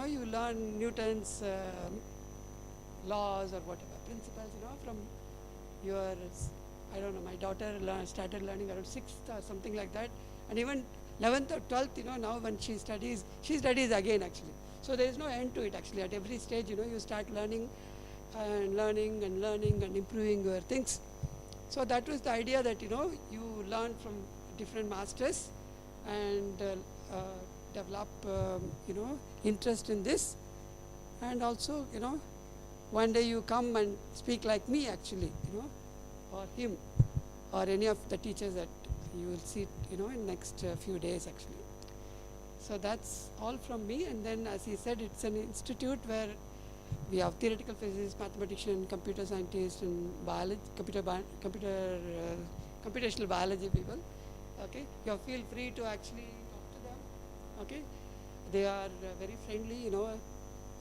you learn Newton's laws or whatever, principles, from your, I don't know, my daughter started learning around 6th or something like that. And even 11th or 12th, now when she studies again actually. So there is no end to it actually. At every stage, you start learning and learning and learning and improving your things. So that was the idea that, you learn from different masters and develop, interest in this. And also, one day you come and speak like me actually, or him, or any of the teachers that you will see, in next few days actually. So that's all from me. And then, as he said, it's an institute where we have theoretical physicists, mathematicians, computer scientists, and biology, computational biology people. Okay, you feel free to actually talk to them. Okay, they are very friendly.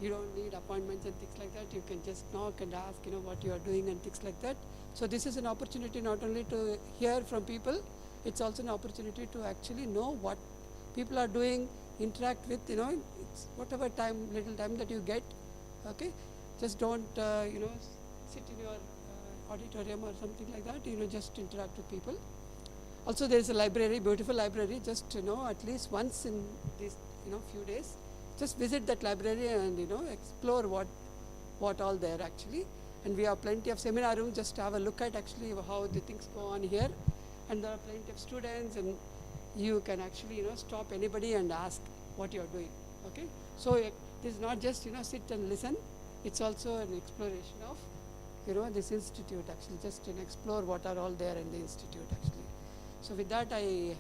You don't need appointments and things like that. You can just knock and ask, what you are doing and things like that. So this is an opportunity not only to hear from people, it's also an opportunity to actually know what people are doing, interact with, it's whatever little time that you get. Okay, just don't, sit in your auditorium or something like that. Just interact with people. Also, there is a library, beautiful library. Just at least once in these few days, just visit that library and explore what all there actually. And we have plenty of seminar rooms. Just have a look at actually how the things go on here. And there are plenty of students, and you can actually stop anybody and ask what you are doing. Okay, so this is not just sit and listen. It's also an exploration of this institute actually, just explore what are all there in the institute actually. So with that, I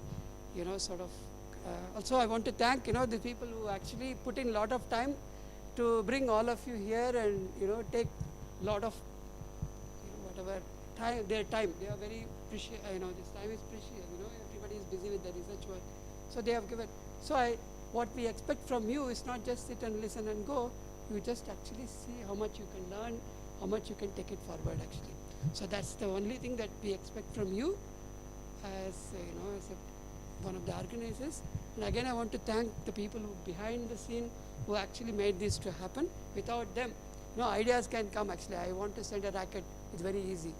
sort of also I want to thank the people who actually put in a lot of time to bring all of you here, and take a lot of whatever time, their time. They are very precious. This time is precious. Everybody is busy with the research work, so they have given. So what we expect from you is not just sit and listen and go. You just actually see how much you can learn, how much you can take it forward actually. So that's the only thing that we expect from you as one of the organizers. And again, I want to thank the people who behind the scene who actually made this to happen. Without them, ideas can come actually. I want to send a racket, it's very easy.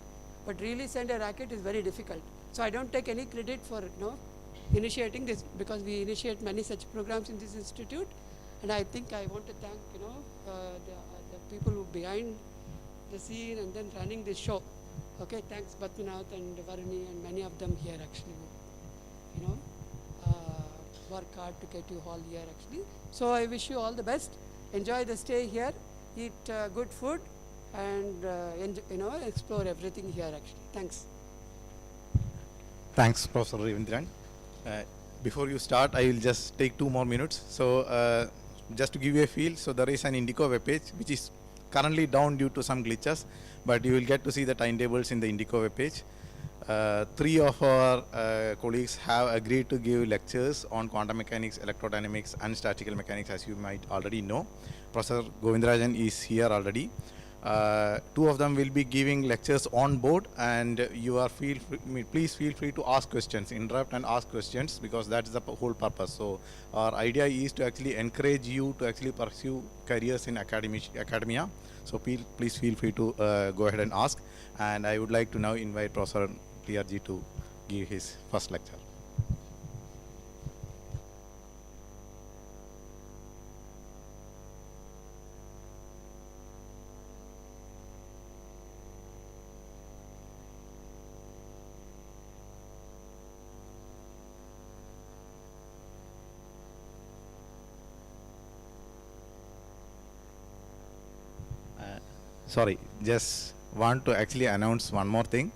But really send a racket is very difficult. So I don't take any credit for initiating this, because we initiate many such programs in this institute. And I think I want to thank the people who behind the scene and then running this show. Okay, thanks Badmanath and Varuni and many of them here actually who, work hard to get you all here actually. So I wish you all the best. Enjoy the stay here, eat good food, and explore everything here actually. Thanks. Thanks, Professor Ravindran. Before you start, I will just take 2 more minutes. So just to give you a feel, so there is an Indico webpage which is currently down due to some glitches, but you will get to see the timetables in the Indico webpage. 3 of our colleagues have agreed to give lectures on quantum mechanics, electrodynamics, and statistical mechanics, as you might already know. Professor Govindarajan is here already. 2 of them will be giving lectures on board, and you are please feel free to ask questions, interrupt and ask questions, because that's the whole purpose. So our idea is to actually encourage you to actually pursue careers in academia. So please feel free to go ahead and ask. And I would like to now invite Professor PRG to give his first lecture. Sorry, just want to actually announce one more thing.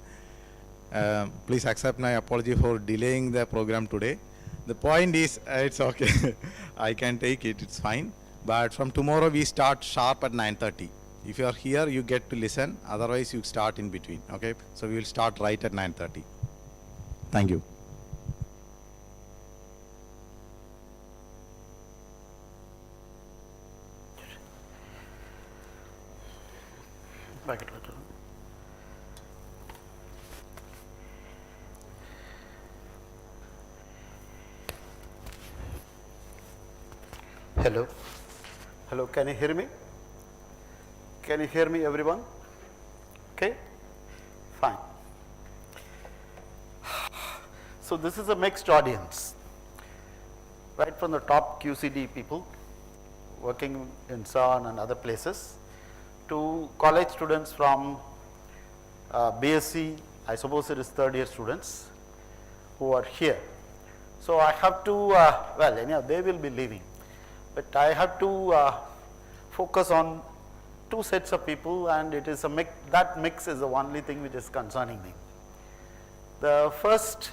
Please accept my apology for delaying the program today. The point is, it's okay. I can take it, it's fine. But from tomorrow we start sharp at 9:30. If you are here, you get to listen. Otherwise, you start in between. Okay, so we will start right at 9:30. Thank you. Hello. Hello, can you hear me? Can you hear me, everyone? Okay, fine. So this is a mixed audience, right from the top QCD people working in CERN and other places to college students from BSc, I suppose it is third year students who are here. So I have to, well, anyhow, they will be leaving, but I have to focus on two sets of people, and it is a mix. That mix is the only thing which is concerning me. The first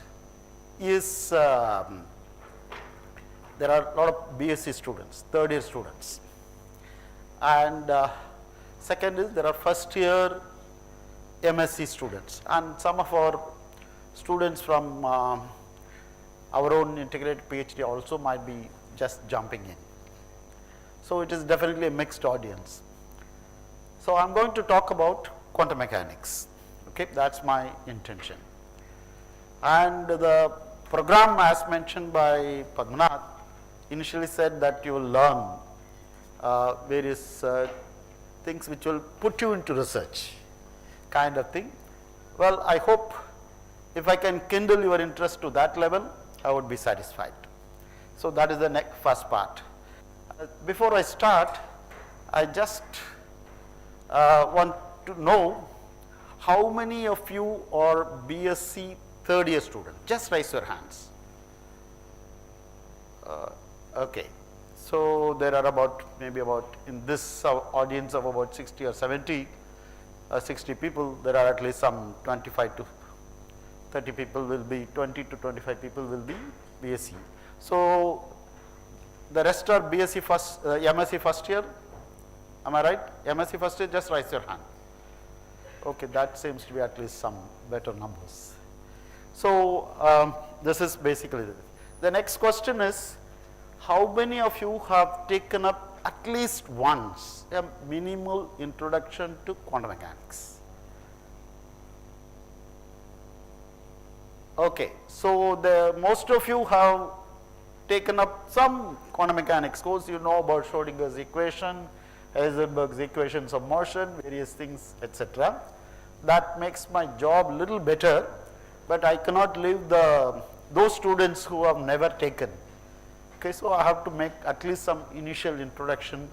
is there are a lot of BSc students, third year students, and second is there are first year MSc students, and some of our students from our own integrated PhD also might be just jumping in. So it is definitely a mixed audience. So I am going to talk about quantum mechanics, okay, that is my intention. And the program, as mentioned by Padmanath, initially said that you will learn various things which will put you into research kind of thing. Well, I hope if I can kindle your interest to that level, I would be satisfied. So that is the first part. Before I start, I just want to know how many of you are BSc third year students. Just raise your hands. Okay. So there are about, maybe about, in this audience of about 60 or 70, 60 people, there are at least some 25 to 30 people will be, 20 to 25 people will be BSc. So the rest are BSc first, MSc first year. Am I right? MSc first year, just raise your hand. Okay, that seems to be at least some better numbers. So this is basically it. The next question is, how many of you have taken up at least once a minimal introduction to quantum mechanics? Okay, so the most of you have taken up some quantum mechanics course. You know about Schrodinger's equation, Heisenberg's equations of motion, various things, etc. That makes my job little better, but I cannot leave those students who have never taken. Okay, so I have to make at least some initial introduction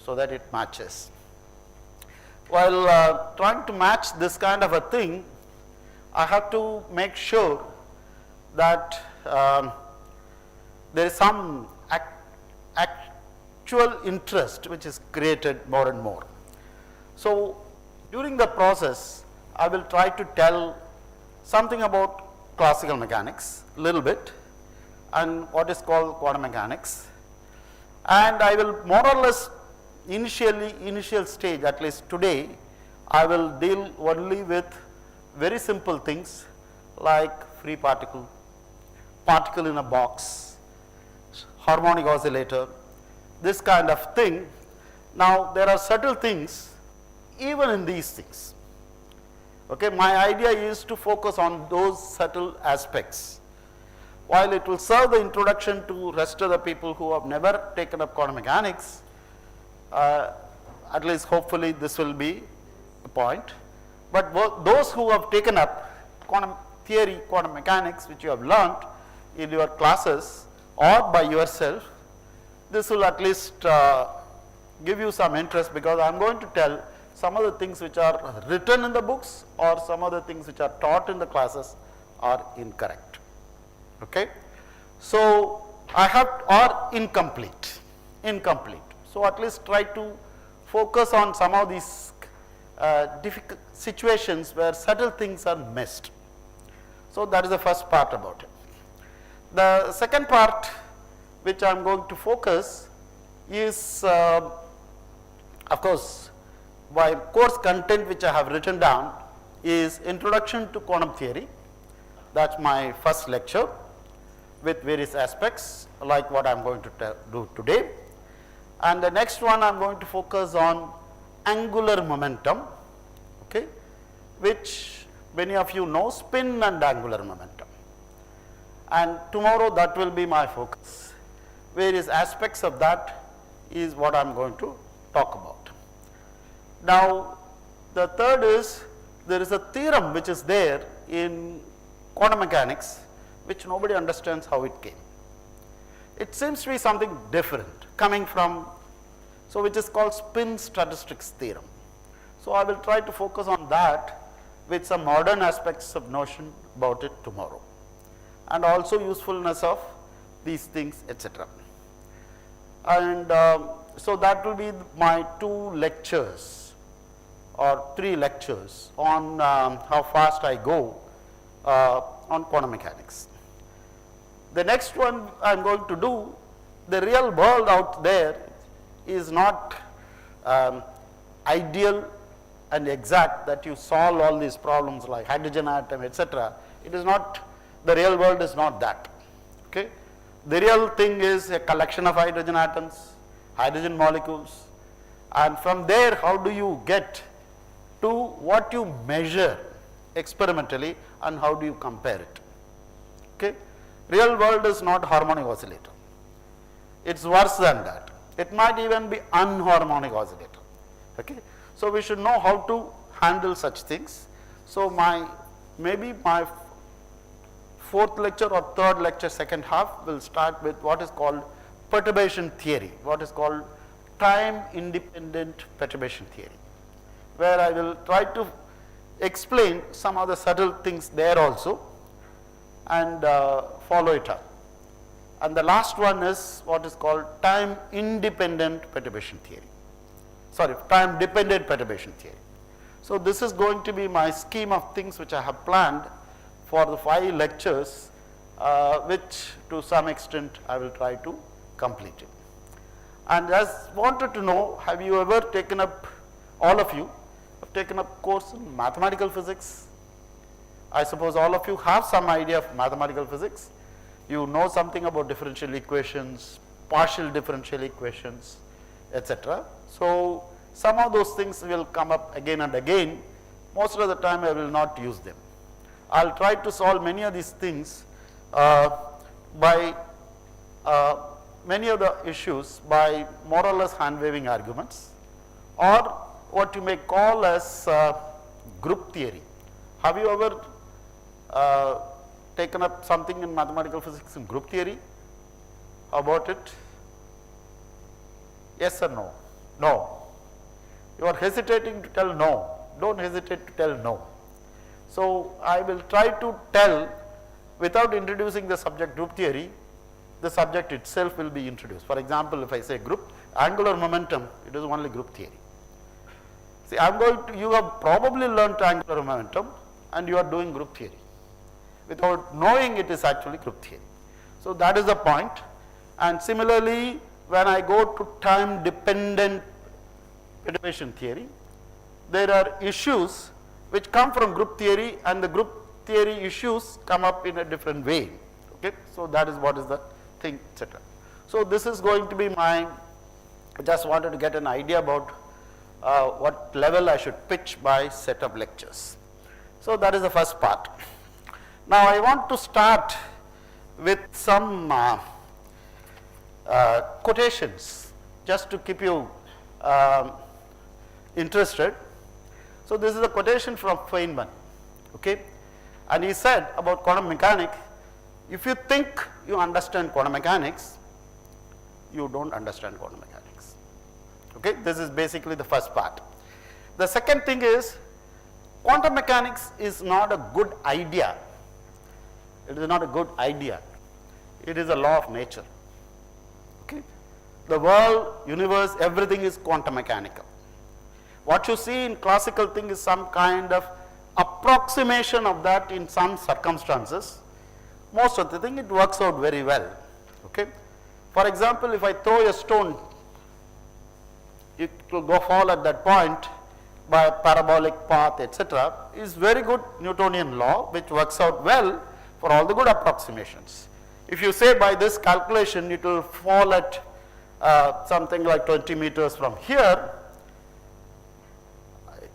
so that it matches. While trying to match this kind of a thing, I have to make sure that there is some actual interest which is created more and more. So during the process, I will try to tell something about classical mechanics, a little bit, and what is called quantum mechanics, and I will more or less initial stage, at least today, I will deal only with very simple things like free particle, particle in a box, harmonic oscillator, this kind of thing. Now there are subtle things even in these things. Okay, my idea is to focus on those subtle aspects. While it will serve the introduction to rest of the people who have never taken up quantum mechanics, at least hopefully this will be a point. But those who have taken up quantum theory, quantum mechanics, which you have learnt in your classes or by yourself, this will at least give you some interest, because I am going to tell some of the things which are written in the books or some of the things which are taught in the classes are incorrect. Okay. So I have, or incomplete. So at least try to focus on some of these difficult situations where subtle things are missed. So that is the first part about it. The second part which I am going to focus is of course my course content which I have written down is Introduction to Quantum Theory. That is my first lecture with various aspects like what I am going to do today. And the next one I am going to focus on angular momentum, okay, which many of you know, spin and angular momentum. And tomorrow that will be my focus. Various aspects of that is what I am going to talk about. Now, the third is there is a theorem which is there in quantum mechanics which nobody understands how it came. It seems to be something different coming from, so which is called spin statistics theorem. So, I will try to focus on that with some modern aspects of notion about it tomorrow, and also usefulness of these things, etc. And so, that will be my 2 lectures or 3 lectures on how fast I go on quantum mechanics. The next one I am going to do, the real world out there is not ideal and exact that you solve all these problems like hydrogen atom, etc. It is not, the real world is not that. Okay? The real thing is a collection of hydrogen atoms, hydrogen molecules, and from there how do you get to what you measure experimentally and how do you compare it. Okay? Real world is not harmonic oscillator. It is worse than that. It might even be unharmonic oscillator. Okay? So, we should know how to handle such things. So, maybe my 4th lecture or 3rd lecture second half will start with what is called perturbation theory, what is called time independent perturbation theory, where I will try to explain some of the subtle things there also and follow it up. And the last one is what is called time independent perturbation theory, sorry, time dependent perturbation theory. So, this is going to be my scheme of things which I have planned for the 5 lectures, which to some extent I will try to complete it. And as wanted to know, have you ever taken up, all of you have taken up course in mathematical physics? I suppose all of you have some idea of mathematical physics. You know something about differential equations, partial differential equations, etc. So, some of those things will come up again and again. Most of the time I will not use them. I will try to solve many of these things by many of the issues by more or less hand waving arguments, or what you may call as group theory. Have you ever taken up something in mathematical physics in group theory? How about it? Yes or no? No. You are hesitating to tell no. Don't hesitate to tell no. So, I will try to tell without introducing the subject group theory, the subject itself will be introduced. For example, if I say group angular momentum, it is only group theory. See, I am going to, you have probably learnt angular momentum and you are doing group theory without knowing it is actually group theory. So, that is the point. And similarly, when I go to time dependent perturbation theory, there are issues which come from group theory and the group theory issues come up in a different way. Okay? So, that is what is the thing, etc. So, this is going to be my, I just wanted to get an idea about what level I should pitch by set of lectures. So, that is the first part. Now, I want to start with some quotations just to keep you interested. So, this is a quotation from Feynman, okay? And he said about quantum mechanics, if you think you understand quantum mechanics, you don't understand quantum mechanics, okay? This is basically the first part. The second thing is, quantum mechanics is not a good idea. It is not a good idea. It is a law of nature, okay? The world, universe, everything is quantum mechanical. What you see in classical thing is some kind of approximation of that in some circumstances. Most of the thing it works out very well, okay? For example, if I throw a stone, it will go fall at that point by a parabolic path, etc. is very good Newtonian law which works out well for all the good approximations. If you say by this calculation it will fall at something like 20 meters from here,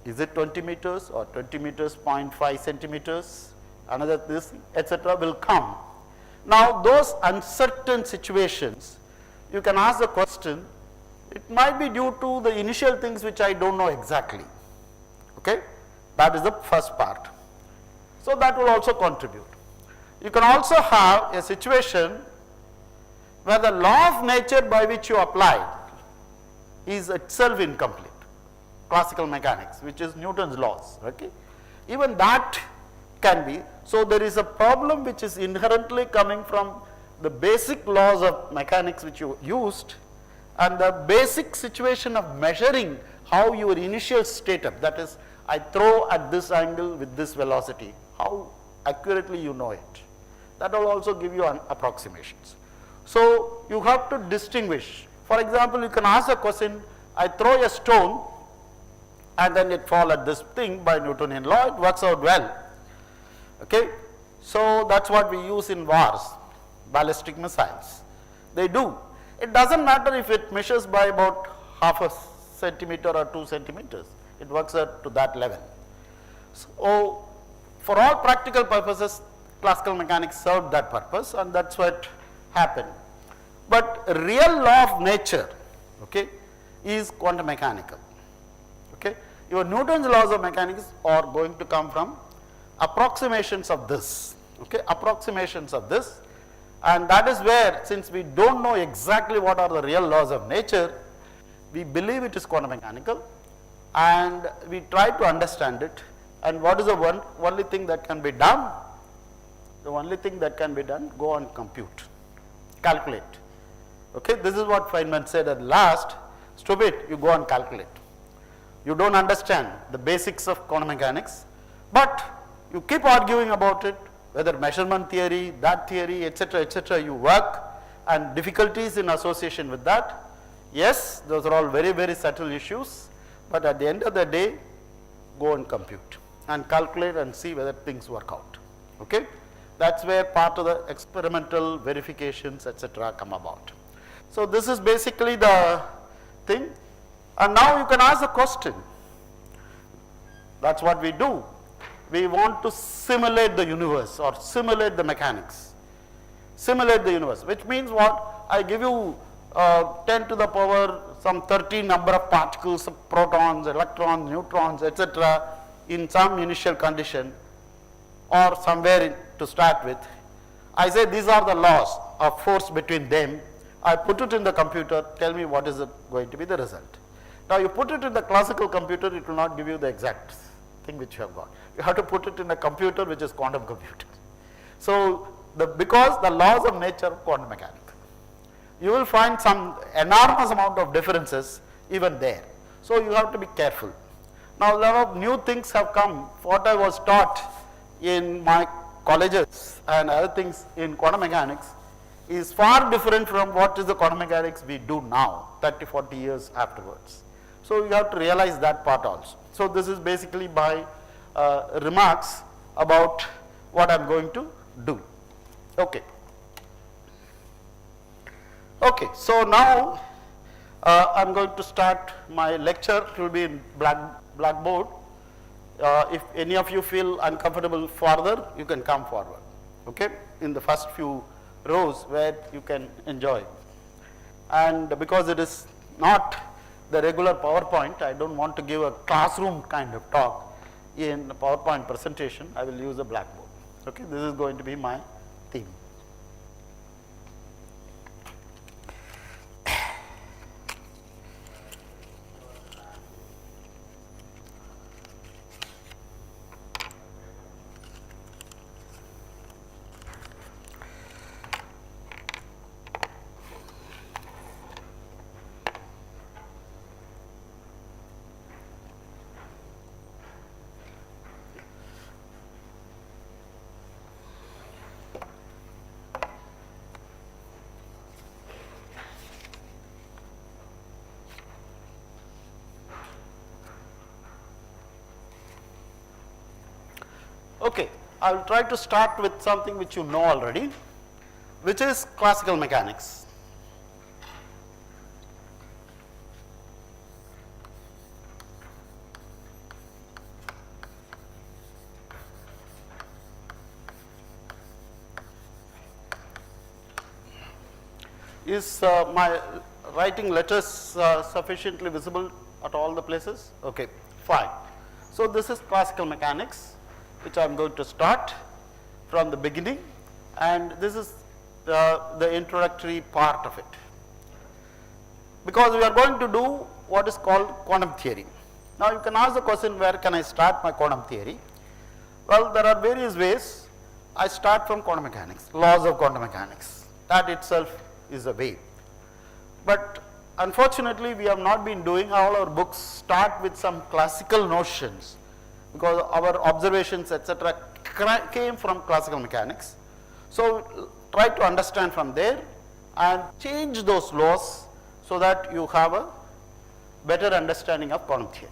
is it 20 meters or 20 meters 0.5 centimeters, another this, etc. will come. Now, those uncertain situations, you can ask the question, It might be due to the initial things which I don't know exactly. Okay? That is the first part. So that will also contribute. You can also have a situation where the law of nature by which you apply is itself incomplete. Classical mechanics, which is Newton's laws. Okay? Even that can be. So there is a problem which is inherently coming from the basic laws of mechanics which you used, and the basic situation of measuring how your initial state up, that is, I throw at this angle with this velocity, how accurately you know it. That will also give you an approximations. So you have to distinguish. For example, you can ask a question, I throw a stone and then it fall at this thing by Newtonian law, it works out well. Okay? So that's what we use in wars, ballistic missiles. They do. It doesn't matter if it measures by about half a centimeter or 2 centimeters. It works out to that level. So for all practical purposes, classical mechanics served that purpose, and that's what happened. But real law of nature, okay, is quantum mechanical. Okay? Your Newton's laws of mechanics are going to come from approximations of this. Okay? Approximations of this. And that is where, since we don't know exactly what are the real laws of nature, we believe it is quantum mechanical and we try to understand it. And what is the only thing that can be done? The only thing that can be done, go and compute, calculate. Okay, this is what Feynman said at last, stupid, you go and calculate. You don't understand the basics of quantum mechanics, but you keep arguing about it, whether measurement theory, that theory, etc., you work, and difficulties in association with that. Yes, those are all very, very subtle issues, but at the end of the day, go and compute and calculate and see whether things work out. Okay? That's where part of the experimental verifications, etc., come about. So this is basically the thing. And now you can ask a question. That's what we do. We want to simulate the universe or simulate the mechanics. Simulate the universe, which means what? I give you 10 to the power some 13 number of particles, protons, electrons, neutrons, etc., in some initial condition or somewhere to start with. I say these are the laws of force between them. I put it in the computer, tell me what is going to be the result. Now you put it in the classical computer, it will not give you the exact thing which you have got. You have to put it in a computer which is quantum computer. So because the laws of nature are quantum mechanical, you will find some enormous amount of differences even there. So you have to be careful. Now a lot of new things have come. What I was taught in my colleges and other things in quantum mechanics is far different from what is the quantum mechanics we do now, 30, 40 years afterwards. So you have to realize that part also. So this is basically my remarks about what I am going to do. Okay. Okay, so now I am going to start my lecture. It will be in blackboard. If any of you feel uncomfortable further, you can come forward. Okay, in the first few rows where you can enjoy. And because it is not the regular PowerPoint, I don't want to give a classroom kind of talk in a PowerPoint presentation. I will use a blackboard. Okay, this is going to be my theme. Okay, I will try to start with something which you know already, which is classical mechanics. Is my writing letters sufficiently visible at all the places? Okay, fine. So this is classical mechanics, which I am going to start from the beginning, and this is the introductory part of it. Because we are going to do what is called quantum theory. Now you can ask the question, where can I start my quantum theory? Well, there are various ways. I start from quantum mechanics, laws of quantum mechanics. That itself is a way. But unfortunately, we have not been doing, all our books start with some classical notions, because our observations, etc., came from classical mechanics. So try to understand from there and change those laws so that you have a better understanding of quantum theory.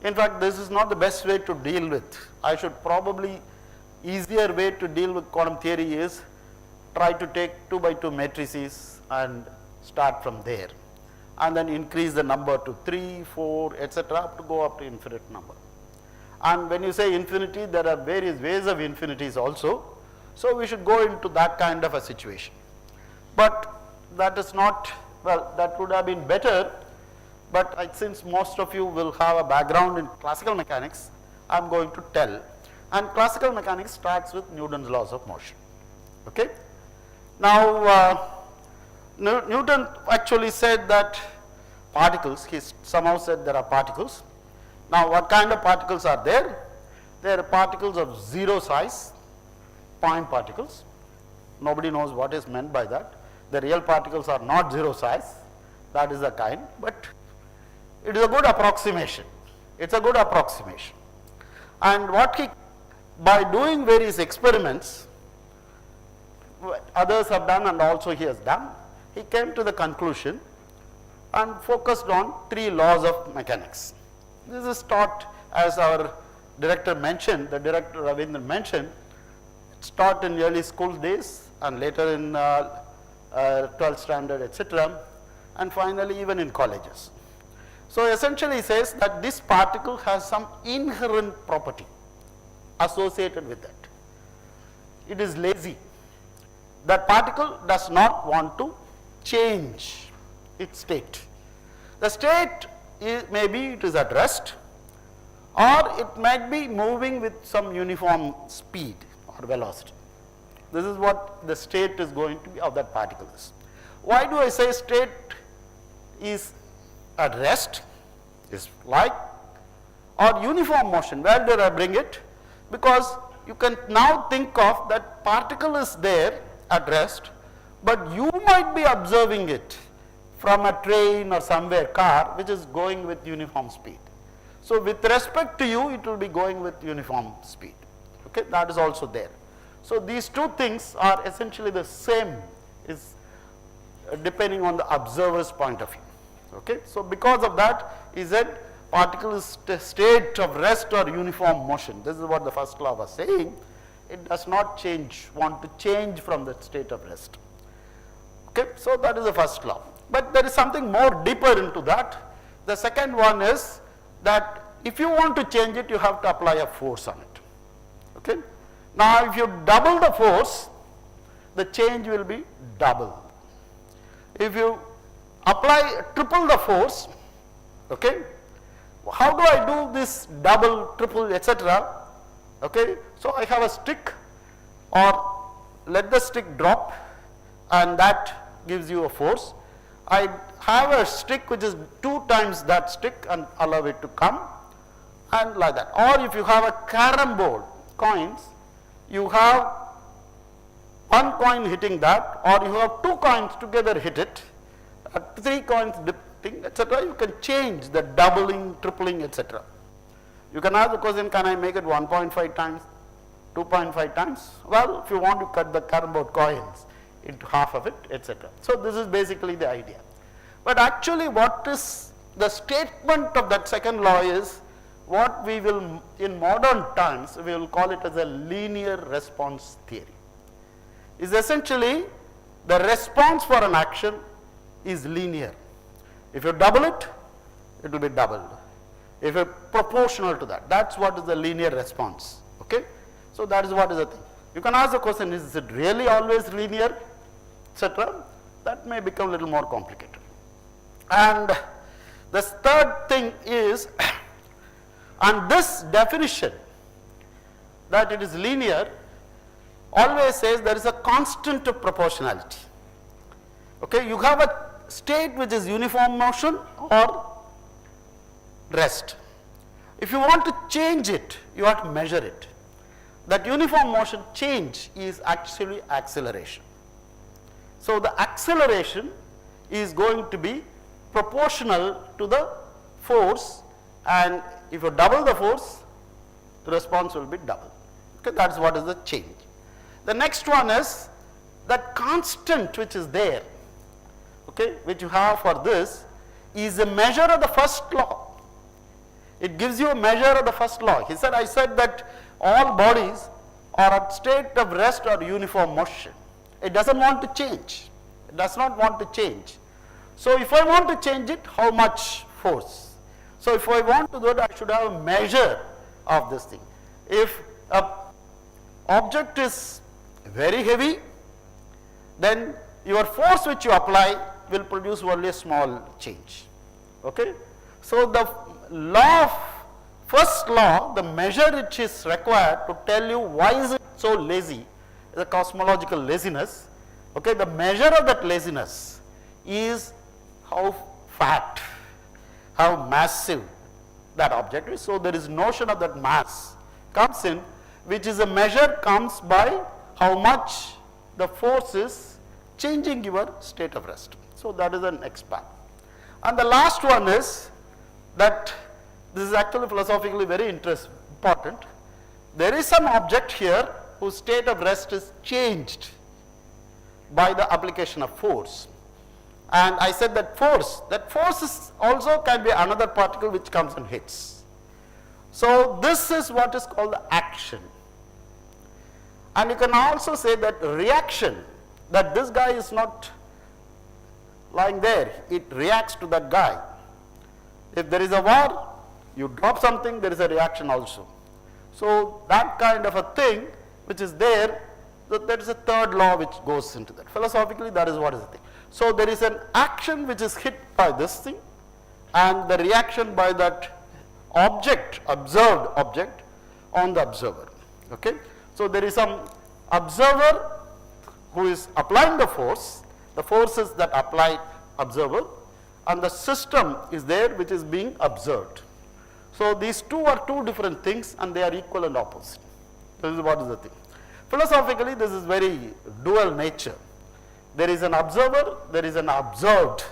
In fact, this is not the best way to deal with. I should probably, easier way to deal with quantum theory is try to take 2 by 2 matrices and start from there, and then increase the number to 3, 4, etc., to go up to infinite number. And when you say infinity, there are various ways of infinities also. So we should go into that kind of a situation. But that is not, well, that would have been better, but since most of you will have a background in classical mechanics, I am going to tell. And classical mechanics starts with Newton's laws of motion. Okay? Now, Newton actually said that particles, he somehow said there are particles. Now, what kind of particles are there? There are particles of 0 size, point particles. Nobody knows what is meant by that. The real particles are not 0 size, that is the kind, but it is a good approximation. It's a good approximation. And what he, by doing various experiments, others have done and also he has done, he came to the conclusion and focused on 3 laws of mechanics. This is taught, as our director mentioned, the director Ravindra mentioned, it's taught in early school days and later in 12th standard, etc., and finally even in colleges. So essentially he says that this particle has some inherent property associated with it. It is lazy. That particle does not want to change its state. The state is, maybe it is at rest, or it might be moving with some uniform speed or velocity. This is what the state is going to be of that particle is. Why do I say state is at rest, is like, or uniform motion? Where did I bring it? Because you can now think of that particle is there at rest, but you might be observing it from a train or somewhere, car, which is going with uniform speed. So with respect to you, it will be going with uniform speed. Okay, that is also there. So these two things are essentially the same, is depending on the observer's point of view. Okay, so because of that, he said particle is state of rest or uniform motion. This is what the first law was saying. It does not change, want to change from that state of rest. Okay, so that is the first law. But there is something more deeper into that. The second one is that if you want to change it, you have to apply a force on it. Okay. Now, if you double the force, the change will be double. If you apply triple the force, okay, how do I do this double, triple, etc.? Okay, so I have a stick, or let the stick drop, and that gives you a force. I have a stick which is 2 times that stick and allow it to come, and like that. Or if you have a carom board, coins, you have 1 coin hitting that, or you have 2 coins together hit it, 3 coins dipping, etc. You can change the doubling, tripling, etc. You can ask the question, can I make it 1.5 times, 2.5 times? Well, if you want to cut the carom board coins into half of it, etc. So this is basically the idea. But actually what is the statement of that second law is what we will, in modern times, we will call it as a linear response theory. Is essentially the response for an action is linear. If you double it, it will be doubled. If you proportional to that, that's what is the linear response. Okay? So that is what is the thing. You can ask the question, is it really always linear, etc.? That may become a little more complicated. And the third thing is, and this definition that it is linear always says there is a constant of proportionality. Okay, you have a state which is uniform motion or rest. If you want to change it, you have to measure it. That uniform motion change is actually acceleration. So the acceleration is going to be proportional to the force, and if you double the force, the response will be double. Okay, that's what is the change. The next one is that constant which is there, okay, which you have for this, is a measure of the first law. It gives you a measure of the first law. I said that all bodies are at state of rest or uniform motion. It doesn't want to change. It does not want to change. So if I want to change it, how much force? So if I want to do it, I should have a measure of this thing. If an object is very heavy, then your force which you apply will produce only a small change. Okay? So the law of first law, the measure which is required to tell you why is it so lazy, is a cosmological laziness. Okay, the measure of that laziness is how fat, how massive that object is. So there is notion of that mass comes in, which is a measure comes by how much the force is changing your state of rest. So that is the next part. And the last one is that this is actually philosophically very important. There is some object here whose state of rest is changed by the application of force. And I said that force is also can be another particle which comes and hits. So this is what is called the action. And you can also say that reaction, that this guy is not lying there, it reacts to that guy. If there is a war, you drop something, there is a reaction also. So that kind of a thing which is there, there is a third law which goes into that. Philosophically, that is what is the thing. So there is an action which is hit by this thing, and the reaction by that object, observed object, on the observer. Okay? So there is some observer who is applying the forces that apply observer, and the system is there which is being observed. So these two are two different things, and they are equal and opposite. This is what is the thing. Philosophically, this is very dual nature. There is an observer, there is an observed.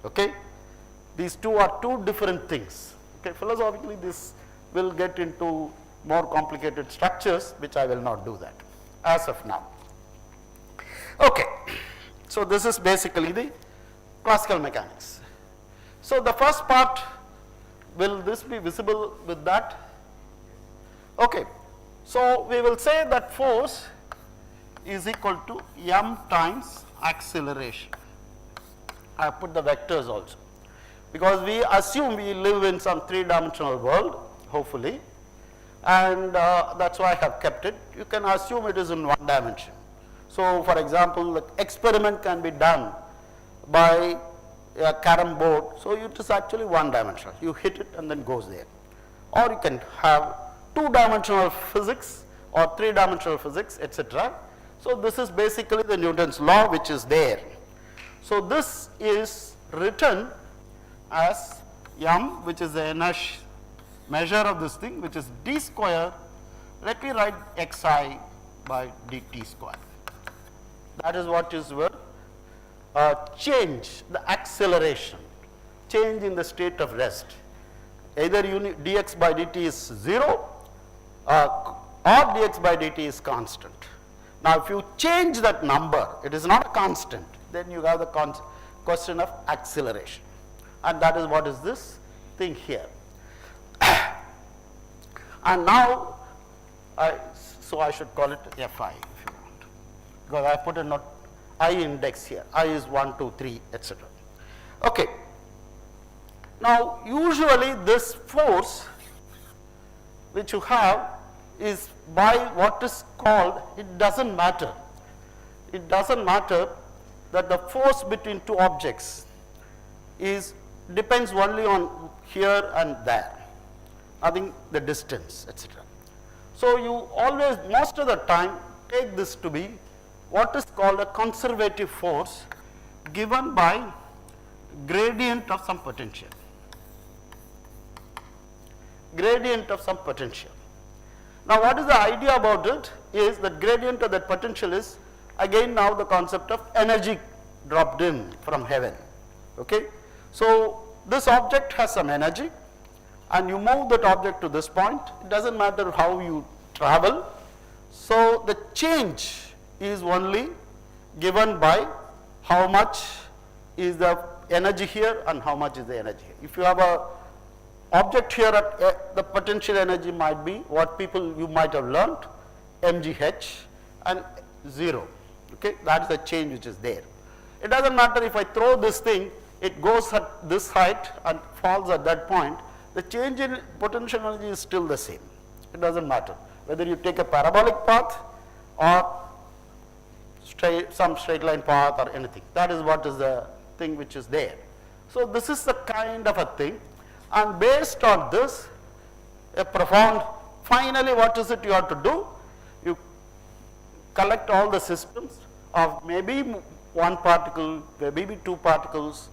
Okay? These two are two different things. Okay? Philosophically, this will get into more complicated structures, which I will not do that as of now. Okay. So this is basically the classical mechanics. So the first part, will this be visible with that? Okay. So we will say that force is equal to m times acceleration. I have put the vectors also, because we assume we live in some three-dimensional world, hopefully, and that's why I have kept it. You can assume it is in one dimension. So for example, the experiment can be done by a carom board, so it is actually one dimensional. You hit it and then goes there. Or you can have two-dimensional physics or three-dimensional physics, etc. So this is basically the Newton's law which is there. So this is written as m, which is the inertia measure of this thing, which is d square. Let me write xi by dt square. That is what is your change, the acceleration, change in the state of rest. Either dx by dt is 0 or dx by dt is constant. Now if you change that number, it is not a constant, then you have the question of acceleration, and that is what is this thing here. And now so I should call it fi if you want, because I put a note I index here, I is 1, 2, 3, etc. Okay. Now usually this force which you have is by what is called, it doesn't matter that the force between two objects is depends only on here and there, nothing the distance, etc. So you always, most of the time, take this to be what is called a conservative force given by gradient of some potential. Gradient of some potential. Now what is the idea about it is that gradient of that potential is again now the concept of energy dropped in from heaven. Okay? So this object has some energy and you move that object to this point, it does not matter how you travel. So the change is only given by how much is the energy here and how much is the energy here. If you have a object here at the potential energy might be what you might have learnt, mgh and 0. Okay, that is the change which is there. It does not matter if I throw this thing, it goes at this height and falls at that point, the change in potential energy is still the same. It does not matter whether you take a parabolic path or some straight line path or anything. That is what is the thing which is there. So this is the kind of a thing, and based on this, a profound, finally what is it you have to do? You collect all the systems of maybe one particle, maybe two particles,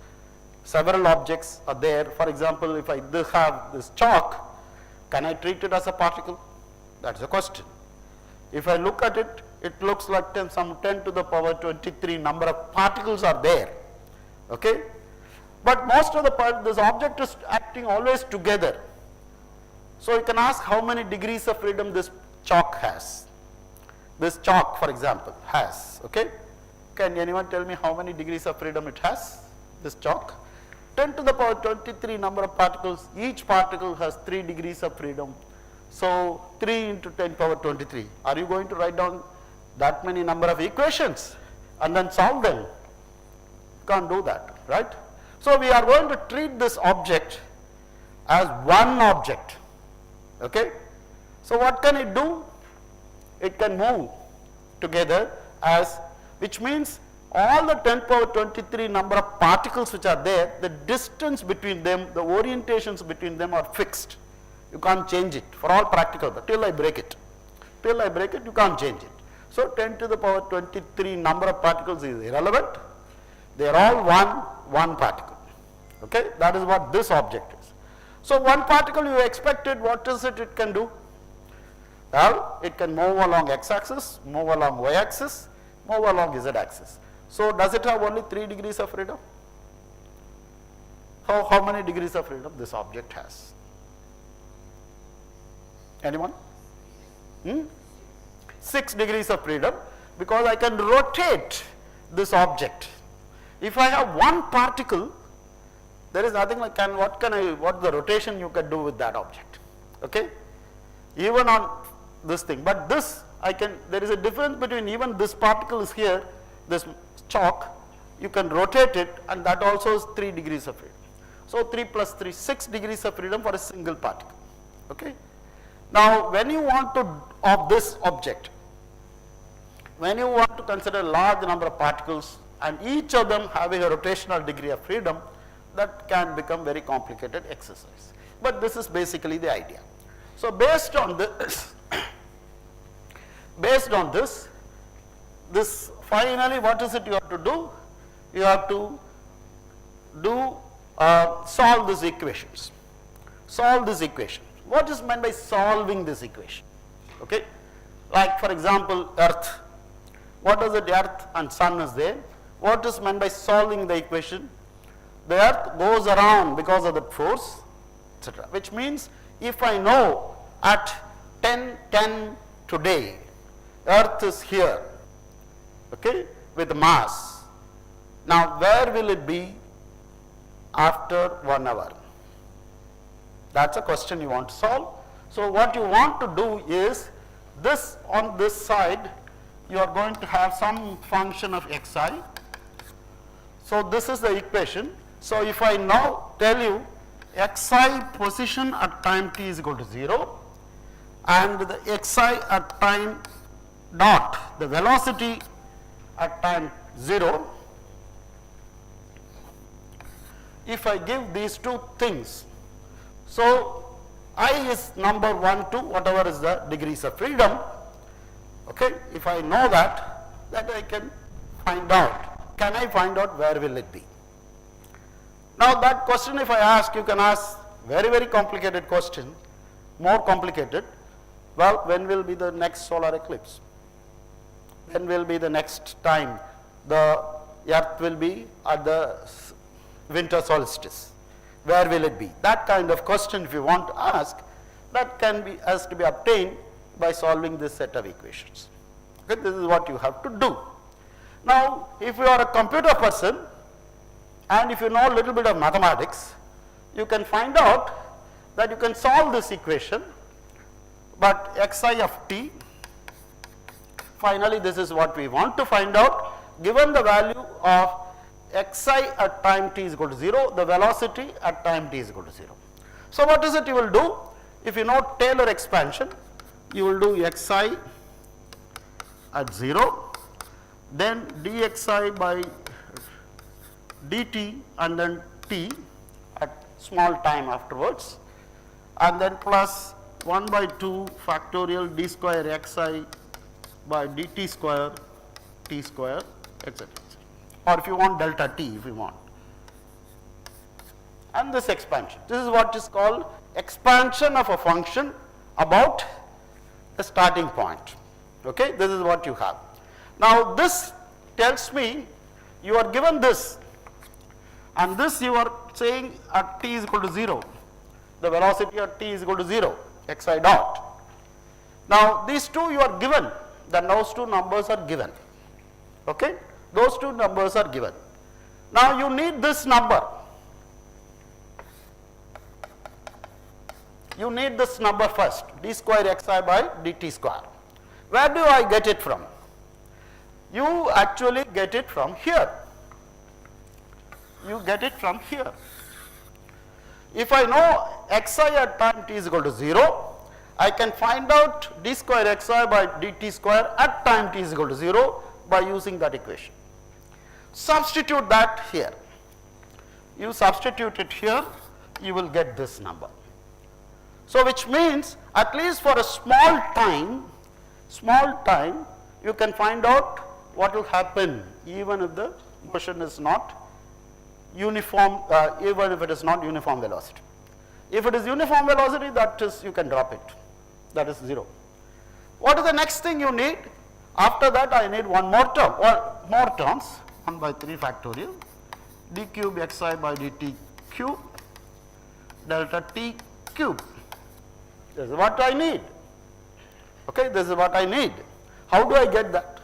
several objects are there. For example, if I have this chalk, can I treat it as a particle? That is a question. If I look at it, it looks like some 10 to the power 23 number of particles are there. Okay? But most of the part, this object is acting always together. So you can ask how many degrees of freedom this chalk has. This chalk, for example, has. Okay? Can anyone tell me how many degrees of freedom it has? This chalk? 10 to the power 23 number of particles. Each particle has 3 degrees of freedom. So 3 into 10 power 23. Are you going to write down that many number of equations and then solve them? You can't do that, right? So we are going to treat this object as one object. Okay? So what can it do? It can move together as, which means all the 10 power 23 number of particles which are there, the distance between them, the orientations between them are fixed. You can't change it for all practical, but till I break it. Till I break it, you can't change it. So 10 to the power 23 number of particles is irrelevant. They are all one particle. Okay? That is what this object is. So one particle you expected, what is it it can do? Well, it can move along x-axis, move along y-axis, move along z-axis. So does it have only 3 degrees of freedom? How many degrees of freedom this object has? Anyone? 6 degrees of freedom, because I can rotate this object. If I have one particle, there is nothing like what the rotation you can do with that object. Okay? Even on this thing, but this there is a difference between even this particle is here, this chalk, you can rotate it, and that also is 3 degrees of freedom. So 3 plus 3, 6 degrees of freedom for a single particle. Okay? Now when you want to, of this object, when you want to consider a large number of particles and each of them having a rotational degree of freedom, that can become very complicated exercise. But this is basically the idea. So based on this, this finally what is it you have to do? You have to solve these equations. Solve this equation. What is meant by solving this equation? Okay? Like for example, Earth. What is it? Earth and Sun is there. What is meant by solving the equation? The Earth goes around because of that force, etc. Which means if I know at 10:10 today, Earth is here, okay, with mass. Now where will it be after 1 hour? That's a question you want to solve. So what you want to do is this, on this side you are going to have some function of xi. So this is the equation. So if I now tell you xi position at time t is equal to 0 and the xi at time dot, the velocity at time 0 if I give these two things. So I is number 1, 2, whatever is the degrees of freedom. Okay, if I know that I can find out. Can I find out where will it be? Now that question, if I ask, you can ask very, very complicated question, more complicated. Well, when will be the next solar eclipse? When will be the next time the earth will be at the winter solstice? Where will it be? That kind of question, if you want to ask, that has to be obtained by solving this set of equations. Okay, this is what you have to do. Now, if you are a computer person and if you know a little bit of mathematics, you can find out that you can solve this equation, but xi of t, finally this is what we want to find out, given the value of xi at time t is equal to 0, the velocity at time t is equal to 0. So what is it you will do? If you know Taylor expansion, you will do xi at 0, then dxi by dt and then t at small time afterwards, and then plus 1 by 2 factorial d square xi by dt square t square, etc. Or if you want delta t, if you want. And this expansion. This is what is called expansion of a function about the starting point. Okay, this is what you have. Now this tells me you are given this, and this you are saying at t is equal to 0, the velocity at t is equal to 0, xi dot. Now these two you are given, then those two numbers are given. Okay, those two numbers are given. Now you need this number. You need this number first, d square xi by dt square. Where do I get it from? You actually get it from here. You get it from here. If I know xi at time t is equal to 0, I can find out d square xi by dt square at time t is equal to 0 by using that equation. Substitute that here. You substitute it here, you will get this number. So which means at least for a small time, you can find out what will happen even if the motion is not uniform, even if it is not uniform velocity. If it is uniform velocity, that is, you can drop it, that is 0. What is the next thing you need? After that I need one more term, or more terms, 1 by 3 factorial, d cube xi by dt cube delta t cube. This is what I need. Okay, this is what I need. How do I get that?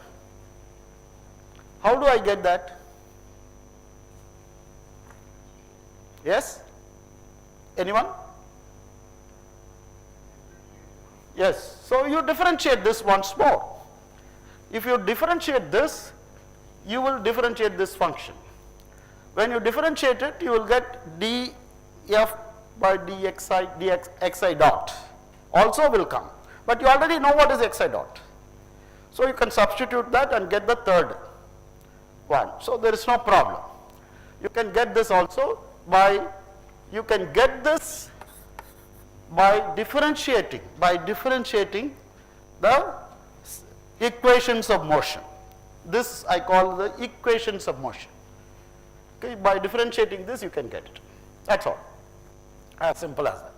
How do I get that? Yes? Anyone? Yes. So you differentiate this once more. If you differentiate this, you will differentiate this function. When you differentiate it, you will get df by xi dot also will come. But you already know what is xi dot. So you can substitute that and get the third one. So there is no problem. You can get this also by, you can get this by differentiating the equations of motion. This I call the equations of motion. Okay, by differentiating this you can get it. That's all. As simple as that.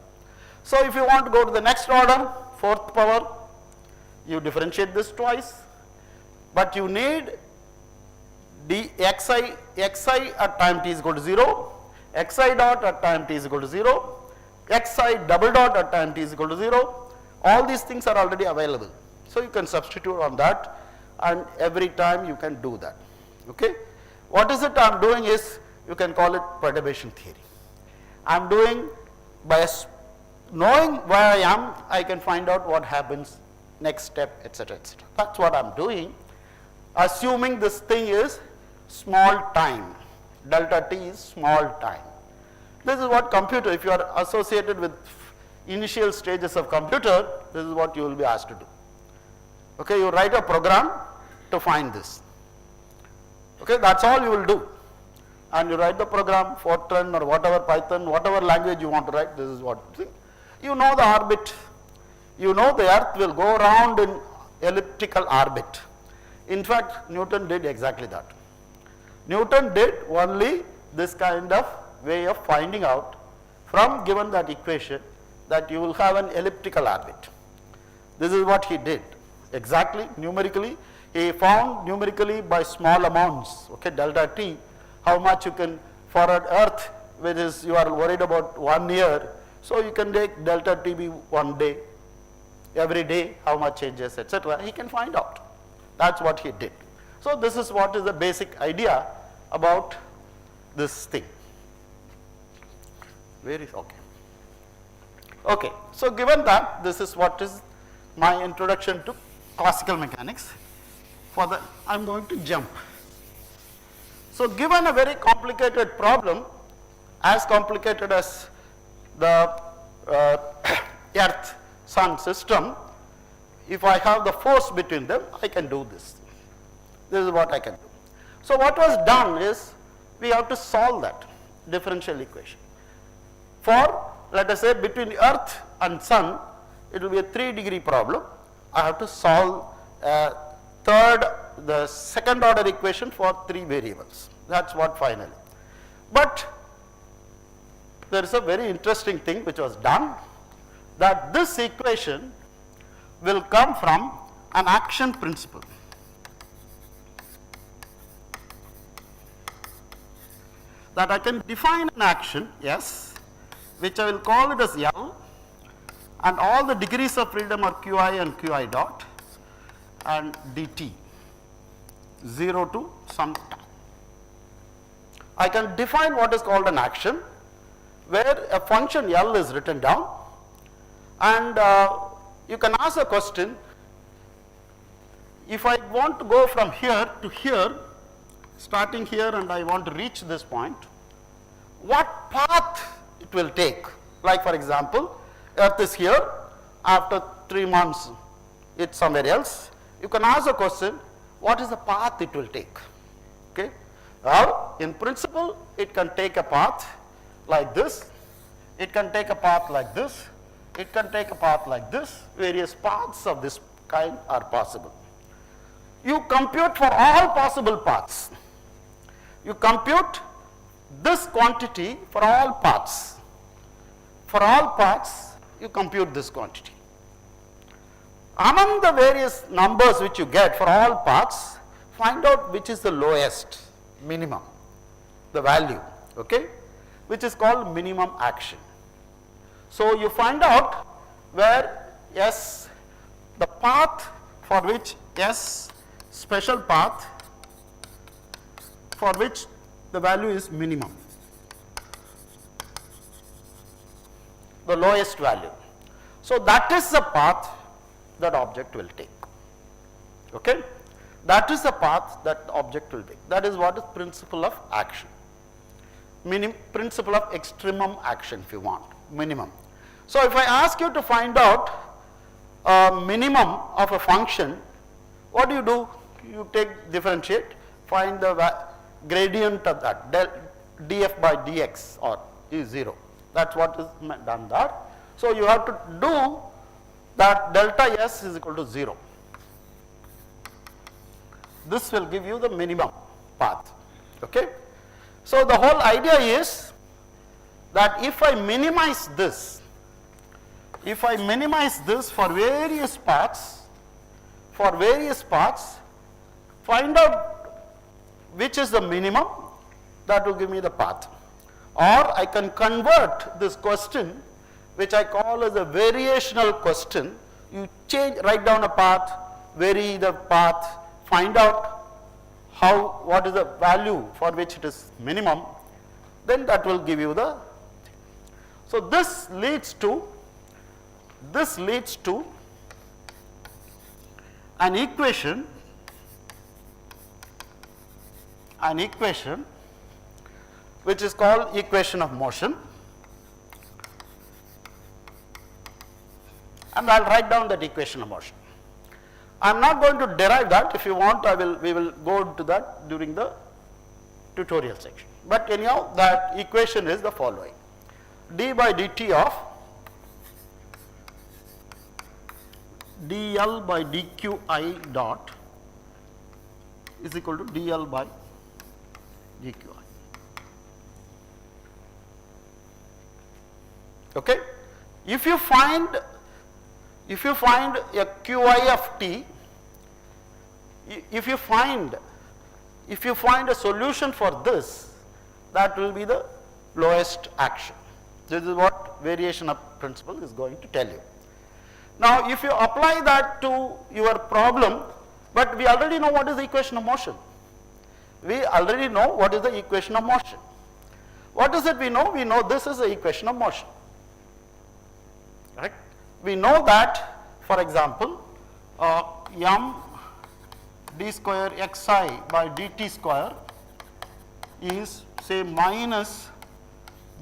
So if you want to go to the next order, fourth power, you differentiate this twice, but you need xi at time t is equal to 0, xi dot at time t is equal to 0, xi double dot at time t is equal to 0. All these things are already available. So you can substitute on that, and every time you can do that. Okay. What is it I am doing is, you can call it perturbation theory. I am doing by knowing where I am, I can find out what happens next step, etc., etc. That's what I am doing, assuming this thing is small time, delta t is small time. This is what computer, if you are associated with initial stages of computer, this is what you will be asked to do. Okay, you write a program to find this. Okay, that's all you will do. and you write the program, Fortran or whatever, Python, whatever language you want to write, this is what, see, you know the orbit, you know the earth will go around in elliptical orbit. In fact, Newton did exactly that. Newton did only this kind of way of finding out from given that equation that you will have an elliptical orbit. This is what he did exactly numerically. He found numerically by small amounts, okay, delta t, how much you can for an earth which is you are worried about 1 year, so you can take delta t be 1 day, every day how much changes, etc. He can find out. That's what he did. So this is what is the basic idea about this thing. Where is, okay. Okay, so given that, this is what is my introduction to classical mechanics. For the, I am going to jump. So given a very complicated problem, as complicated as the Earth Sun system, if I have the force between them, I can do this. This is what I can do. So what was done is, we have to solve that differential equation. For, let us say, between Earth and Sun, it will be a 3-degree problem. I have to solve the second order equation for 3 variables. That's what finally. But there is a very interesting thing which was done, that this equation will come from an action principle. That I can define an action, yes, which I will call it as L, and all the degrees of freedom are Qi and Qi dot, and dt, 0 to some time. I can define what is called an action, where a function L is written down, and you can ask a question, if I want to go from here to here, starting here and I want to reach this point, what path it will take? Like for example, Earth is here, after 3 months it's somewhere else. You can ask a question, what is the path it will take? Okay. Well, in principle, it can take a path like this, it can take a path like this, it can take a path like this, various paths of this kind are possible. You compute for all possible paths. You compute this quantity for all paths. For all paths, you compute this quantity. Among the various numbers which you get for all paths, find out which is the lowest, minimum, the value, okay, which is called minimum action. So you find out where S, the path for which S, special path for which the value is minimum, the lowest value. So that is the path that object will take, okay. That is the path that object will take. That is what is principle of action, principle of extremum action if you want, minimum. So if I ask you to find out a minimum of a function, what do? You take differentiate, find the gradient of that, df by dx or is 0. That's what is done there. So you have to do that delta s is equal to 0. This will give you the minimum path, okay. So the whole idea is that if I minimize this for various paths, find out which is the minimum, that will give me the path. Or I can convert this question, which I call as a variational question. You write down a path, vary the path, find out what is the value for which it is minimum, then that will give you the thing. So this leads to an equation which is called equation of motion, and I will write down that equation of motion. I am not going to derive that. If you want, we will go into that during the tutorial section. But anyhow, that equation is the following: d by dt of dl by dqi dot is equal to dl by dqi. Okay? If you find a qi of t, if you find a solution for this, that will be the lowest action. This is what variation of principle is going to tell you. Now, if you apply that to your problem, but we already know what is the equation of motion. We already know what is the equation of motion. What is it we know? We know this is the equation of motion. Right? We know that, for example, m d square xi by dt square is, say, minus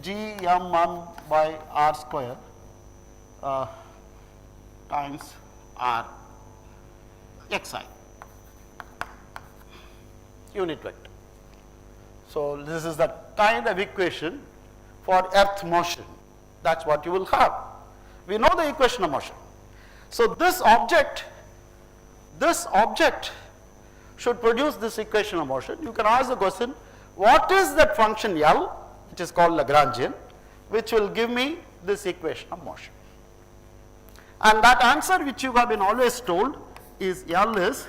gmm by r square times r xi, unit vector. So, this is the kind of equation for earth motion. That is what you will have. We know the equation of motion. So, this object should produce this equation of motion. You can ask the question, what is that function L, which is called Lagrangian, which will give me this equation of motion? And that answer which you have been always told is L is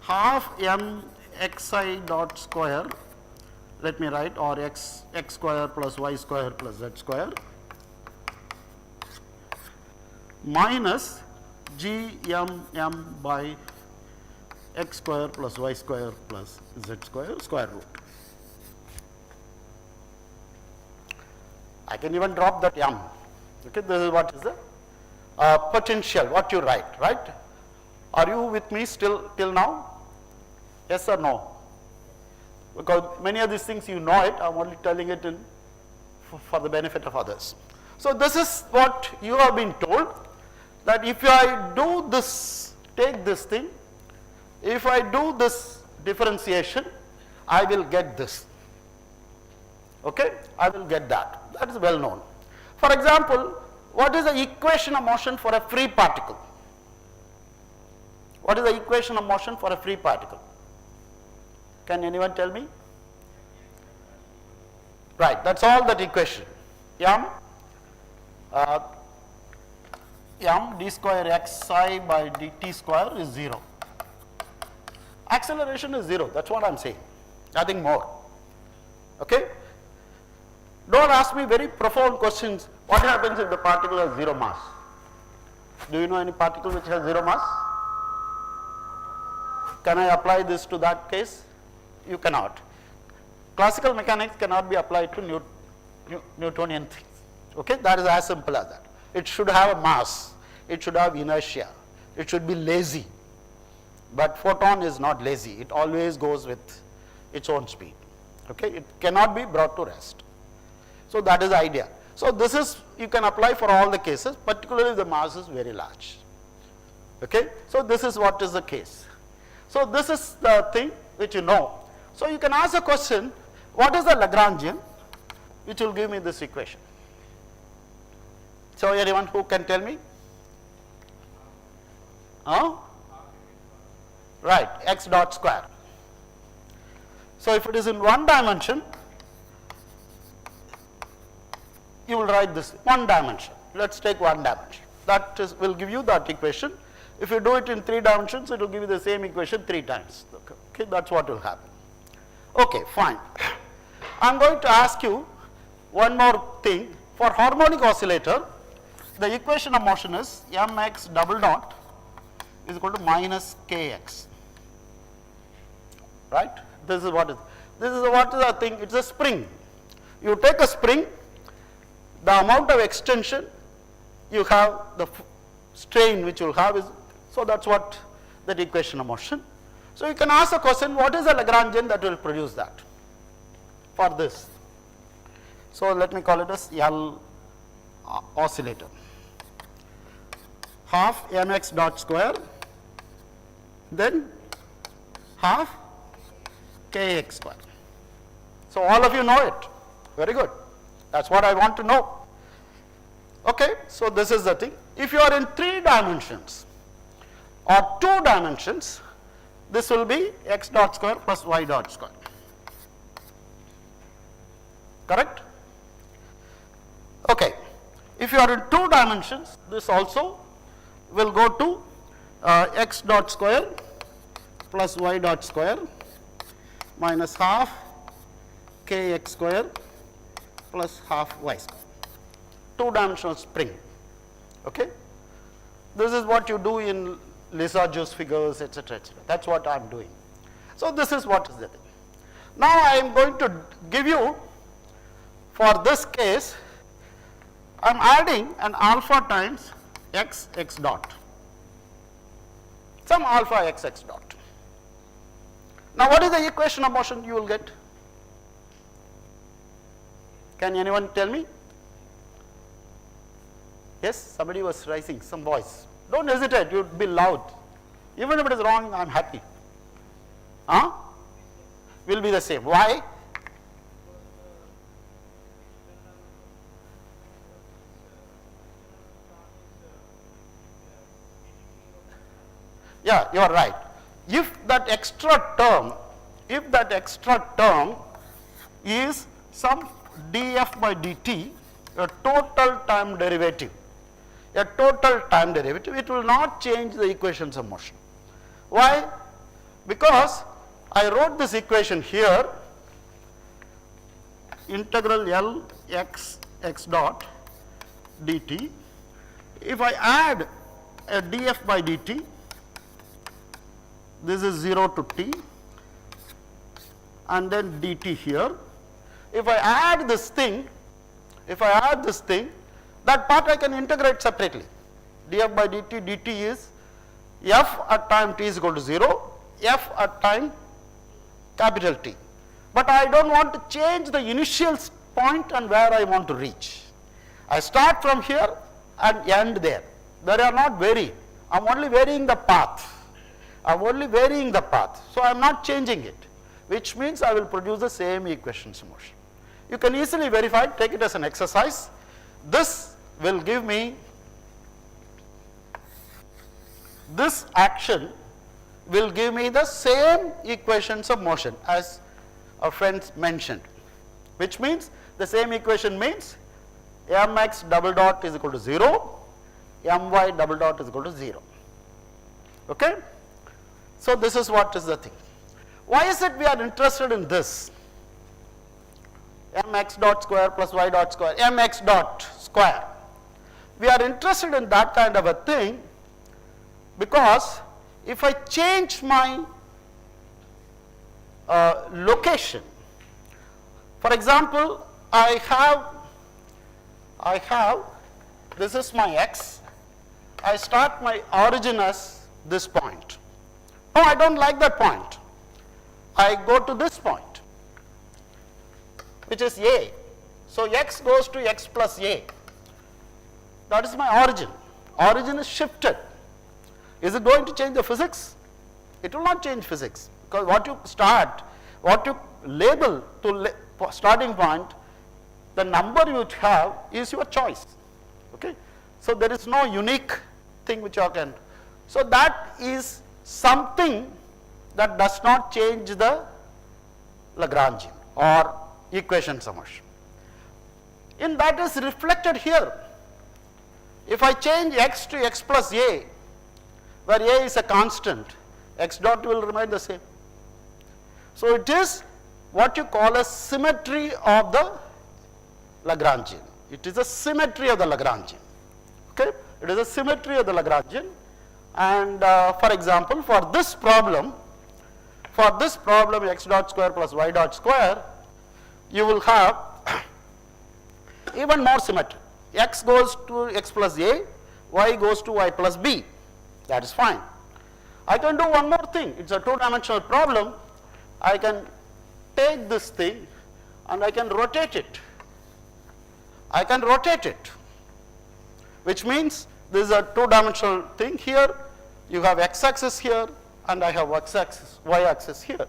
half m xi dot square, let me write, or x square plus y square plus z square minus gmm by x square plus y square plus z square square root. I can even drop that m. Okay, this is what is the potential, what you write, right? Are you with me still till now? Yes or no? Because many of these things you know it, I am only telling it for the benefit of others. So, this is what you have been told, that if I do this, take this thing, if I do this differentiation, I will get this. Okay? I will get that. That is well known. For example, what is the equation of motion for a free particle? What is the equation of motion for a free particle? Can anyone tell me? Right, that is all that equation. M d square xi by dt square is 0. Acceleration is 0, that is what I am saying, nothing more. Okay? Do not ask me very profound questions. What happens if the particle has 0 mass? Do you know any particle which has 0 mass? Can I apply this to that case? You cannot. Classical mechanics cannot be applied to Newtonian things. Okay? That is as simple as that. It should have a mass, it should have inertia, it should be lazy. But photon is not lazy, it always goes with its own speed. Okay? It cannot be brought to rest. So, that is the idea. So, this is, you can apply for all the cases, particularly if the mass is very large. Okay? So, this is what is the case. So, this is the thing which you know. So, you can ask a question, what is the Lagrangian, which will give me this equation? So, anyone who can tell me? Right, x dot square. So, if it is in one dimension, you will write this one dimension. Let us take one dimension. That is, will give you that equation. If you do it in 3 dimensions, it will give you the same equation 3 times. Okay, that is what will happen. Okay, fine. I am going to ask you one more thing. For harmonic oscillator, the equation of motion is mx double dot is equal to minus kx. Right? This is what is the thing. It is a spring. You take a spring, the amount of extension you have, the strain which you will have is, so that is what that equation of motion. So, you can ask a question, what is the Lagrangian that will produce that for this? So, let me call it as L oscillator, half mx dot square, then half kx square. So all of you know it. Very good. That's what I want to know. Okay, so this is the thing. If you are in 3 dimensions or 2 dimensions, this will be x dot square plus y dot square. Correct? Okay. If you are in 2 dimensions, this also will go to x dot square plus y dot square minus half kx square plus half y square. 2-dimensional spring. Okay? This is what you do in Lissajous figures, etc., etc. That's what I am doing. So this is what is the thing. Now I am going to give you, for this case, I am adding an alpha times x dot, some alpha x dot. Now what is the equation of motion you will get? Can anyone tell me? Yes, somebody was raising some voice. Don't hesitate, you be loud. Even if it is wrong, I am happy. Huh? Will be the same. Why? Yeah, you are right. If that extra term is some df by dt, a total time derivative, it will not change the equations of motion. Why? Because I wrote this equation here, integral L x dot dt. If I add a df by dt, this is 0 to t, and then dt here. If I add this thing, that part I can integrate separately. df by dt is f at time t is equal to 0, f at time capital T. But I don't want to change the initial point and where I want to reach. I start from here and end there. They are not varying. I am only varying the path. So I am not changing it, which means I will produce the same equations of motion. You can easily verify, take it as an exercise. This will give me, this action will give me the same equations of motion as our friends mentioned, which means the same equation means mx double dot is equal to 0, my double dot is equal to 0. Okay? So this is what is the thing. Why is it we are interested in this? Mx dot square plus y dot square, mx dot square. We are interested in that kind of a thing because if I change my location, for example, I have, this is my x, I start my origin as this point. Oh, I don't like that point. I go to this point, which is a. So x goes to x plus a. That is my origin. Origin is shifted. Is it going to change the physics? It will not change physics, because what you label to starting point, the number you have is your choice. Okay? So there is no unique thing which you can. So that is something that does not change the Lagrangian or equations of motion. And that is reflected here. If I change x to x plus a, where a is a constant, x dot will remain the same. So it is what you call a symmetry of the Lagrangian. It is a symmetry of the Lagrangian. Okay? It is a symmetry of the Lagrangian. And for example, for this problem x dot square plus y dot square, you will have even more symmetry. X goes to x plus a, y goes to y plus b. That is fine. I can do one more thing. It's a two-dimensional problem. I can take this thing and I can rotate it. Which means this is a two-dimensional thing here. You have x-axis here and I have y-axis here.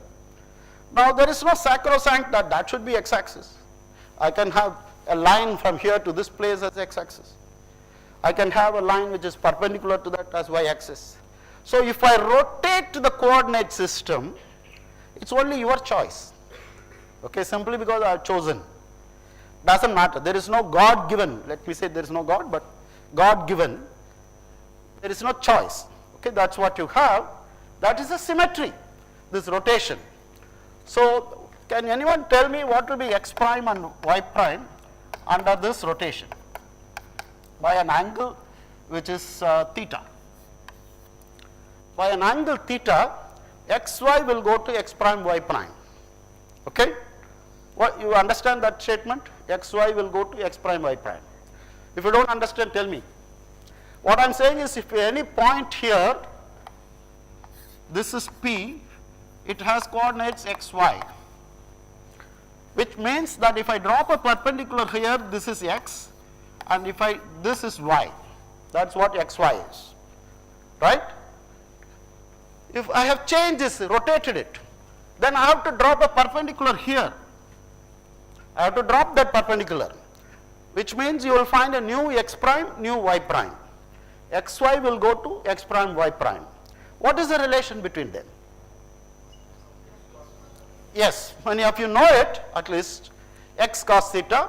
Now there is no sacrosanct that should be x-axis. I can have a line from here to this place as x-axis. I can have a line which is perpendicular to that as y-axis. So if I rotate the coordinate system, it's only your choice. Okay, simply because I have chosen. Doesn't matter. There is no God given. Let me say there is no God, but God given. There is no choice. Okay, that's what you have. That is a symmetry, this rotation. So can anyone tell me what will be x prime and y prime under this rotation by an angle which is theta? By an angle theta, xy will go to x prime y prime. Okay? What, you understand that statement? Xy will go to x prime y prime. If you don't understand, tell me. What I am saying is, if any point here, this is P, it has coordinates xy, which means that if I drop a perpendicular here, this is x, and if this is y. That's what xy is, right? If I have changed this, rotated it, then I have to drop a perpendicular here. I have to drop that perpendicular, which means you will find a new x prime, new y prime. Xy will go to x prime, y prime. What is the relation between them? Yes, many of you know it, at least. X cos theta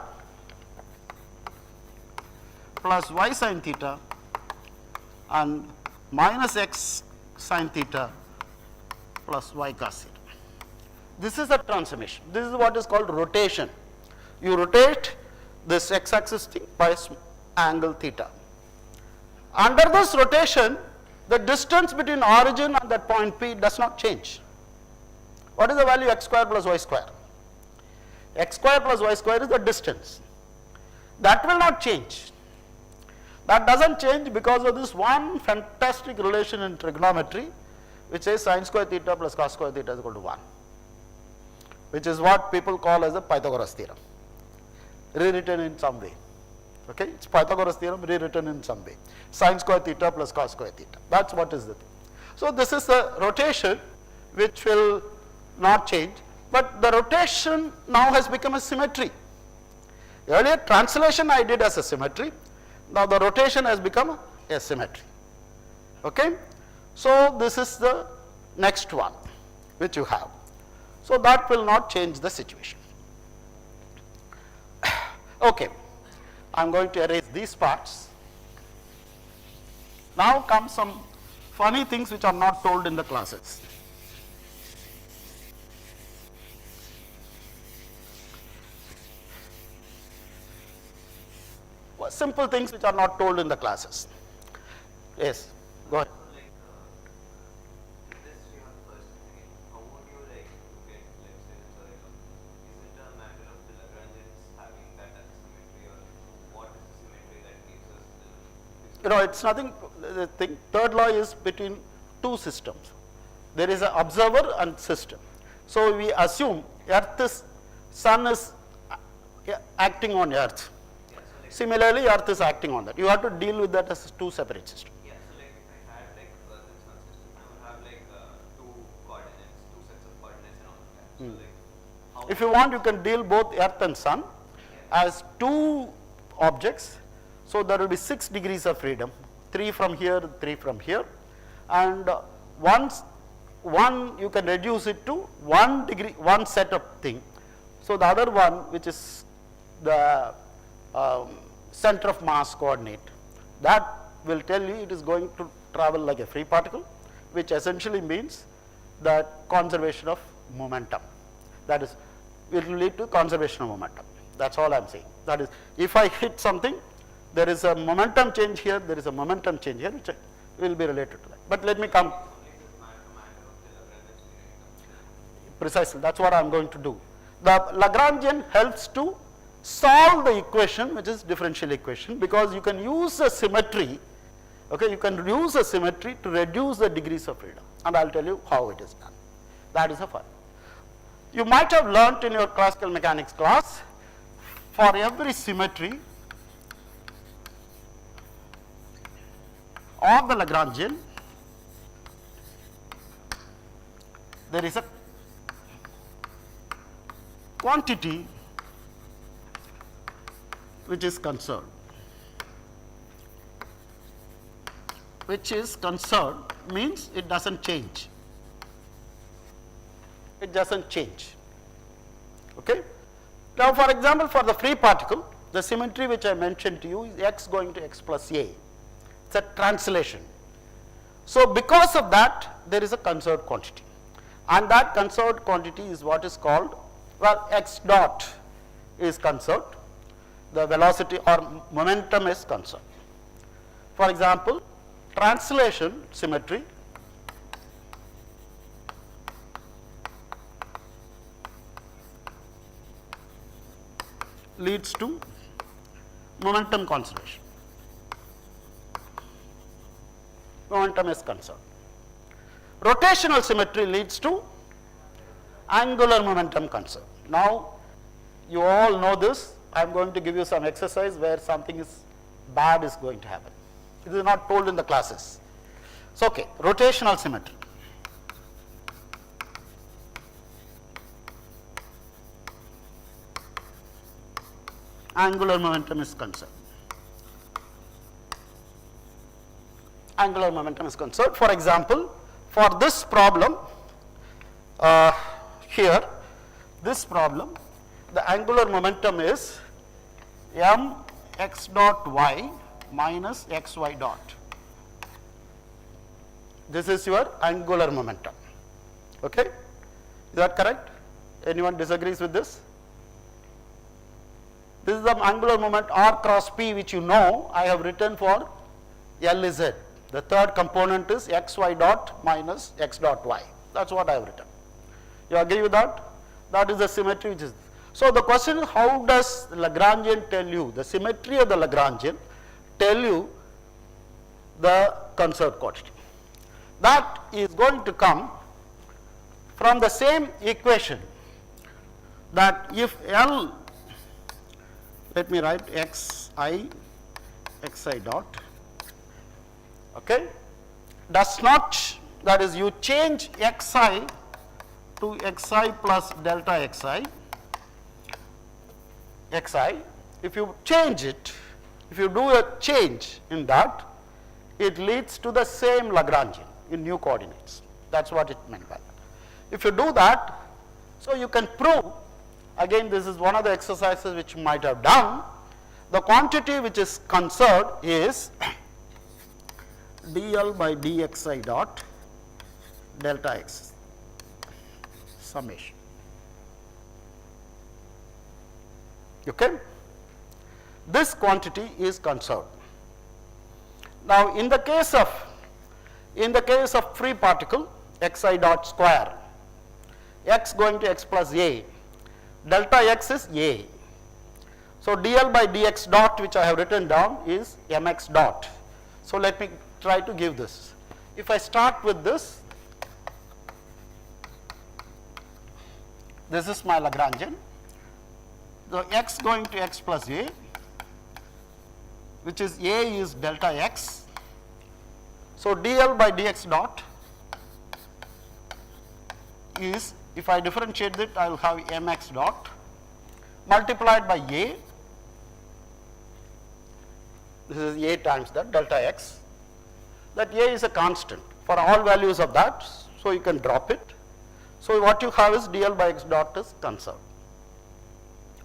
plus y sin theta and minus x sin theta plus y cos theta. This is the transformation. This is what is called rotation. You rotate this x-axis thing by angle theta. Under this rotation, the distance between origin and that point P does not change. What is the value x square plus y square? X square plus y square is the distance. That will not change. That doesn't change because of this one fantastic relation in trigonometry, which says sin square theta plus cos square theta is equal to 1, which is what people call as the Pythagoras theorem, rewritten in some way. Okay, it's Pythagoras theorem rewritten in some way. Sin square theta plus cos square theta. That's what is the thing. So this is the rotation which will not change, but the rotation now has become a symmetry. Earlier translation I did as a symmetry. Now the rotation has become a symmetry. Okay, so this is the next one which you have. So that will not change the situation. Okay, I am going to erase these parts. Now come some funny things which are not told in the classes. Well, simple things which are not told in the classes. Yes, go ahead. You know, it's nothing. The thing, third law is between two systems. There is an observer and system. So we assume sun is acting on earth. Yeah, so Similarly, earth is acting on that. You have to deal with that as two separate systems. yeah, so like if I had like earth and sun system, I would have like two coordinates, two sets of coordinates and all of that. So like how If you want, you can deal both earth and sun as two objects. So there will be 6 degrees of freedom, 3 from here, 3 from here, and one you can reduce it to 1 degree, one set of thing. So the other one, which is the center of mass coordinate, that will tell you it is going to travel like a free particle, which essentially means that conservation of momentum. That is, it will lead to conservation of momentum. That's all I am saying. That is, if I hit something, there is a momentum change here, there is a momentum change here, which will be related to that. But let me come. Precisely, that's what I am going to do. The Lagrangian helps to solve the equation, which is differential equation, because you can use a symmetry, okay, you can use a symmetry to reduce the degrees of freedom, and I will tell you how it is done. That is a fun. You might have learnt in your classical mechanics class, for every symmetry of the Lagrangian, there is a quantity which is conserved. Which is conserved means it doesn't change. It doesn't change. Okay? Now, for example, for the free particle, the symmetry which I mentioned to you is x going to x plus a. It's a translation. So, because of that, there is a conserved quantity, and that conserved quantity is what is called, well, x dot is conserved, the velocity or momentum is conserved. For example, translation symmetry leads to momentum conservation. Momentum is conserved. Rotational symmetry leads to angular momentum conserved. Now, you all know this. I am going to give you some exercise where something is bad is going to happen. It is not told in the classes. So, okay, rotational symmetry. Angular momentum is conserved. Angular momentum is conserved. For example, for this problem here, this problem, the angular momentum is m x dot y minus x y dot. This is your angular momentum. Okay? Is that correct? Anyone disagrees with this? This is the angular moment r cross p, which you know I have written for Lz. The third component is xy dot minus x dot y. That is what I have written. You agree with that? That is the symmetry which is. So, the question is, how does Lagrangian tell you, the symmetry of the Lagrangian tell you the conserved quantity? That is going to come from the same equation, that if L, let me write xi dot, okay, does not, that is, you change xi to xi plus delta xi, if you change it, if you do a change in that, it leads to the same Lagrangian in new coordinates. That is what it meant by that. If you do that, so you can prove, again this is one of the exercises which you might have done, the quantity which is conserved is dl by dxi dot delta x summation. Okay? This quantity is conserved. Now, in the case of free particle xi dot square, x going to x plus a, delta x is a. So, dl by dx dot, which I have written down, is mx dot. So, let me try to give this. If I start with this, this is my Lagrangian. The x going to x plus a, which is a is delta x. So, dl by dx dot is, if I differentiate it, I will have mx dot multiplied by a, this is a times that delta x, that a is a constant for all values of that, so you can drop it. So, what you have is dl by x dot is conserved,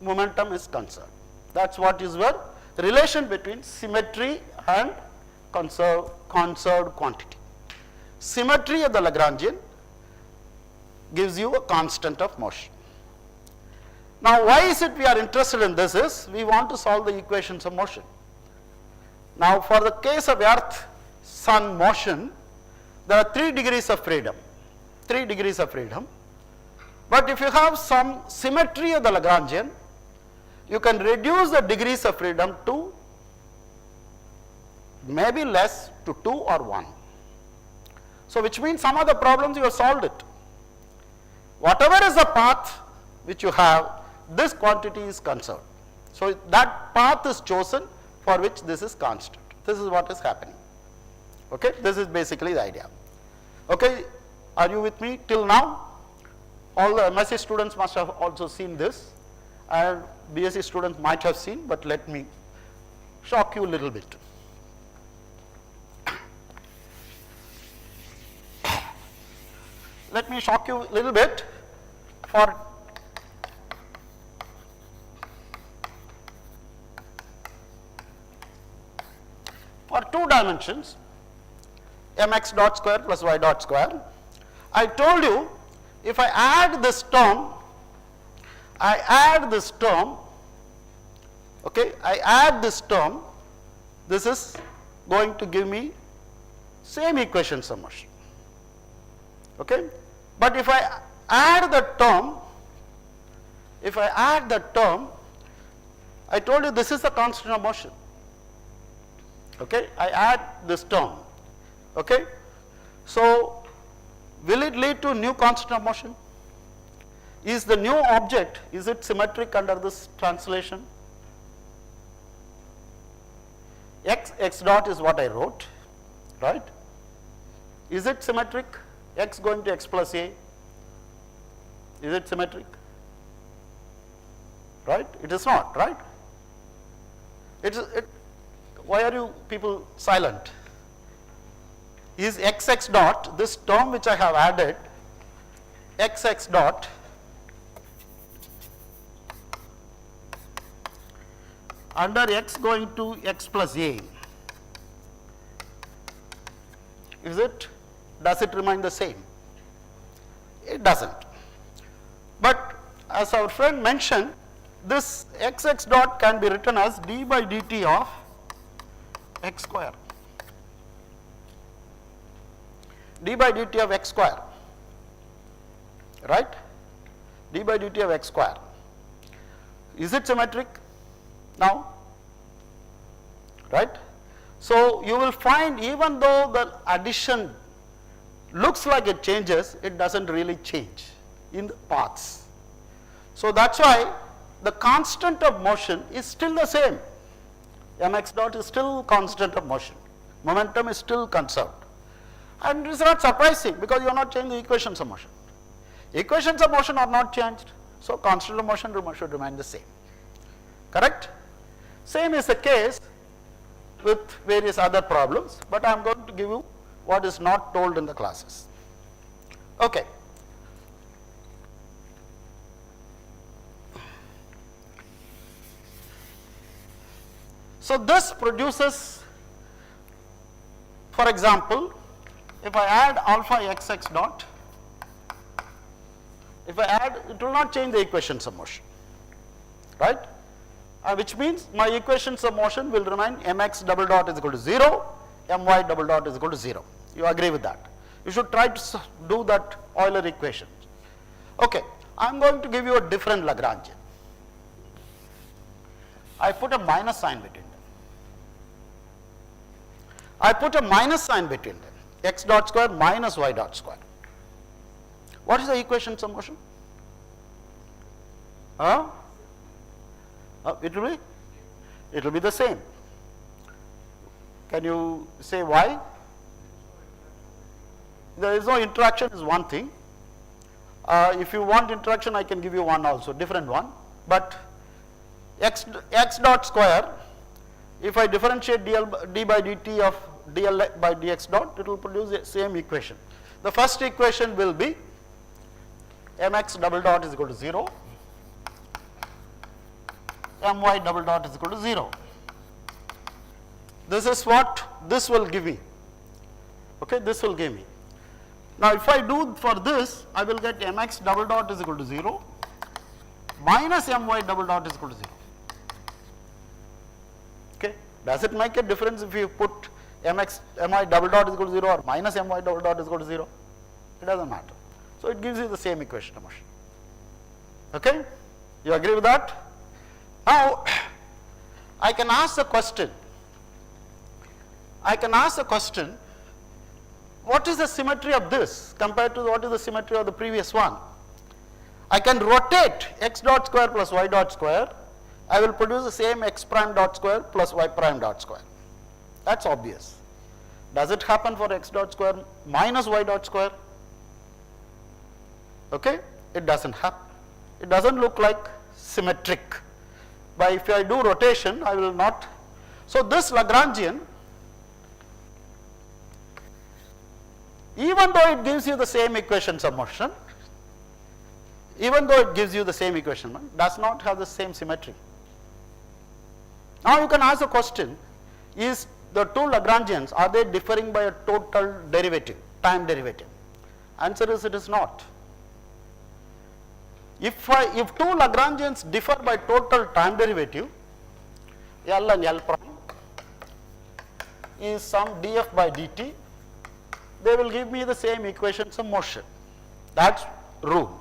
momentum is conserved. That is what is your relation between symmetry and conserved quantity. Symmetry of the Lagrangian gives you a constant of motion. Now, why is it we are interested in this is, we want to solve the equations of motion. Now, for the case of earth sun motion, there are 3 degrees of freedom, but if you have some symmetry of the Lagrangian, you can reduce the degrees of freedom to maybe less, to 2 or 1. So, which means some of the problems you have solved it. Whatever is the path which you have, this quantity is conserved. So, that path is chosen for which this is constant. This is what is happening. Okay? This is basically the idea. Okay? Are you with me till now? all the MSc students must have also seen this, and BSc students might have seen, but let me shock you a little bit. Let me shock you a little bit. For two dimensions, mx dot square plus y dot square, I told you if I add this term, okay, I add this term, this is going to give me same equation summation. Okay? But if I add the term, I told you this is the constant of motion. Okay? I add this term. Okay? So, will it lead to new constant of motion? Is the new object, is it symmetric under this translation? X dot is what I wrote, right? Is it symmetric? X going to x plus a, is it symmetric? Right? It is not, right? Why are you people silent? Is xx dot, this term which I have added, xx dot, under x going to x plus a, does it remain the same? It doesn't. But as our friend mentioned, this xx dot can be written as d by dt of x square. D by dt of x square, right? D by dt of x square. Is it symmetric now? Right? So, you will find even though the addition looks like it changes, it does not really change in the paths. So, that is why the constant of motion is still the same. Mx dot is still constant of motion, momentum is still conserved, and it is not surprising because you are not changing the equations of motion. Equations of motion are not changed, so constant of motion should remain the same, correct? Same is the case with various other problems, but I am going to give you what is not told in the classes. Okay. So, this produces, for example, if I add alpha xx dot, if I add, it will not change the equations of motion, right? Which means my equations of motion will remain mx double dot is equal to 0, my double dot is equal to 0. You agree with that? You should try to do that Euler equation. Okay, I am going to give you a different Lagrangian. I put a minus sign between them. X dot square minus y dot square. What is the equations of motion? It will be the same. Can you say why? There is no interaction is one thing. If you want interaction, I can give you one also, different one. But x dot square, if I differentiate d by dt of dl by dx dot, it will produce the same equation. The first equation will be mx double dot is equal to 0, my double dot is equal to 0. This is what this will give me. Okay, this will give me. Now, if I do for this, I will get mx double dot is equal to 0 minus my double dot is equal to 0. Okay, does it make a difference if you put my double dot is equal to 0 or minus my double dot is equal to 0? It does not matter. So, it gives you the same equation of motion. Okay, you agree with that? Now, I can ask the question, what is the symmetry of this compared to what is the symmetry of the previous one? I can rotate x dot square plus y dot square, I will produce the same x prime dot square plus y prime dot square. That is obvious. Does it happen for x dot square minus y dot square? Okay, it doesn't happen. It doesn't look like symmetric. But if I do rotation, I will not. So this Lagrangian, even though it gives you the same equations of motion, does not have the same symmetry. Now you can ask the question, is the two Lagrangians, are they differing by a total derivative, time derivative? Answer is, it is not. If two Lagrangians differ by total time derivative, L and L prime is some df by dt, they will give me the same equations of motion. That's rule.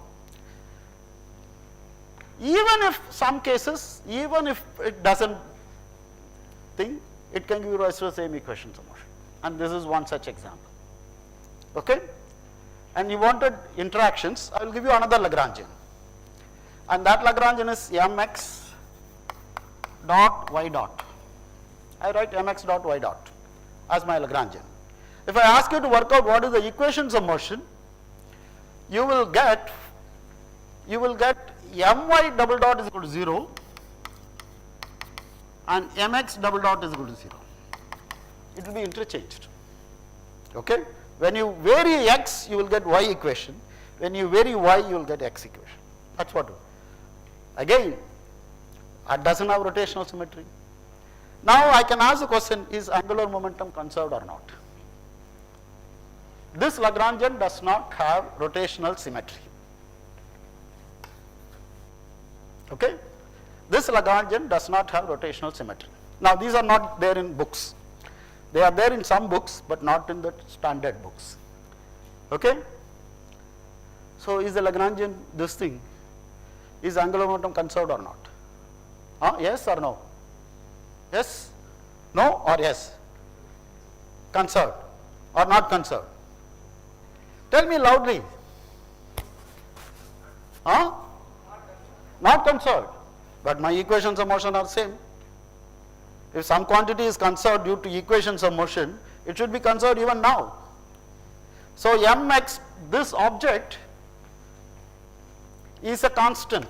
Even if some cases, even if it doesn't think, it can give rise to the same equations of motion. And this is one such example. Okay? And you wanted interactions, I will give you another Lagrangian. And that Lagrangian is mx dot y dot. I write mx dot y dot as my Lagrangian. If I ask you to work out what is the equations of motion, you will get my double dot is equal to 0 and mx double dot is equal to 0. It will be interchanged. Okay? When you vary x, you will get y equation. When you vary y, you will get x equation. That's what. Again, it doesn't have rotational symmetry. Now I can ask the question, is angular momentum conserved or not? This Lagrangian does not have rotational symmetry. Okay? This Lagrangian does not have rotational symmetry. Now these are not there in books. They are there in some books, but not in the standard books. Okay? So is the Lagrangian this thing? Is angular momentum conserved or not? Yes or no? Yes? No or yes? Conserved or not conserved? Tell me loudly. Not conserved. But my equations of motion are same. If some quantity is conserved due to equations of motion, it should be conserved even now. So mx, this object, is a constant.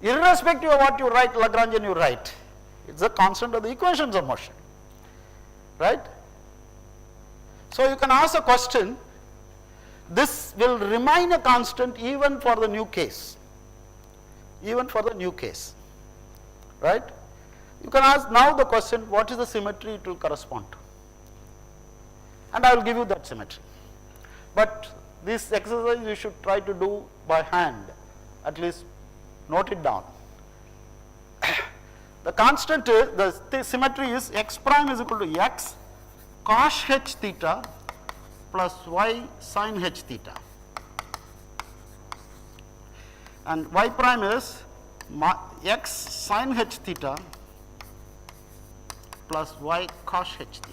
Irrespective of what you write, Lagrangian you write, it's a constant of the equations of motion. Right? So you can ask a question, this will remain a constant even for the new case. Even for the new case. Right? You can ask now the question, what is the symmetry it will correspond to? And I will give you that symmetry. But this exercise you should try to do by hand, at least note it down. The constant is, the symmetry is x prime is equal to x cos h theta plus y sin h theta. And y prime is x sin h theta plus y cos h theta.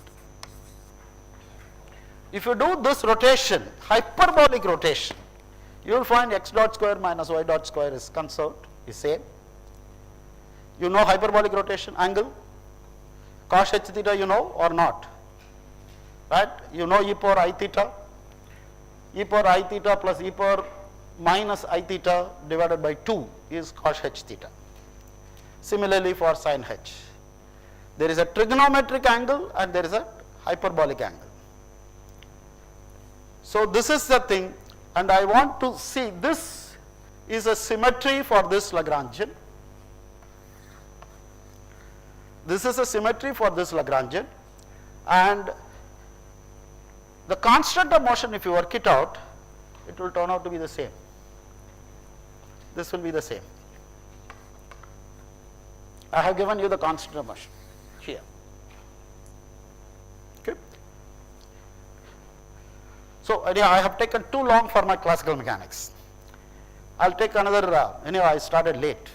If you do this rotation, hyperbolic rotation, you will find x dot square minus y dot square is conserved, is same. You know hyperbolic rotation angle, cos h theta you know or not, right? You know e power I theta plus e power minus I theta divided by 2 is cos h theta. Similarly for sin h. There is a trigonometric angle and there is a hyperbolic angle. So this is the thing, and I want to see this is a symmetry for this Lagrangian. This is a symmetry for this Lagrangian, and the constant of motion, if you work it out, it will turn out to be the same. This will be the same. I have given you the constant of motion here. Okay. So anyhow, I have taken too long for my classical mechanics. I'll take another, anyhow I started late.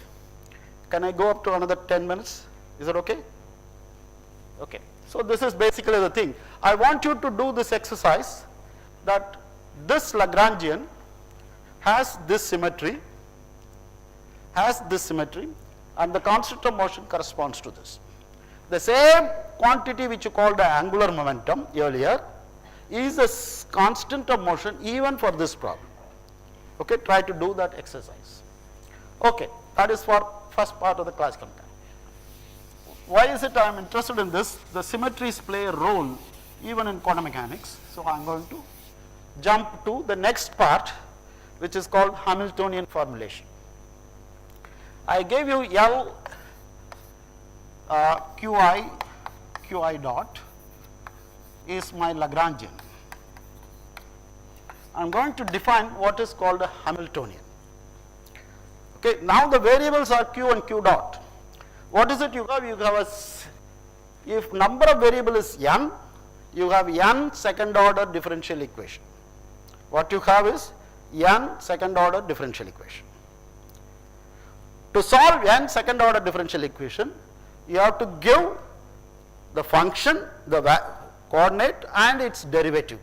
Can I go up to another 10 minutes? Is it okay? Okay. So this is basically the thing. I want you to do this exercise, that this Lagrangian has this symmetry, and the constant of motion corresponds to this. The same quantity which you called the angular momentum earlier is a constant of motion even for this problem. Okay, try to do that exercise. Okay, that is for first part of the classical mechanics. Why is it I am interested in this? The symmetries play a role even in quantum mechanics. So I am going to jump to the next part, which is called Hamiltonian formulation. I gave you L Qi dot is my Lagrangian. I am going to define what is called a Hamiltonian. Okay, now the variables are Q and Q dot. What is it you have? You have if number of variable is n, you have n second order differential equation. What you have is n second order differential equation. To solve n second order differential equation, you have to give the function, the coordinate and its derivative.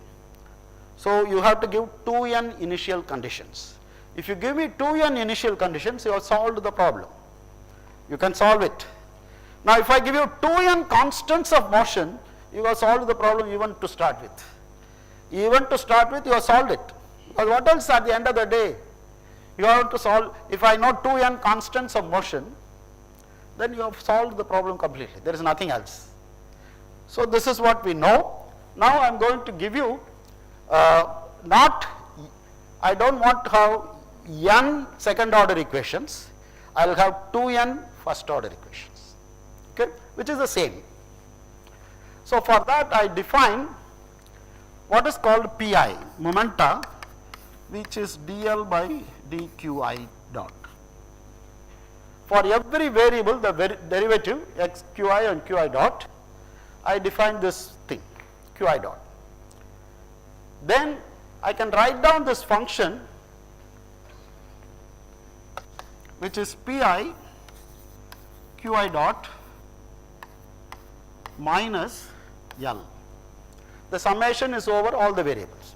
So you have to give 2n initial conditions. If you give me 2n initial conditions, you have solved the problem. You can solve it. Now if I give you 2n constants of motion, you have solved the problem even to start with. Even to start with, you have solved it. Because what else at the end of the day? You have to solve, if I know 2n constants of motion, then you have solved the problem completely. There is nothing else. So this is what we know. Now I am going to give you I don't want to have n second order equations. I will have 2n first order equations, okay, which is the same. So for that I define what is called Pi, momenta, which is dl by dqi dot. For every variable, the derivative x qi and qi dot, I define this thing, qi dot. Then I can write down this function, which is Pi qi dot minus L. The summation is over all the variables,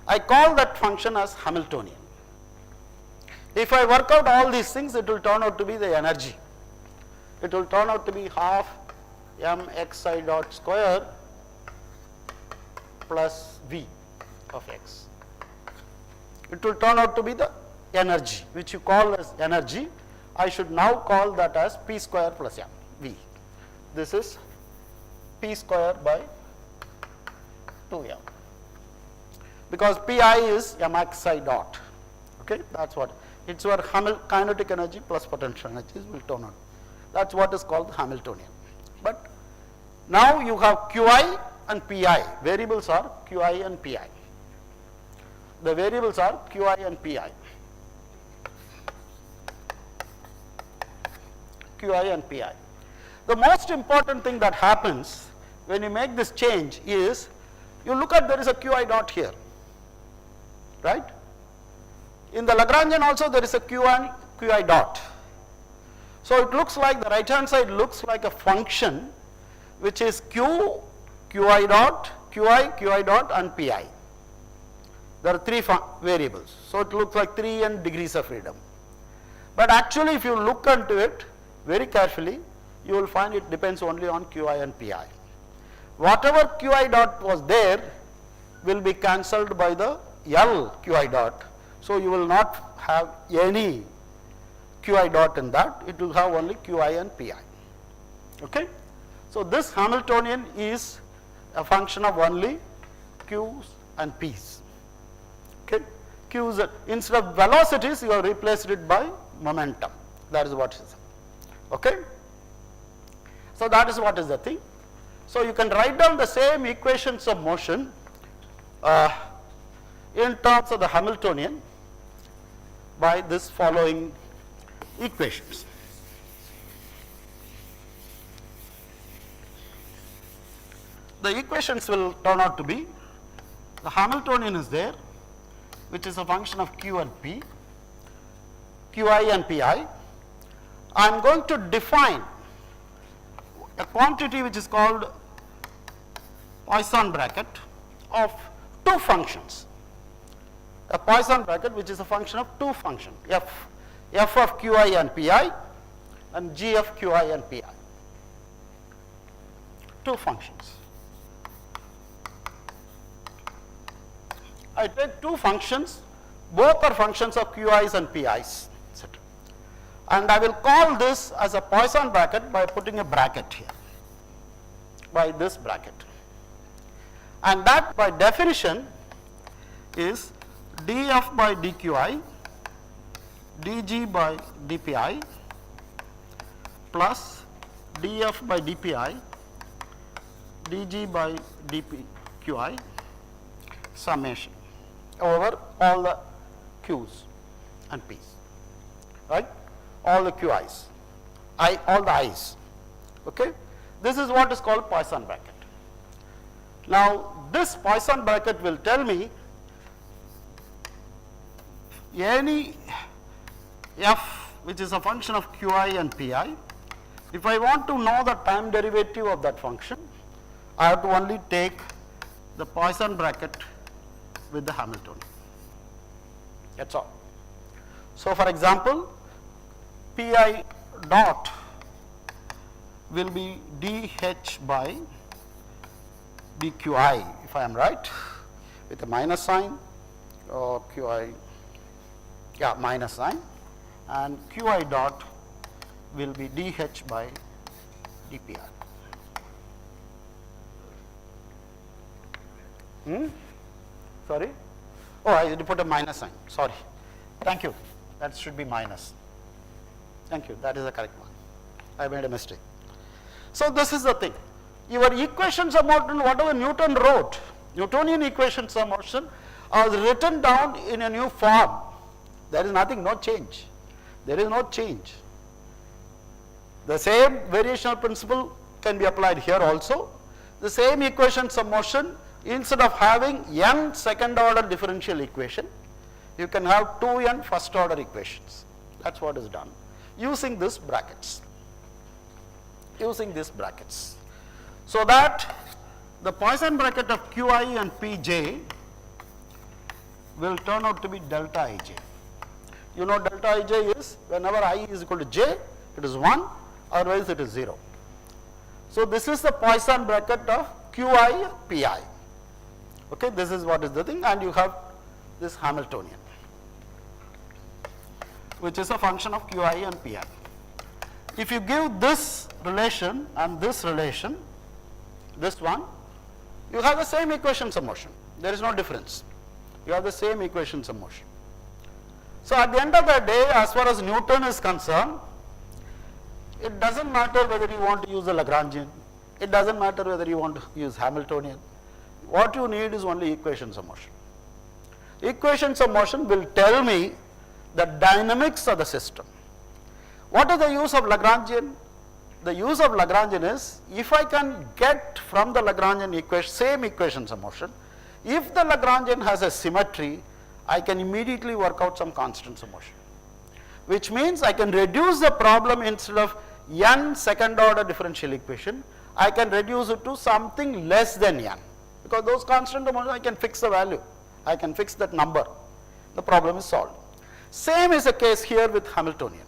I call that function as Hamiltonian. If I work out all these things, it will turn out to be the energy. It will turn out to be half mxi dot square plus v of x. It will turn out to be the energy, which you call as energy. I should now call that as p square plus m, v. This is p square by 2m, because pi is mxi dot. Okay, that's what it's your kinetic energy plus potential energies will turn out. That's what is called the Hamiltonian. But now you have qi and pi. Variables are qi and pi. The variables are qi and pi. qi and pi. The most important thing that happens when you make this change is, you look at, there is a qi dot here, right? In the Lagrangian also there is a qi dot. So it looks like, the right hand side looks like a function which is qi dot, qi dot and pi. There are three variables. So it looks like 3n degrees of freedom. But actually if you look into it very carefully, you will find it depends only on qi and pi. Whatever qi dot was there will be cancelled by the L qi dot. So you will not have any qi dot in that, it will have only qi and pi. Okay? So this Hamiltonian is a function of only q's and p's. Okay? Q's, instead of velocities, you have replaced it by momentum. That is what it is. Okay? So that is what is the thing. So you can write down the same equations of motion in terms of the Hamiltonian by this following equations. The equations will turn out to be, the Hamiltonian is there, which is a function of q and p, qi and pi. I am going to define a quantity which is called Poisson bracket of two functions. A Poisson bracket which is a function of two functions, f of qi and pi and g of qi and pi. Two functions. I take two functions, both are functions of Qi's and Pi's, etc. And I will call this as a Poisson bracket by putting a bracket here, by this bracket. And that by definition is df by dqi, dg by dpi plus df by dpi, dg by dqi summation over all the q's and p's, right, all the qi's, all the i's, okay. This is what is called Poisson bracket. Now this Poisson bracket will tell me any f which is a function of qi and pi. If I want to know the time derivative of that function, I have to only take the Poisson bracket with the Hamiltonian. That's all. So for example, pi dot will be dh by dqi, if I am right, with a minus sign, or qi, yeah, minus sign, and qi dot will be dh by dpi. Sorry? Oh, I put a minus sign, sorry. Thank you. That should be minus. Thank you, that is the correct one. I made a mistake. So this is the thing. Your equations of motion, whatever Newton wrote, Newtonian equations of motion are written down in a new form. There is nothing, no change. There is no change. The same variational principle can be applied here also. The same equations of motion, instead of having n second order differential equation, you can have 2n first order equations. That's what is done using these brackets. Using these brackets. So that the Poisson bracket of qi and pj will turn out to be delta ij. You know delta ij is whenever I is equal to j, it is 1, otherwise it is 0. So this is the Poisson bracket of qi pi. Okay, this is what is the thing, and you have this Hamiltonian, which is a function of qi and pi. If you give this relation and this relation, this one, you have the same equations of motion. There is no difference. You have the same equations of motion. So at the end of the day, as far as Newton is concerned, it doesn't matter whether you want to use the Lagrangian, it doesn't matter whether you want to use Hamiltonian. What you need is only equations of motion. Equations of motion will tell me the dynamics of the system. What is the use of Lagrangian? The use of Lagrangian is, if I can get from the Lagrangian equation, same equations of motion, if the Lagrangian has a symmetry, I can immediately work out some constants of motion. Which means I can reduce the problem, instead of n second order differential equation, I can reduce it to something less than n. Because those constant of motion, I can fix the value. I can fix that number. The problem is solved. Same is the case here with Hamiltonian.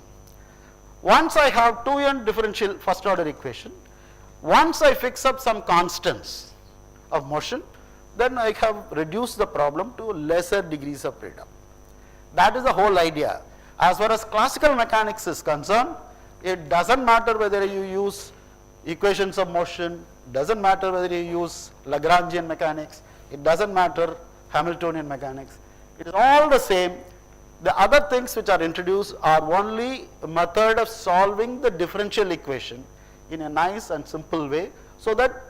Once I have 2n differential first order equation, once I fix up some constants of motion, then I have reduced the problem to lesser degrees of freedom. That is the whole idea. As far as classical mechanics is concerned, it doesn't matter whether you use equations of motion, doesn't matter whether you use Lagrangian mechanics, it doesn't matter Hamiltonian mechanics, it is all the same. The other things which are introduced are only a method of solving the differential equation in a nice and simple way, so that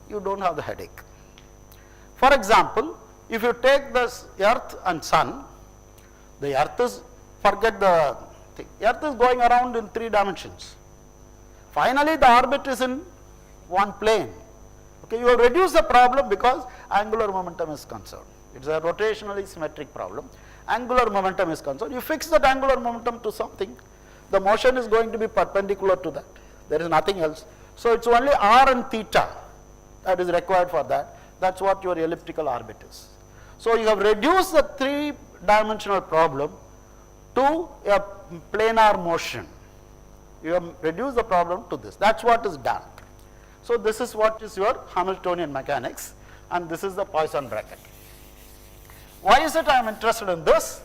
you don't have the headache. For example, if you take this earth and sun, the earth is, forget the thing, earth is going around in 3 dimensions. Finally the orbit is in one plane. Okay, you have reduced the problem because angular momentum is concerned. It is a rotationally symmetric problem. Angular momentum is concerned. You fix that angular momentum to something, the motion is going to be perpendicular to that. There is nothing else. So it's only r and theta that is required for that. That's what your elliptical orbit is. So you have reduced the 3-dimensional problem to a planar motion. You have reduced the problem to this. That's what is done. So this is what is your Hamiltonian mechanics, and this is the Poisson bracket. Why is it I am interested in this?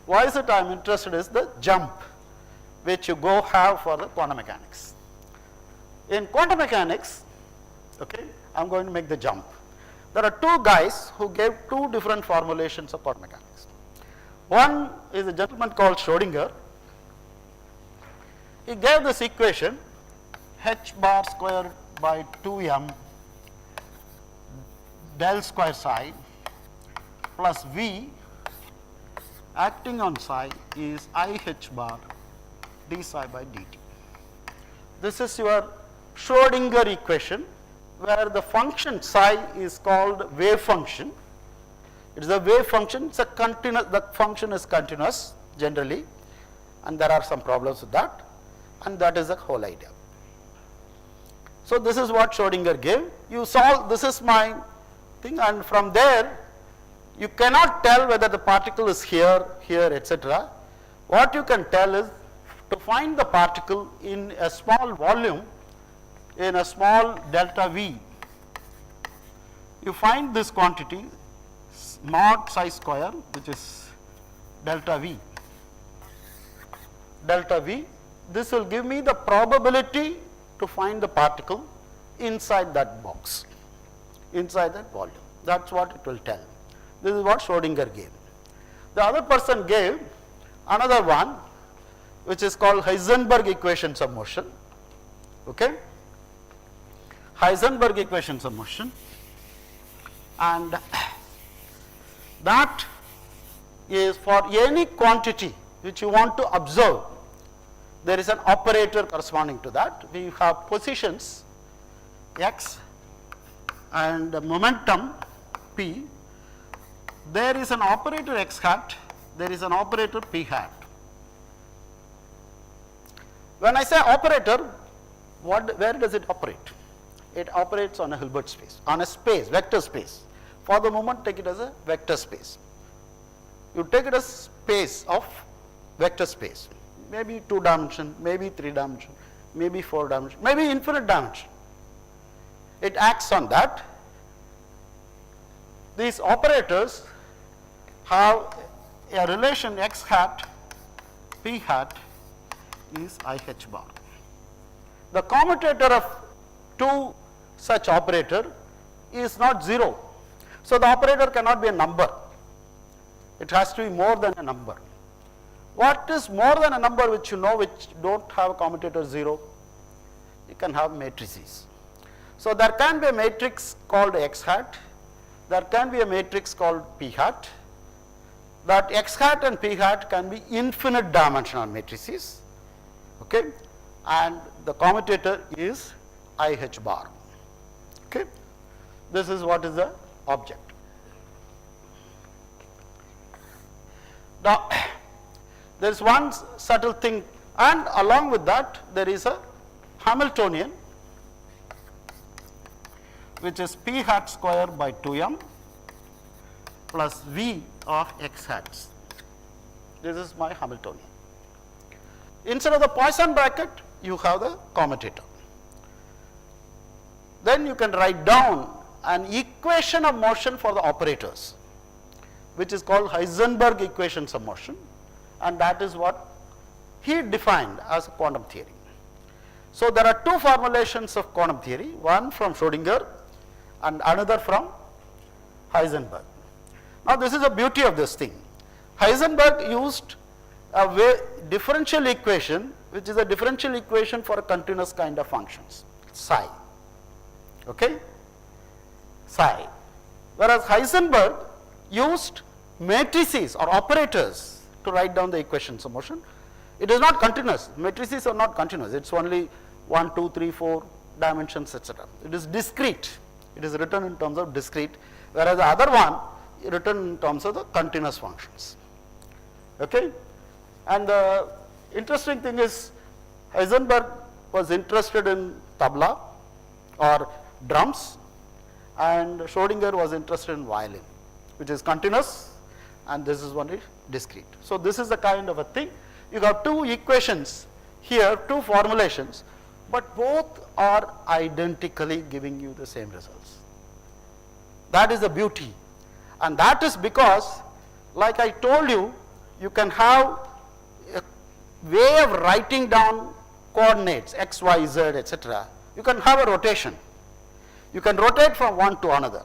Why is it I am interested is the jump which you go have for the quantum mechanics. In quantum mechanics, okay, I am going to make the jump. There are two guys who gave two different formulations of quantum mechanics. One is a gentleman called Schrodinger. He gave this equation h bar square by 2m del square psi plus v acting on psi is I h bar d psi by dt. This is your Schrodinger equation where the function psi is called wave function. It is a wave function, it's a continuous, the function is continuous generally, and there are some problems with that, and that is the whole idea. So this is what Schrodinger gave. You solve, this is my thing, and from there you cannot tell whether the particle is here, etc. What you can tell is to find the particle in a small volume, in a small delta V, you find this quantity mod psi square, which is delta V. Delta V, this will give me the probability to find the particle inside that box, inside that volume. That's what it will tell. This is what Schrodinger gave. The other person gave another one, which is called Heisenberg equations of motion. Okay? Heisenberg equations of motion, and that is for any quantity which you want to observe, there is an operator corresponding to that. We have positions x and momentum p. There is an operator x hat, there is an operator p hat. When I say operator, where does it operate? It operates on a Hilbert space, on a space, vector space. For the moment, take it as a vector space. You take it as space of vector space, maybe 2 dimension, maybe 3 dimension, maybe 4 dimension, maybe infinite dimension. It acts on that. These operators have a relation x hat, p hat is I h bar. The commutator of two such operator is not 0. So the operator cannot be a number. It has to be more than a number. What is more than a number which you know, which don't have a commutator 0? You can have matrices. So there can be a matrix called x hat, there can be a matrix called p hat. That x hat and p hat can be infinite dimensional matrices, okay, and the commutator is I h bar. Okay, this is what is the object. Now there is one subtle thing, and along with that there is a Hamiltonian, which is p hat square by 2m plus v of x hats. This is my Hamiltonian. Instead of the Poisson bracket, you have the commutator. Then you can write down an equation of motion for the operators, which is called Heisenberg equations of motion, and that is what he defined as quantum theory. So there are two formulations of quantum theory, one from Schrodinger and another from Heisenberg. Now this is the beauty of this thing. Heisenberg used a differential equation, which is a differential equation for a continuous kind of functions, psi. Okay, psi. Whereas Heisenberg used matrices or operators to write down the equations of motion. It is not continuous. Matrices are not continuous. It's only 1, 2, 3, 4 dimensions, etc. It is discrete. It is written in terms of discrete, whereas the other one written in terms of the continuous functions. Okay, and the interesting thing is Heisenberg was interested in tabla or drums, and Schrodinger was interested in violin, which is continuous, and this is only discrete. So this is the kind of a thing. You have two equations here, two formulations, but both are identically giving you the same results. That is the beauty. And that is because, like I told you, you can have a way of writing down coordinates x, y, z, etc. You can have a rotation. You can rotate from one to another.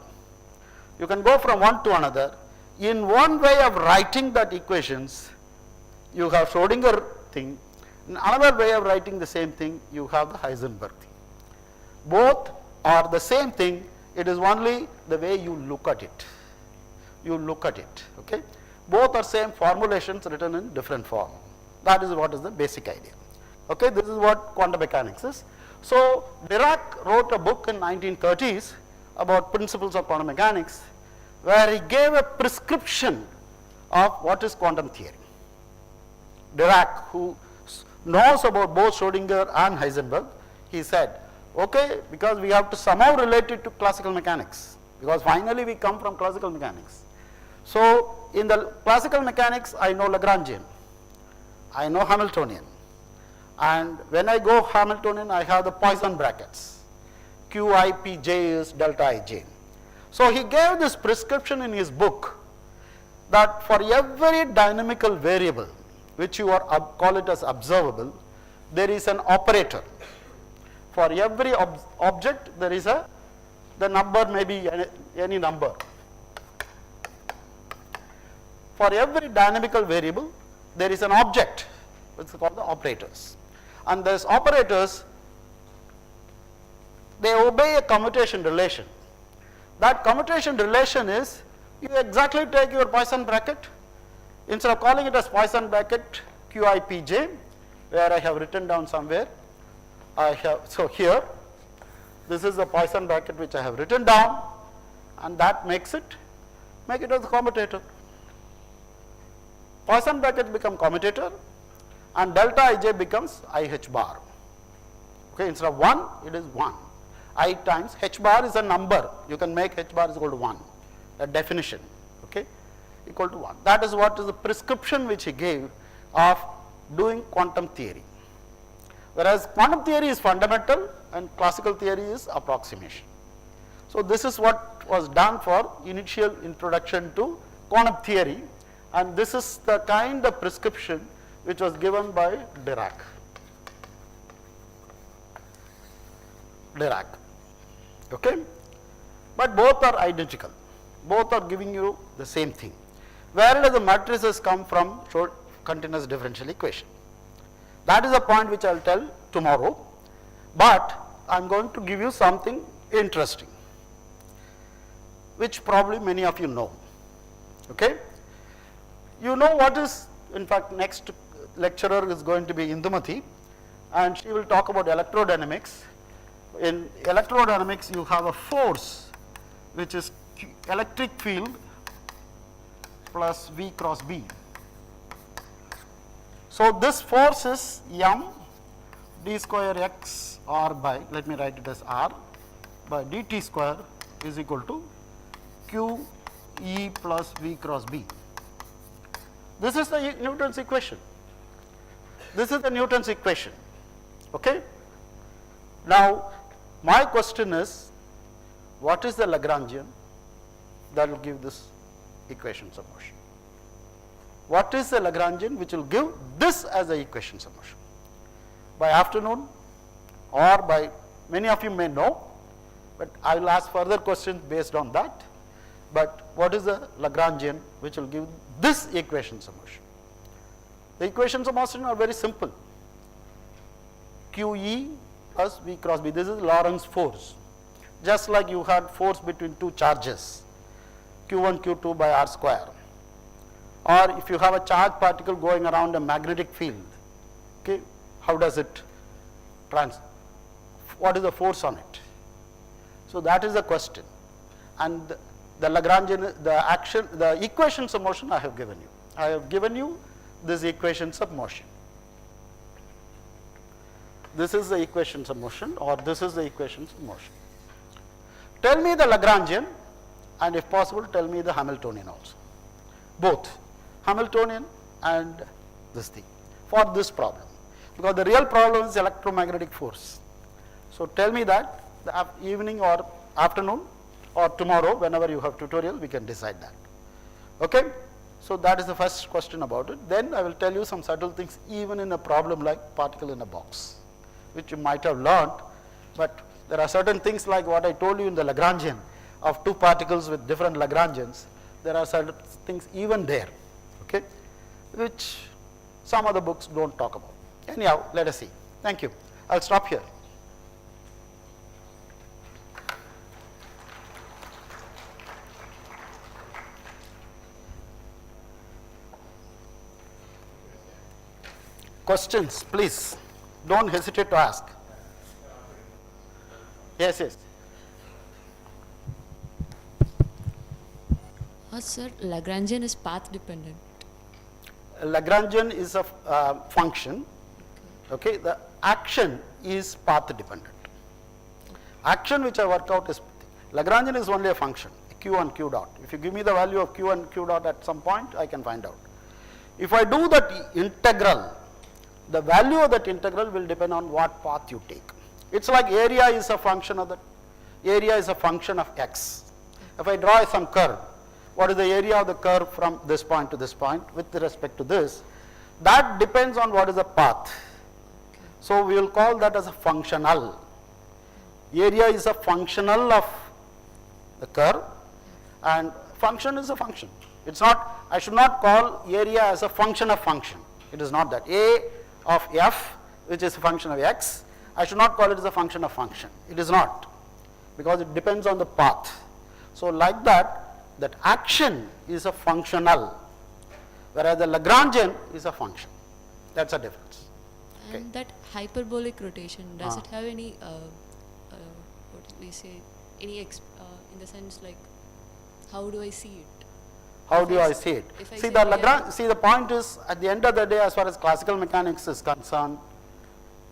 You can go from one to another. In one way of writing that equations, you have Schrodinger thing. In another way of writing the same thing, you have the Heisenberg thing. Both are the same thing. It is only the way you look at it. You look at it. Okay? Both are same formulations written in different form. That is what is the basic idea. Okay? This is what quantum mechanics is. So Dirac wrote a book in 1930s about principles of quantum mechanics, where he gave a prescription of what is quantum theory. Dirac, who knows about both Schrodinger and Heisenberg, he said, okay, because we have to somehow relate it to classical mechanics, because finally we come from classical mechanics. So in the classical mechanics, I know Lagrangian, I know Hamiltonian, and when I go Hamiltonian, I have the Poisson brackets. Q I P J is delta I J. So he gave this prescription in his book that for every dynamical variable, which you are call it as observable, there is an operator. For every object, there is the number may be any number. For every dynamical variable, there is an object, which is called the operators. And those operators, they obey a commutation relation. That commutation relation is, you exactly take your Poisson bracket, instead of calling it as Poisson bracket Qipj, where I have written down somewhere, so here, this is the Poisson bracket which I have written down, and that make it as a commutator. Poisson bracket become commutator, and delta Ij becomes IH bar. Okay, instead of 1, it is 1. I times H bar is a number. You can make H bar is equal to 1, a definition, okay, equal to 1. That is what is the prescription which he gave of doing quantum theory. Whereas quantum theory is fundamental and classical theory is approximation. So this is what was done for initial introduction to quantum theory, and this is the kind of prescription which was given by Dirac. Okay, but both are identical. Both are giving you the same thing. Where does the matrices come from? Short continuous differential equation. That is a point which I will tell tomorrow, but I am going to give you something interesting, which probably many of you know. Okay, you know what is, in fact, next lecturer is going to be Indumati, and she will talk about electrodynamics. In electrodynamics, you have a force which is electric field plus V cross B. So this force is m d square x r by, let me write it as r, by dt square is equal to q e plus V cross B. This is the Newton's equation. This is the Newton's equation. Okay? Now, my question is, what is the Lagrangian that will give this equations of motion? What is the Lagrangian which will give this as the equations of motion? By afternoon, or by, many of you may know, but I will ask further questions based on that. But what is the Lagrangian which will give this equations of motion? The equations of motion are very simple. QE plus V cross B, this is Lorentz force. Just like you had force between two charges, Q1, Q2 by R square. Or if you have a charged particle going around a magnetic field, okay, how does it what is the force on it? So that is the question. And the Lagrangian, the equations of motion I have given you. I have given you these equations of motion. This is the equations of motion, or this is the equations of motion. Tell me the Lagrangian, and if possible tell me the Hamiltonian also. Both Hamiltonian and this thing for this problem, because the real problem is electromagnetic force. So tell me that the evening or afternoon or tomorrow, whenever you have tutorial, we can decide that. Okay? So that is the first question about it. Then I will tell you some subtle things even in a problem like particle in a box, which you might have learned, but there are certain things like what I told you in the Lagrangian of two particles with different Lagrangians. There are certain things even there, okay, which some other books don't talk about. Anyhow, let us see. Thank you. I'll stop here. Questions, please. Don't hesitate to ask. Yes, yes. Sir, Lagrangian is path dependent. Lagrangian is a function. Okay, the action is path dependent. Action which I work out is Lagrangian is only a function, q and q dot. If you give me the value of q and q dot at some point, I can find out. If I do that integral, the value of that integral will depend on what path you take. It's like area is a function of x. If I draw some curve, what is the area of the curve from this point to this point with respect to this? That depends on what is the path. So we will call that as a functional. Area is a functional of the curve, and function is a function. It's not, I should not call area as a function of function. It is not that. A of f, which is a function of x, I should not call it as a function of function. It is not, because it depends on the path. So like that, that action is a functional, whereas the Lagrangian is a function. That's a difference. And Okay. that hyperbolic rotation, does it have any, what do we say, any, in the sense like, how do I see it? How do I see it? If I See say the area- Lagrange, see the point is, at the end of the day, as far as classical mechanics is concerned,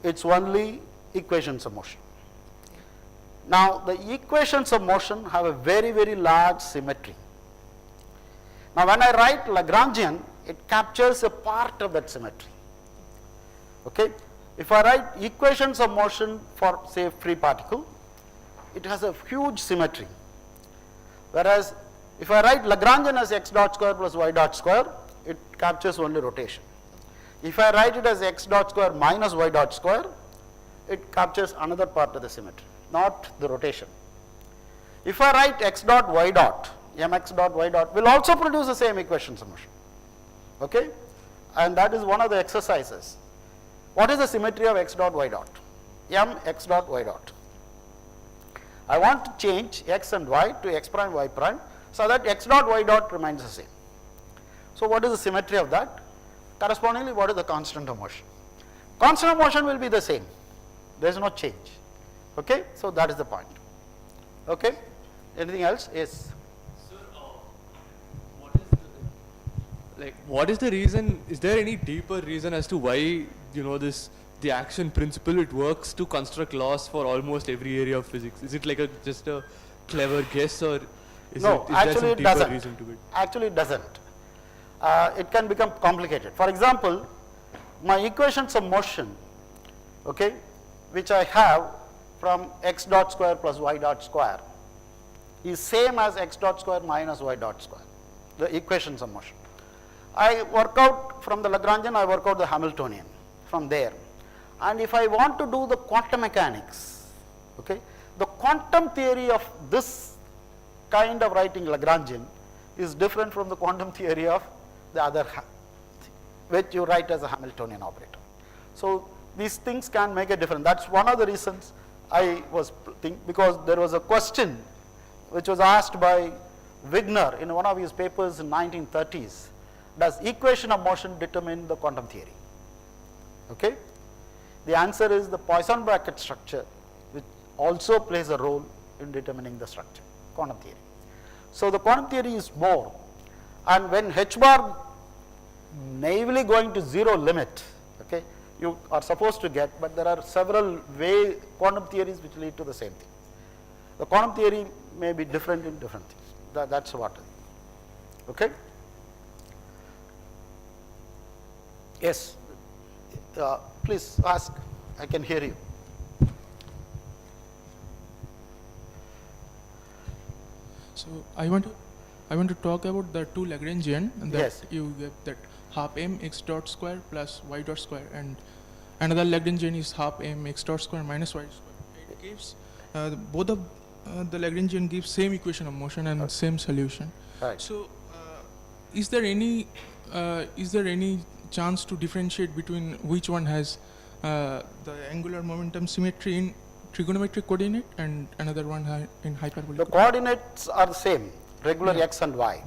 it's only equations of motion. Now the equations of motion have a very, very large symmetry. Now when I write Lagrangian, it captures a part of that symmetry. Okay? If I write equations of motion for say free particle, it has a huge symmetry. Whereas if I write Lagrangian as x dot square plus y dot square, it captures only rotation. If I write it as x dot square minus y dot square, it captures another part of the symmetry, not the rotation. If I write x dot y dot, mx dot y dot will also produce the same equations of motion. Okay? And that is one of the exercises. What is the symmetry of x dot y dot? Mx dot y dot. I want to change x and y to x prime y prime, so that x dot y dot remains the same. So what is the symmetry of that? Correspondingly, what is the constant of motion? Constant of motion will be the same. There is no change. Okay? So that is the point. Okay? Anything else? Yes. Sir, what is the reason? Is there any deeper reason as to why the action principle it works to construct laws for almost every area of physics? Is it like just a clever guess, or is No, there actually some it deeper doesn't. reason to it? Actually it doesn't. It can become complicated. For example, my equations of motion, okay, which I have from x dot square plus y dot square is same as x dot square minus y dot square, the equations of motion. I work out from the Lagrangian, I work out the Hamiltonian from there. And if I want to do the quantum mechanics, okay, the quantum theory of this kind of writing Lagrangian is different from the quantum theory of the other, which you write as a Hamiltonian operator. So these things can make a difference. That's one of the reasons I was thinking, because there was a question which was asked by Wigner in one of his papers in 1930s. Does equation of motion determine the quantum theory? Okay? The answer is the Poisson bracket structure, which also plays a role in determining the structure, quantum theory. So the quantum theory is more, and when h bar naively going to zero limit, okay, you are supposed to get, but there are several quantum theories which lead to the same thing. The quantum theory may be different in different things. That's what. Okay? Yes. Please ask. I can hear you. So I want to I want to talk about the two Lagrangian that Yes. you get, that half m x dot square plus y dot square, and another Lagrangian is half m x dot square minus y square. It gives both of the Lagrangian gives same equation of motion and same solution. Right. So is there any chance to differentiate between which one has the angular momentum symmetry in trigonometric coordinate and another one in hyperbolic? The coordinates are the same, regular Yeah. x and y.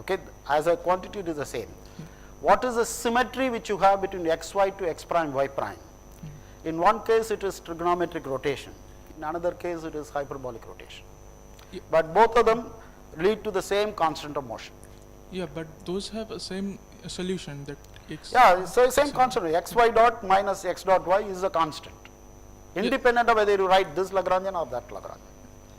Okay, as a quantity it is the same. What is the symmetry which you have between xy to x prime y prime? In one case it is trigonometric rotation, in another case it is hyperbolic rotation. Yeah. But both of them lead to the same constant of motion. Yeah, but those have a same solution, that x. Yeah, so same constant, xy dot minus x dot y is a constant, independent of whether you write this Lagrangian or that Lagrangian.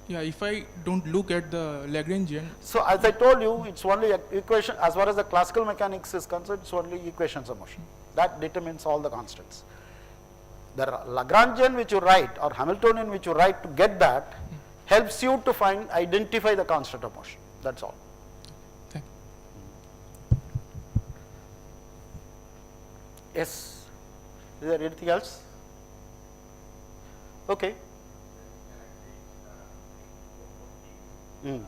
Yeah, if I don't look at the Lagrangian, So as I told you, it's only equation, as far as the classical mechanics is concerned, it's only equations of motion. That determines all the constants. The Lagrangian which you write or Hamiltonian which you write to get that helps you to identify the constant of motion. That's all. thank Yes. Is there anything else? Okay. Mm.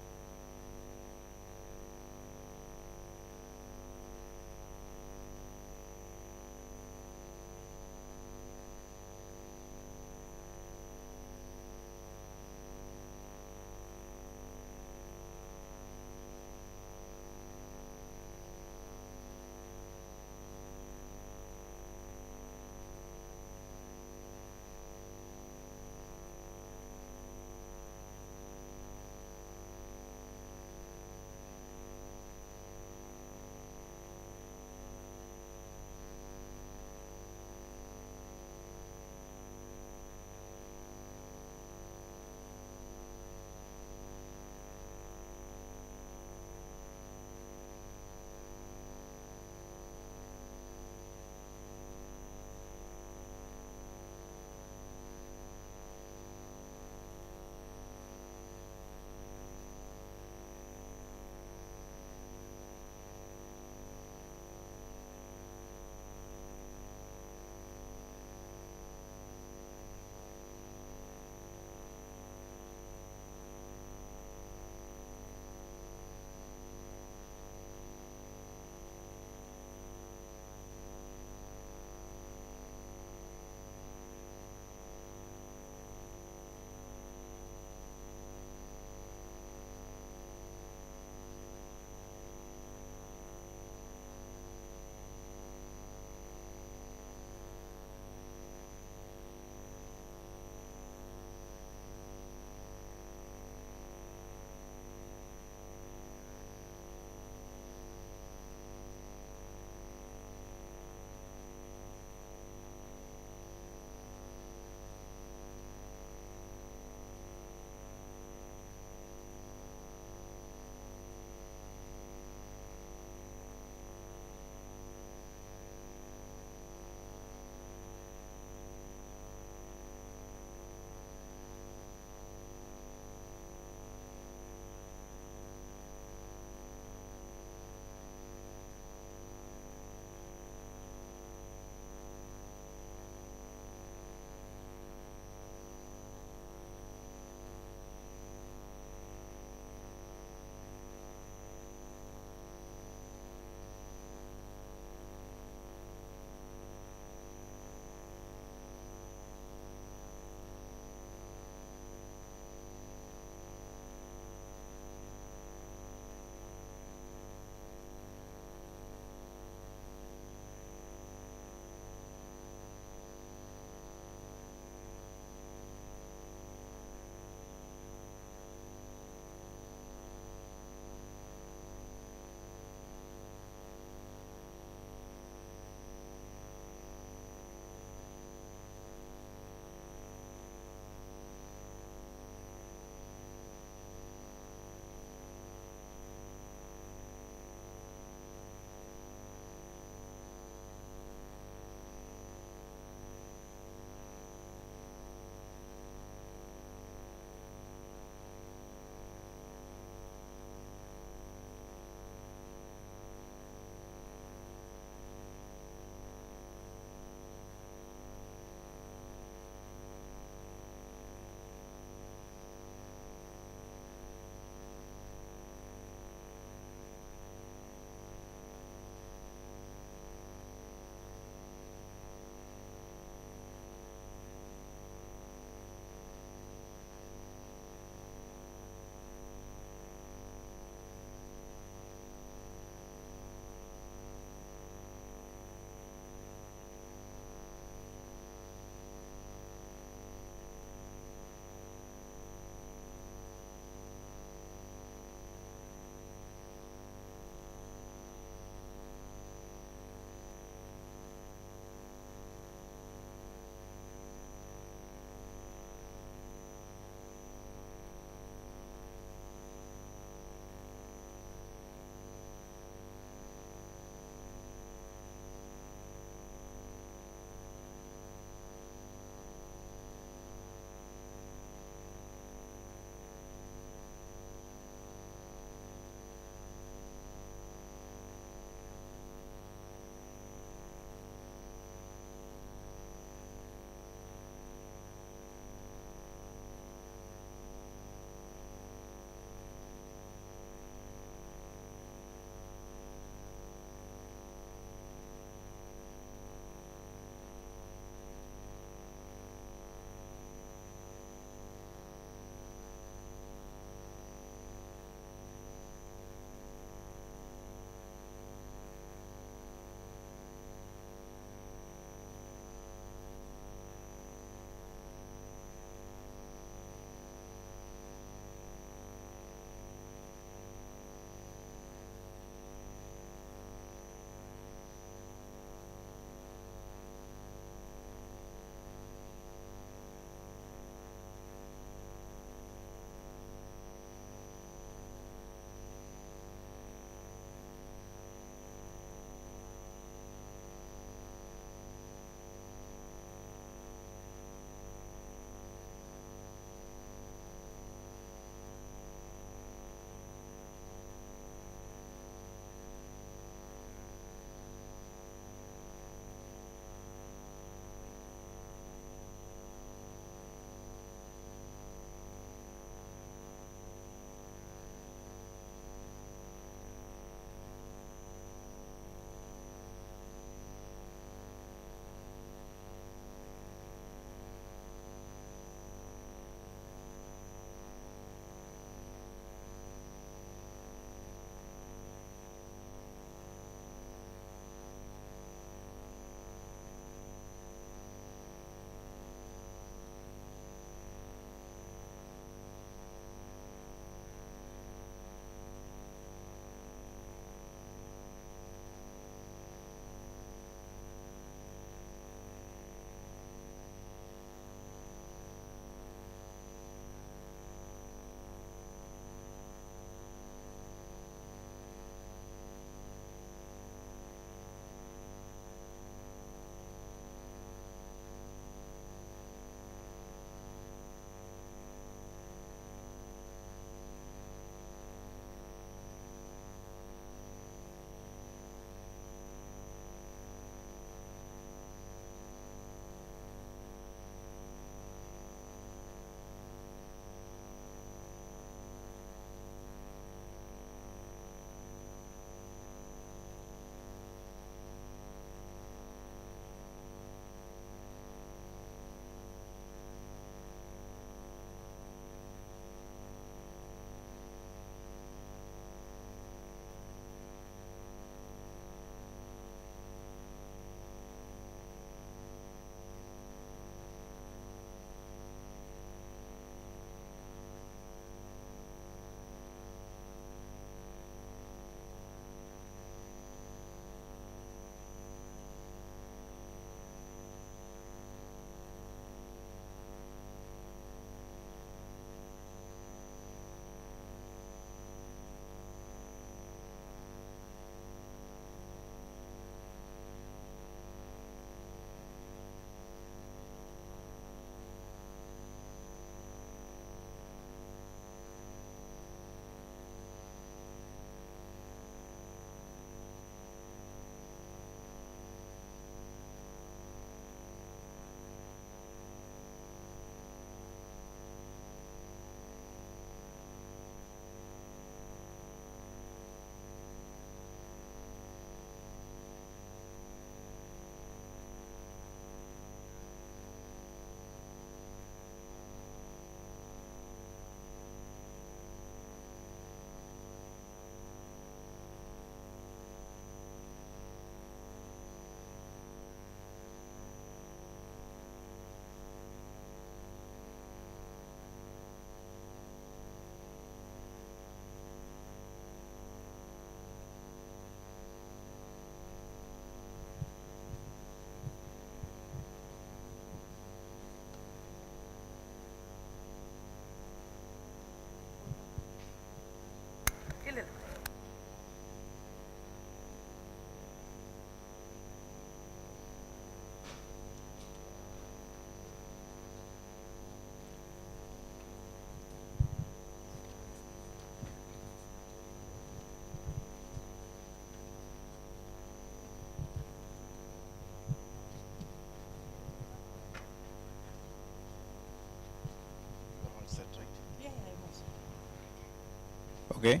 Okay.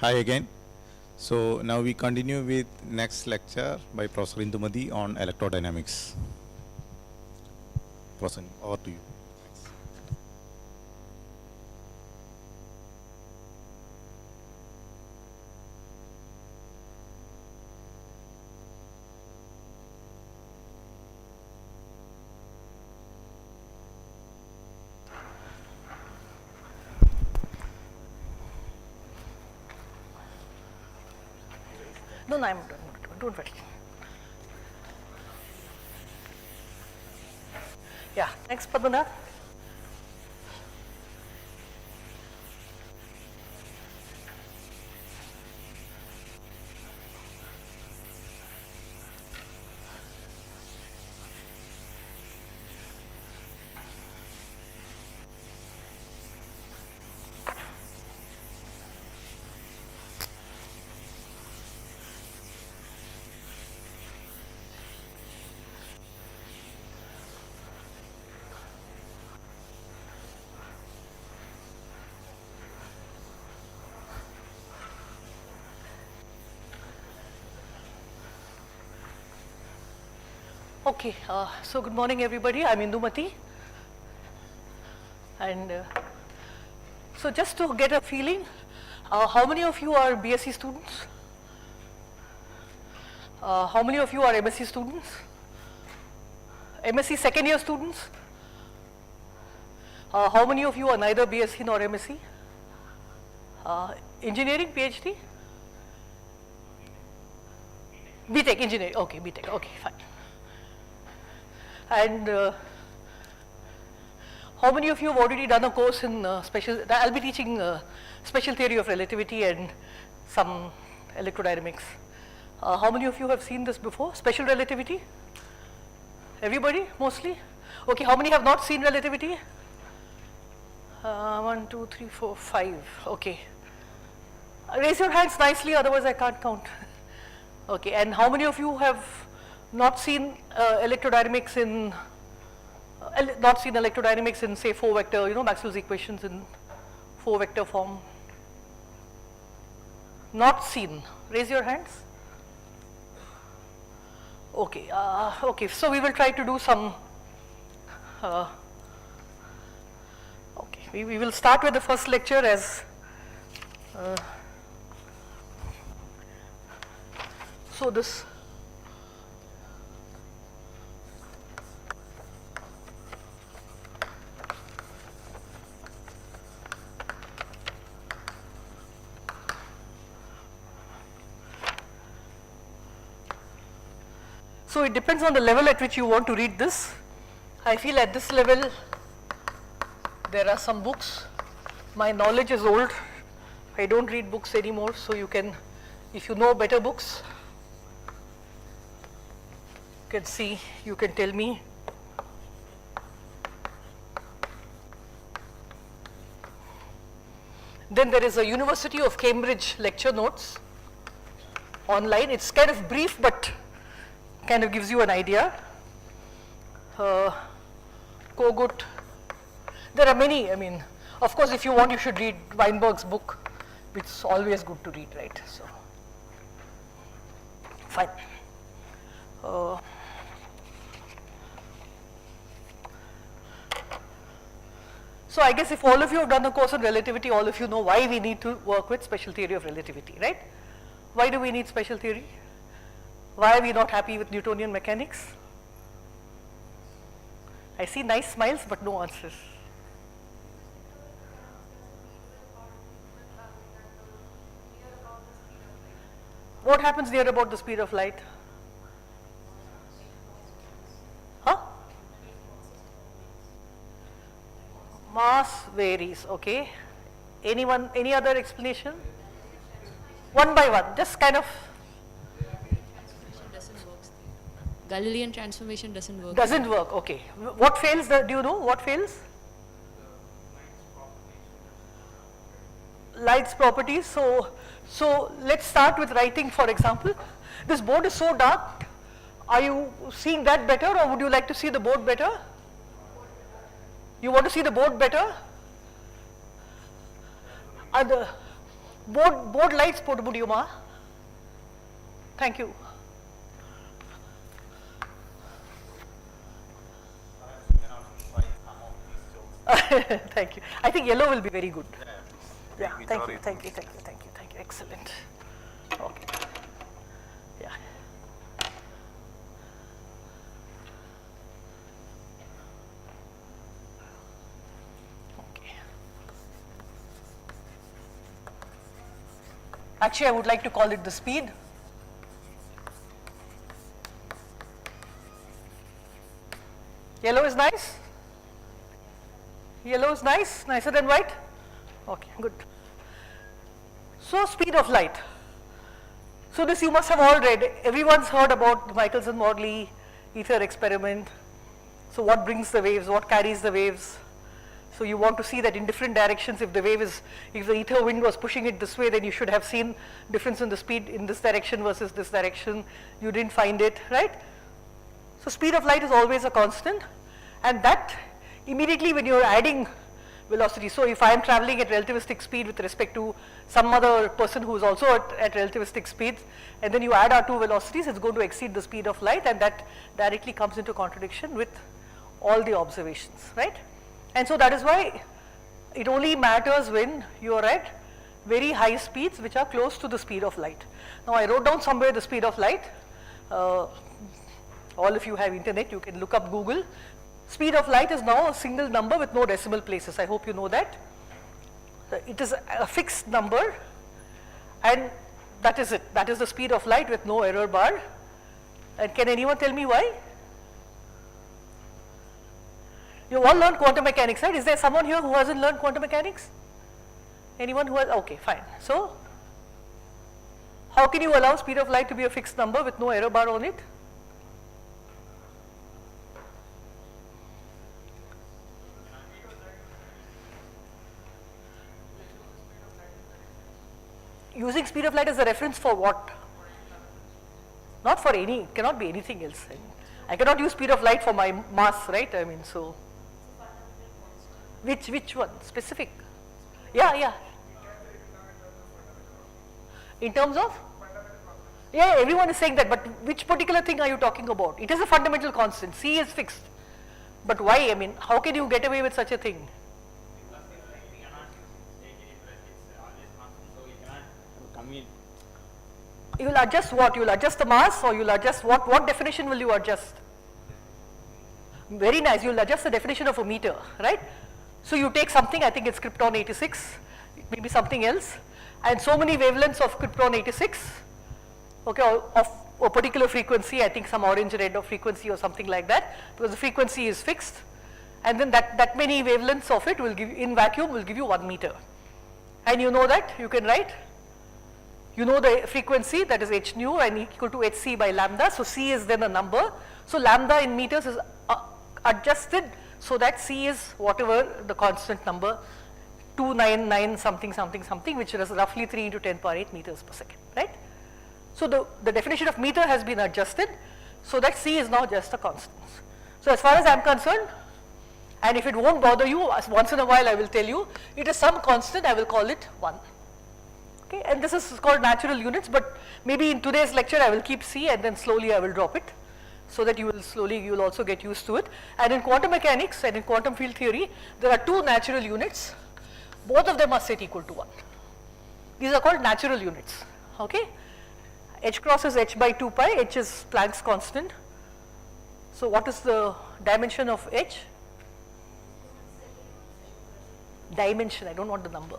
Hi again. So now we continue with next lecture by Professor Indumati on electrodynamics. Professor, over to you. No, I'm don't worry. Yeah, thanks, Padmanath. Okay, so good morning everybody, I'm Indumati, and so just to get a feeling, how many of you are BSc students? How many of you are MSc students? MSc second year students? How many of you are neither BSc nor MSc? Engineering, PhD? BTech, engineering, okay, BTech, okay, fine. And how many of you have already done a course in I'll be teaching special theory of relativity and some electrodynamics. How many of you have seen this before, special relativity? Everybody, mostly? Okay, how many have not seen relativity? 1, 2, 3, 4, 5, okay. Raise your hands nicely, otherwise I can't count. Okay, and how many of you have not seen electrodynamics in say 4 vector, you know, Maxwell's equations in 4 vector form? Not seen, raise your hands. Okay, okay, so we will try to do some, okay, we will start with the first lecture as, so this, so it depends on the level at which you want to read this. I feel at this level there are some books. My knowledge is old. I don't read books anymore, so you can, if you know better books, you can see, you can tell me. Then there is a University of Cambridge lecture notes online. It's kind of brief, but kind of gives you an idea. Kogut. There are many, I mean, of course, if you want, you should read Weinberg's book. It's always good to read, right? So, fine. So I guess if all of you have done a course on relativity, all of you know why we need to work with special theory of relativity, right? Why do we need special theory? Why are we not happy with Newtonian mechanics? I see nice smiles, but no answers. What happens near about the speed of light? Huh? Mass varies, okay. Anyone, any other explanation? One by one, just kind of. Galilean transformation doesn't work. Doesn't work, okay. What fails, do you know what fails? Light's properties. So let's start with writing, for example. This board is so dark. Are you seeing that better, or would you like to see the board better? You want to see the board better? the board lights போட்டு முடியுமா? Thank you. Thank you. I think yellow will be very good. Yeah, thank you. Excellent. Okay. Yeah. Okay. Actually, I would like to call it the speed. Yellow is nice? Yellow is nice, nicer than white? Okay, good. So, speed of light. So, this you must have all read. Everyone's heard about the Michelson-Morley ether experiment. So, what brings the waves, what carries the waves? So, you want to see that in different directions, if the wave is, if the ether wind was pushing it this way, then you should have seen difference in the speed in this direction versus this direction. You didn't find it, right? So, speed of light is always a constant, and that immediately when you are adding velocity, so if I am traveling at relativistic speed with respect to some other person who is also at relativistic speeds, and then you add our two velocities, it's going to exceed the speed of light, and that directly comes into contradiction with all the observations, right? And so that is why it only matters when you are at very high speeds which are close to the speed of light. Now I wrote down somewhere the speed of light. All of you have internet, you can look up Google. Speed of light is now a single number with no decimal places. I hope you know that. It is a fixed number, and that is it. That is the speed of light with no error bar. And can anyone tell me why? You all learned quantum mechanics, right? Is there someone here who hasn't learned quantum mechanics? Anyone who has? Okay, fine. So, how can you allow speed of light to be a fixed number with no error bar on it? Using speed of light as a reference for what? Not for any, it cannot be anything else. I cannot use speed of light for my mass, right? I mean, so. Which one? Specific? Yeah. In terms of? Yeah, everyone is saying that, but which particular thing are you talking about? It is a fundamental constant. C is fixed. But why? I mean, how can you get away with such a thing? You will adjust what? You will adjust the mass, or you will adjust what? What definition will you adjust? Very nice. You will adjust the definition of a meter, right? So you take something, I think it's krypton 86, maybe something else, and so many wavelengths of krypton 86, okay, of a particular frequency, I think some orange red of frequency or something like that, because the frequency is fixed, and then that many wavelengths of it will give you, in vacuum, will give you 1 meter. And you know that, you can write, you know the frequency, that is h nu and equal to hc by lambda, so c is then a number. So lambda in meters is adjusted so that c is whatever the constant number, 299 something, which is roughly 3 into 10 power 8 meters per second, right? So the definition of meter has been adjusted so that c is now just a constant. So as far as I am concerned, and if it won't bother you, once in a while I will tell you, it is some constant, I will call it 1. Okay, and this is called natural units, but maybe in today's lecture I will keep c and then slowly I will drop it, so that you will also get used to it. And in quantum mechanics and in quantum field theory, there are 2 natural units, both of them are set equal to 1. These are called natural units, okay. H cross is h by 2 pi, h is Planck's constant. So what is the dimension of h? Dimension, I don't want the number.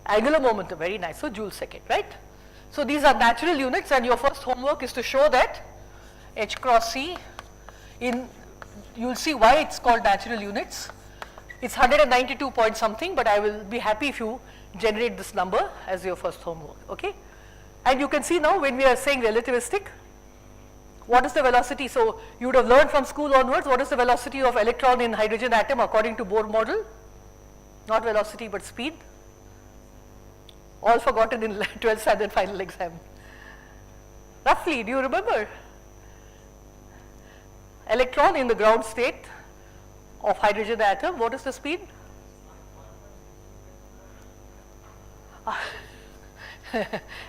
Angular momentum, very nice, so joule second, right? So these are natural units, and your first homework is to show that h cross c, you will see why it's called natural units. It's 192 point something, but I will be happy if you generate this number as your first homework, okay? And you can see now when we are saying relativistic, what is the velocity? So you would have learned from school onwards, what is the velocity of electron in hydrogen atom according to Bohr model? Not velocity but speed. All forgotten in 12th standard final exam. Roughly, do you remember? Electron in the ground state, of hydrogen atom, what is the speed?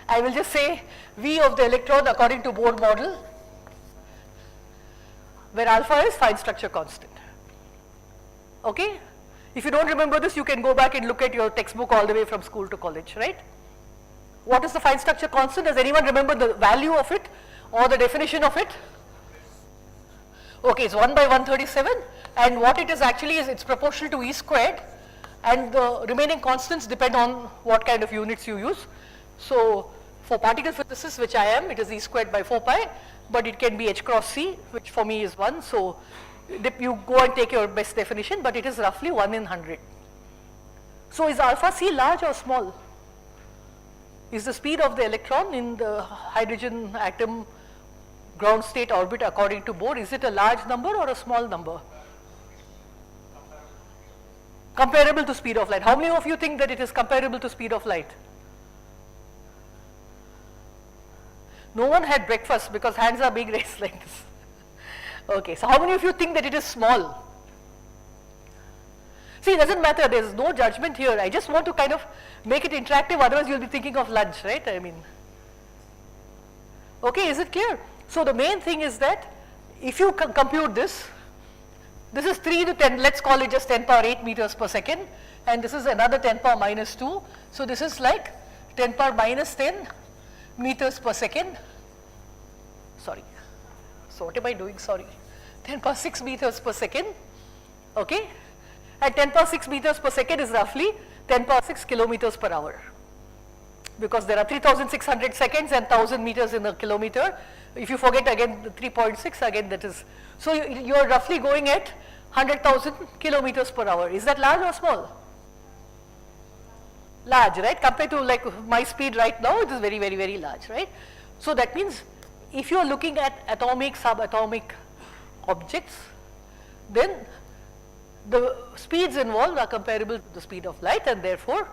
I will just say V of the electron according to Bohr model, where alpha is fine structure constant. Okay? If you don't remember this, you can go back and look at your textbook all the way from school to college, right? What is the fine structure constant? Does anyone remember the value of it or the definition of it? Okay, it's 1 by 137, and what it is actually is it's proportional to E squared, and the remaining constants depend on what kind of units you use. So for particle physicists, which I am, it is E squared by 4 pi, but it can be H cross C, which for me is 1. So you go and take your best definition, but it is roughly 1 in 100. So is alpha C large or small? Is the speed of the electron in the hydrogen atom ground state orbit according to Bohr, is it a large number or a small number? Comparable to speed of light. How many of you think that it is comparable to speed of light? No one had breakfast because hands are being raised like this. Okay, so how many of you think that it is small? See, it doesn't matter, there is no judgment here. I just want to kind of make it interactive, otherwise you will be thinking of lunch, right? I mean, okay, is it clear? So the main thing is that if you compute this is 3 to 10, let's call it just 10 power 8 meters per second, and this is another 10 power minus 2. So this is like 10 power minus 10 meters per second. Sorry. So what am I doing? Sorry. 10 power 6 meters per second. Okay. And 10 power 6 meters per second is roughly 10 power 6 kilometers per hour. Because there are 3600 seconds and 1000 meters in a kilometer. If you forget again the 3.6, again that is, so you are roughly going at 100,000 kilometers per hour. Is that large or small? Large, right? Compared to like my speed right now, it is very, very, very large, right? So that means if you are looking at atomic, subatomic objects, then the speeds involved are comparable to the speed of light, and therefore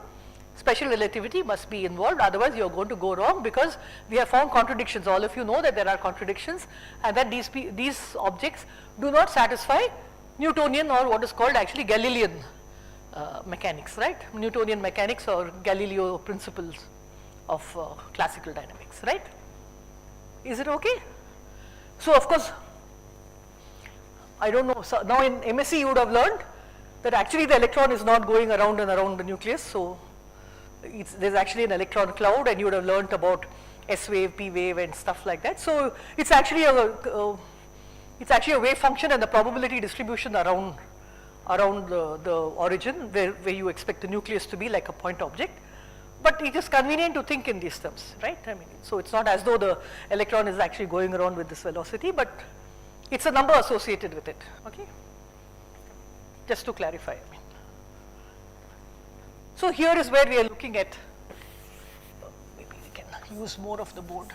special relativity must be involved, otherwise you are going to go wrong, because we have found contradictions. All of you know that there are contradictions, and that these objects do not satisfy Newtonian or what is called actually Galilean mechanics, right? Newtonian mechanics or Galileo principles of classical dynamics, right? Is it okay? So of course, I don't know, so now in MSc you would have learned that actually the electron is not going around and around the nucleus, so there's actually an electron cloud, and you would have learnt about S wave, P wave and stuff like that. So it's actually a wave function and the probability distribution around the origin where you expect the nucleus to be like a point object. But it is convenient to think in these terms, right? I mean, so it's not as though the electron is actually going around with this velocity, but it's a number associated with it, okay? Just to clarify, I mean. So here is where we are looking at, maybe we can use more of the board.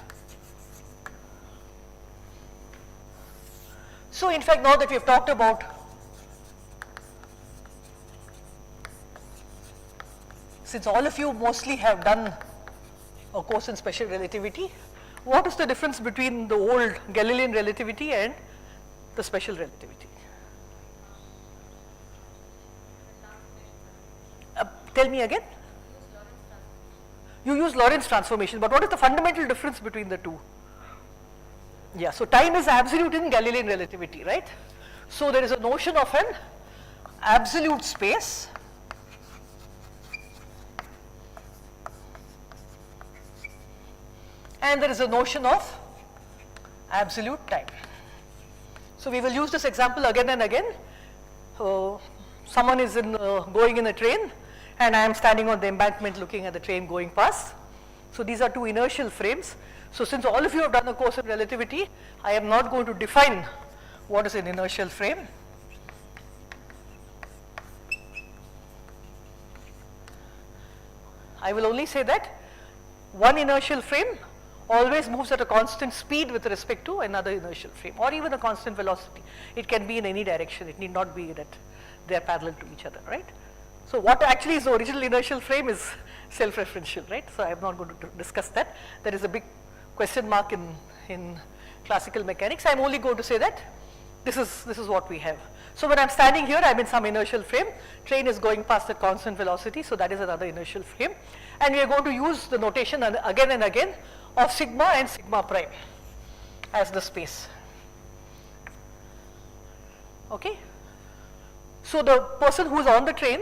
So in fact, now that we have talked about since all of you mostly have done a course in special relativity, what is the difference between the old Galilean relativity and the special relativity? Tell me again. You use Lorentz transformation, but what is the fundamental difference between the two? Yeah, so time is absolute in Galilean relativity, right? So there is a notion of an absolute space and there is a notion of absolute time. So we will use this example again and again. Someone is going in a train, and I am standing on the embankment looking at the train going past. So these are two inertial frames. So since all of you have done a course in relativity, I am not going to define what is an inertial frame. I will only say that one inertial frame always moves at a constant speed with respect to another inertial frame, or even a constant velocity. It can be in any direction. It need not be that they are parallel to each other, right? So what actually is the original inertial frame is self-referential, right? So I am not going to discuss that. There is a big question mark in classical mechanics. I am only going to say that This is what we have. So when I'm standing here, I'm in some inertial frame. Train is going past at constant velocity, so that is another inertial frame. And we are going to use the notation again and again of sigma and sigma prime as the space. Okay? So the person who is on the train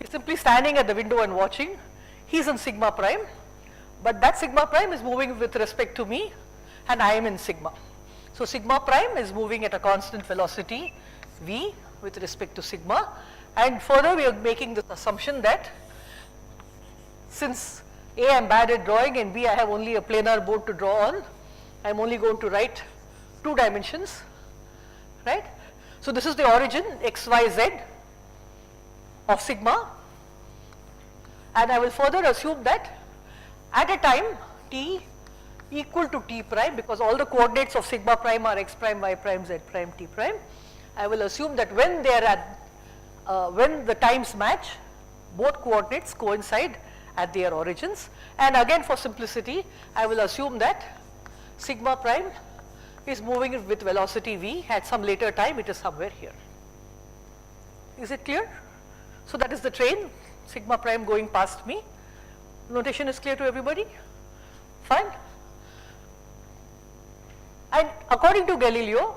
is simply standing at the window and watching. He's in sigma prime, but that sigma prime is moving with respect to me, and I am in sigma. So sigma prime is moving at a constant velocity v with respect to sigma, and further we are making this assumption that since A, I am bad at drawing, and B, I have only a planar board to draw on, I am only going to write 2 dimensions, right? So this is the origin x, y, z of sigma, and I will further assume that at a time t equal to t prime, because all the coordinates of sigma prime are x prime, y prime, z prime, t prime, I will assume that when they are at, when the times match, both coordinates coincide at their origins, and again for simplicity, I will assume that sigma prime is moving with velocity v at some later time, it is somewhere here. Is it clear? So that is the train, sigma prime going past me. Notation is clear to everybody? Fine. And according to Galileo,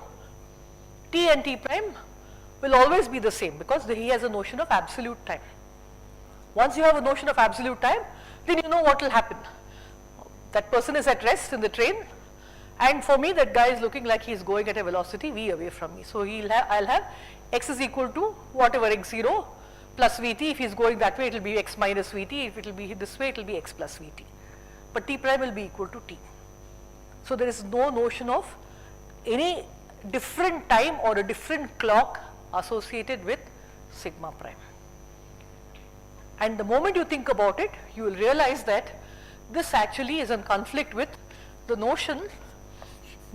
t and t prime will always be the same, because he has a notion of absolute time. Once you have a notion of absolute time, then you know what will happen. That person is at rest in the train, and for me that guy is looking like he is going at a velocity v away from me. So I'll have x is equal to whatever x0 plus vt. If he is going that way, it will be x minus vt. If it will be this way, it will be x plus vt. But t prime will be equal to t. So there is no notion of any different time or a different clock associated with sigma prime. And the moment you think about it, you will realize that this actually is in conflict with the notion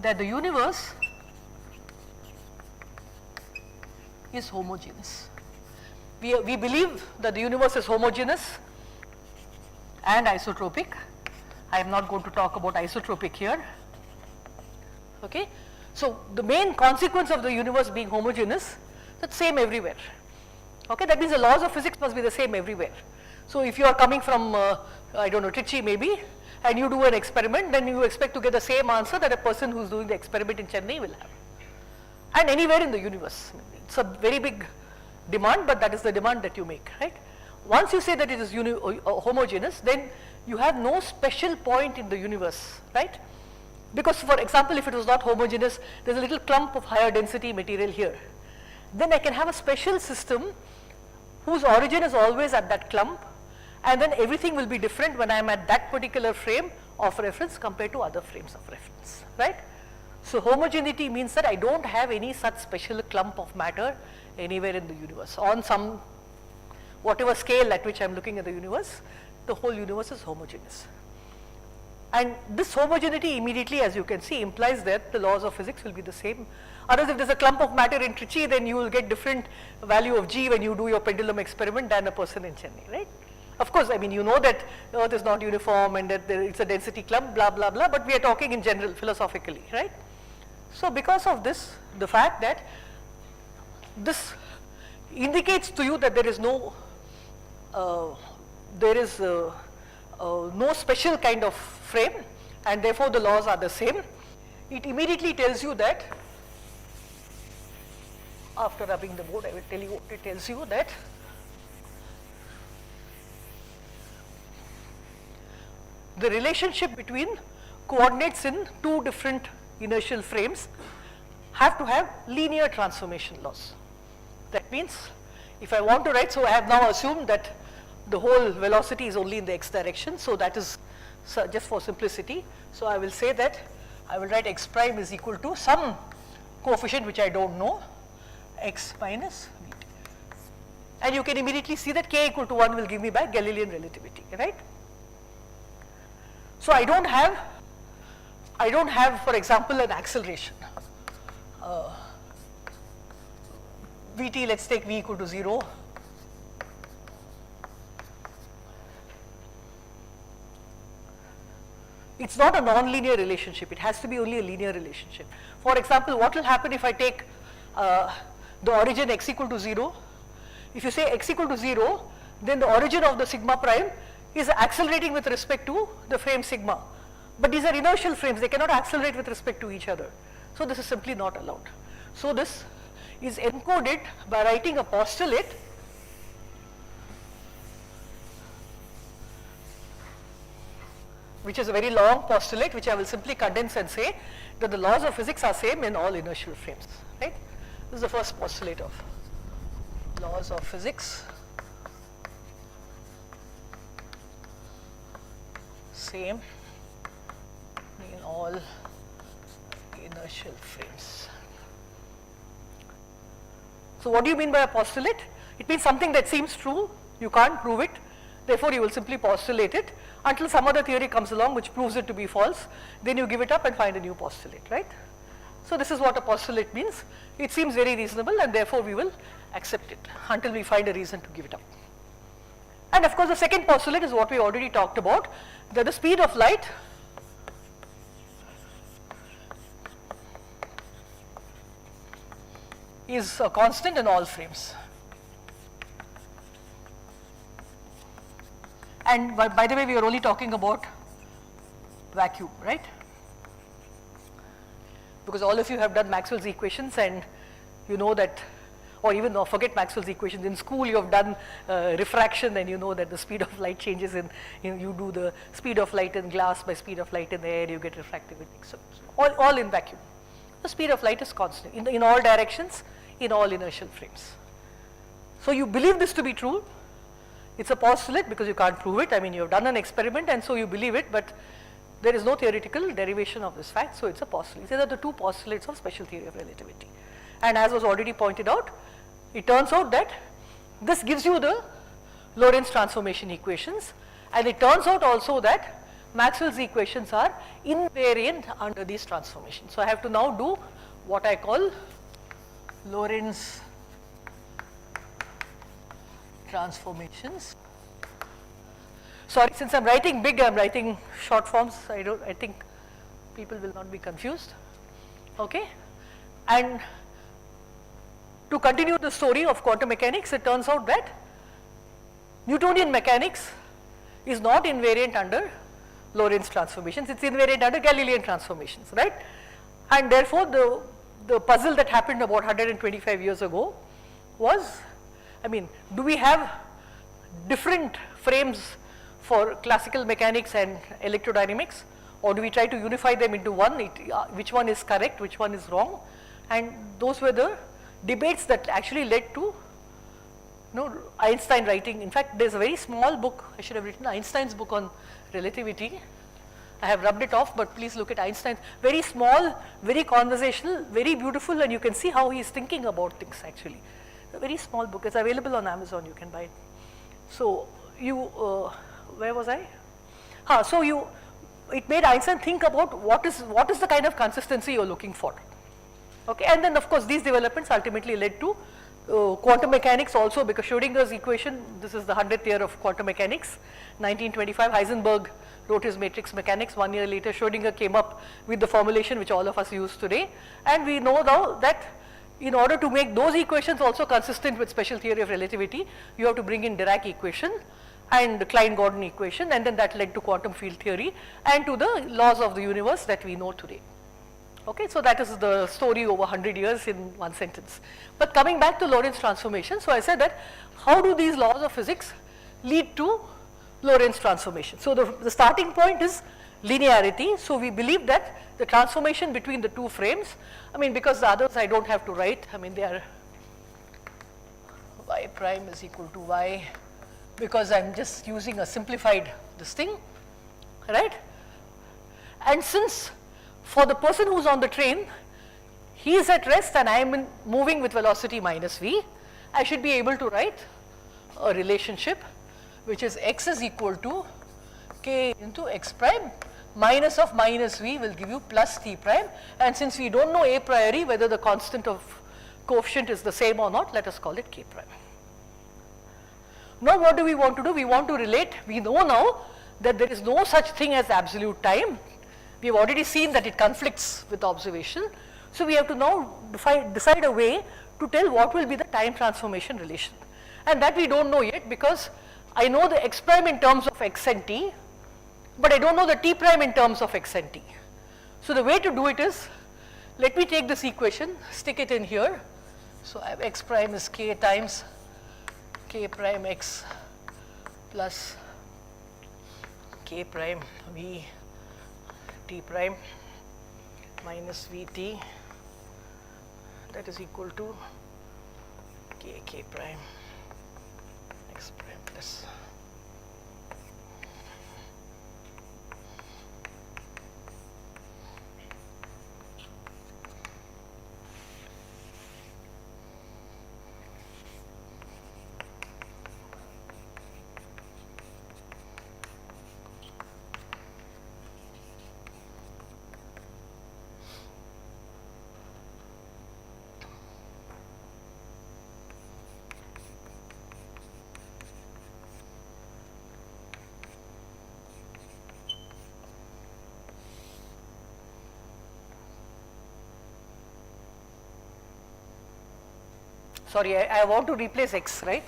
that the universe is homogeneous. We believe that the universe is homogeneous and isotropic. I am not going to talk about isotropic here. Okay? So the main consequence of the universe being homogeneous, that's same everywhere. Okay, that means the laws of physics must be the same everywhere. So if you are coming from, I don't know, Trichy maybe, and you do an experiment, then you expect to get the same answer that a person who is doing the experiment in Chennai will have. And anywhere in the universe. It's a very big demand, but that is the demand that you make, right? Once you say that it is homogeneous, then you have no special point in the universe, right? Because for example, if it was not homogeneous, there's a little clump of higher density material here. Then I can have a special system whose origin is always at that clump, and then everything will be different when I am at that particular frame of reference compared to other frames of reference, right? So homogeneity means that I don't have any such special clump of matter anywhere in the universe. On some, whatever scale at which I am looking at the universe, the whole universe is homogeneous. And this homogeneity immediately, as you can see, implies that the laws of physics will be the same. Otherwise, if there's a clump of matter in Trichy, then you will get different value of g when you do your pendulum experiment than a person in Chennai, right? Of course, I mean, you know that the earth is not uniform and that it's a density clump, blah, blah, blah, but we are talking in general, philosophically, right? So because of this, the fact that this indicates to you that there is no, no special kind of frame, and therefore the laws are the same. It immediately tells you that, after rubbing the board, I will tell you what it tells you, that the relationship between coordinates in two different inertial frames have to have linear transformation laws. That means if I want to write, so I have now assumed that the whole velocity is only in the x direction, so that is just for simplicity. So I will say that I will write x prime is equal to some coefficient which I don't know, x minus vt. And you can immediately see that k equal to 1 will give me back Galilean relativity, right? So I don't have, for example, an acceleration. Vt, let's take v equal to 0. It's not a non-linear relationship. It has to be only a linear relationship. For example, what will happen if I take the origin x equal to 0? If you say x equal to 0, then the origin of the sigma prime is accelerating with respect to the frame sigma. But these are inertial frames, they cannot accelerate with respect to each other. So this is simply not allowed. So this is encoded by writing a postulate which is a very long postulate, which I will simply condense and say that the laws of physics are same in all inertial frames, right? This is the first postulate of laws of physics, same in all inertial frames. So what do you mean by a postulate? It means something that seems true, you can't prove it, therefore you will simply postulate it until some other theory comes along which proves it to be false, then you give it up and find a new postulate, right? So this is what a postulate means. It seems very reasonable and therefore we will accept it until we find a reason to give it up. And of course the second postulate is what we already talked about, that the speed of light is a constant in all frames. And by the way, we are only talking about vacuum, right? Because all of you have done Maxwell's equations and you know that, or even forget Maxwell's equations, in school you have done refraction and you know that the speed of light changes you do the speed of light in glass by speed of light in the air, you get refractivity. So all in vacuum. The speed of light is constant in all directions, in all inertial frames. So you believe this to be true. It's a postulate because you can't prove it. I mean, you have done an experiment and so you believe it, but there is no theoretical derivation of this fact, so it's a postulate. These are the two postulates of special theory of relativity. And as was already pointed out, it turns out that this gives you the Lorentz transformation equations, and it turns out also that Maxwell's equations are invariant under these transformations. So I have to now do what I call Lorentz transformations. Sorry, since I'm writing big, I'm writing short forms. I think people will not be confused. Okay, and to continue the story of quantum mechanics, it turns out that Newtonian mechanics is not invariant under Lorentz transformations. It's invariant under Galilean transformations, right? And therefore, the puzzle that happened about 125 years ago was, I mean, do we have different frames for classical mechanics and electrodynamics, or do we try to unify them into one, which one is correct, which one is wrong? And those were the debates that actually led to Einstein writing. In fact, there's a very small book, I should have written Einstein's book on relativity. I have rubbed it off, but please look at Einstein's, very small, very conversational, very beautiful, and you can see how he's thinking about things actually. A very small book, it's available on Amazon, you can buy it. So you, where was I? It made Einstein think about what is the kind of consistency you're looking for. Okay, and then of course these developments ultimately led to quantum mechanics also, because Schrödinger's equation, this is the 100th year of quantum mechanics, 1925, Heisenberg wrote his matrix mechanics. 1 year later, Schrödinger came up with the formulation which all of us use today, and we know now that in order to make those equations also consistent with special theory of relativity, you have to bring in Dirac equation and the Klein-Gordon equation, and then that led to quantum field theory and to the laws of the universe that we know today. Okay, so that is the story over 100 years in one sentence. But coming back to Lorentz transformation, so I said that how do these laws of physics lead to Lorentz transformation? So the starting point is linearity. So we believe that the transformation between the two frames, I mean, because the others I don't have to write, I mean, they are y prime is equal to y, because I'm just using a simplified this thing, right? And since for the person who's on the train, he is at rest and I am moving with velocity minus v, I should be able to write a relationship which is x is equal to k into x prime, minus of minus v will give you plus t prime, and since we don't know a priori whether the constant of coefficient is the same or not, let us call it k prime. Now what do we want to do? We want to relate, we know now that there is no such thing as absolute time. We have already seen that it conflicts with observation. So we have to now decide a way to tell what will be the time transformation relation. And that we don't know yet, because I know the x prime in terms of x and t, but I don't know the t prime in terms of x and t. So the way to do it is, let me take this equation, stick it in here. So I have x prime is k times k prime x plus k prime v t prime minus vt, that is equal to k prime x prime plus sorry, I want to replace x, right?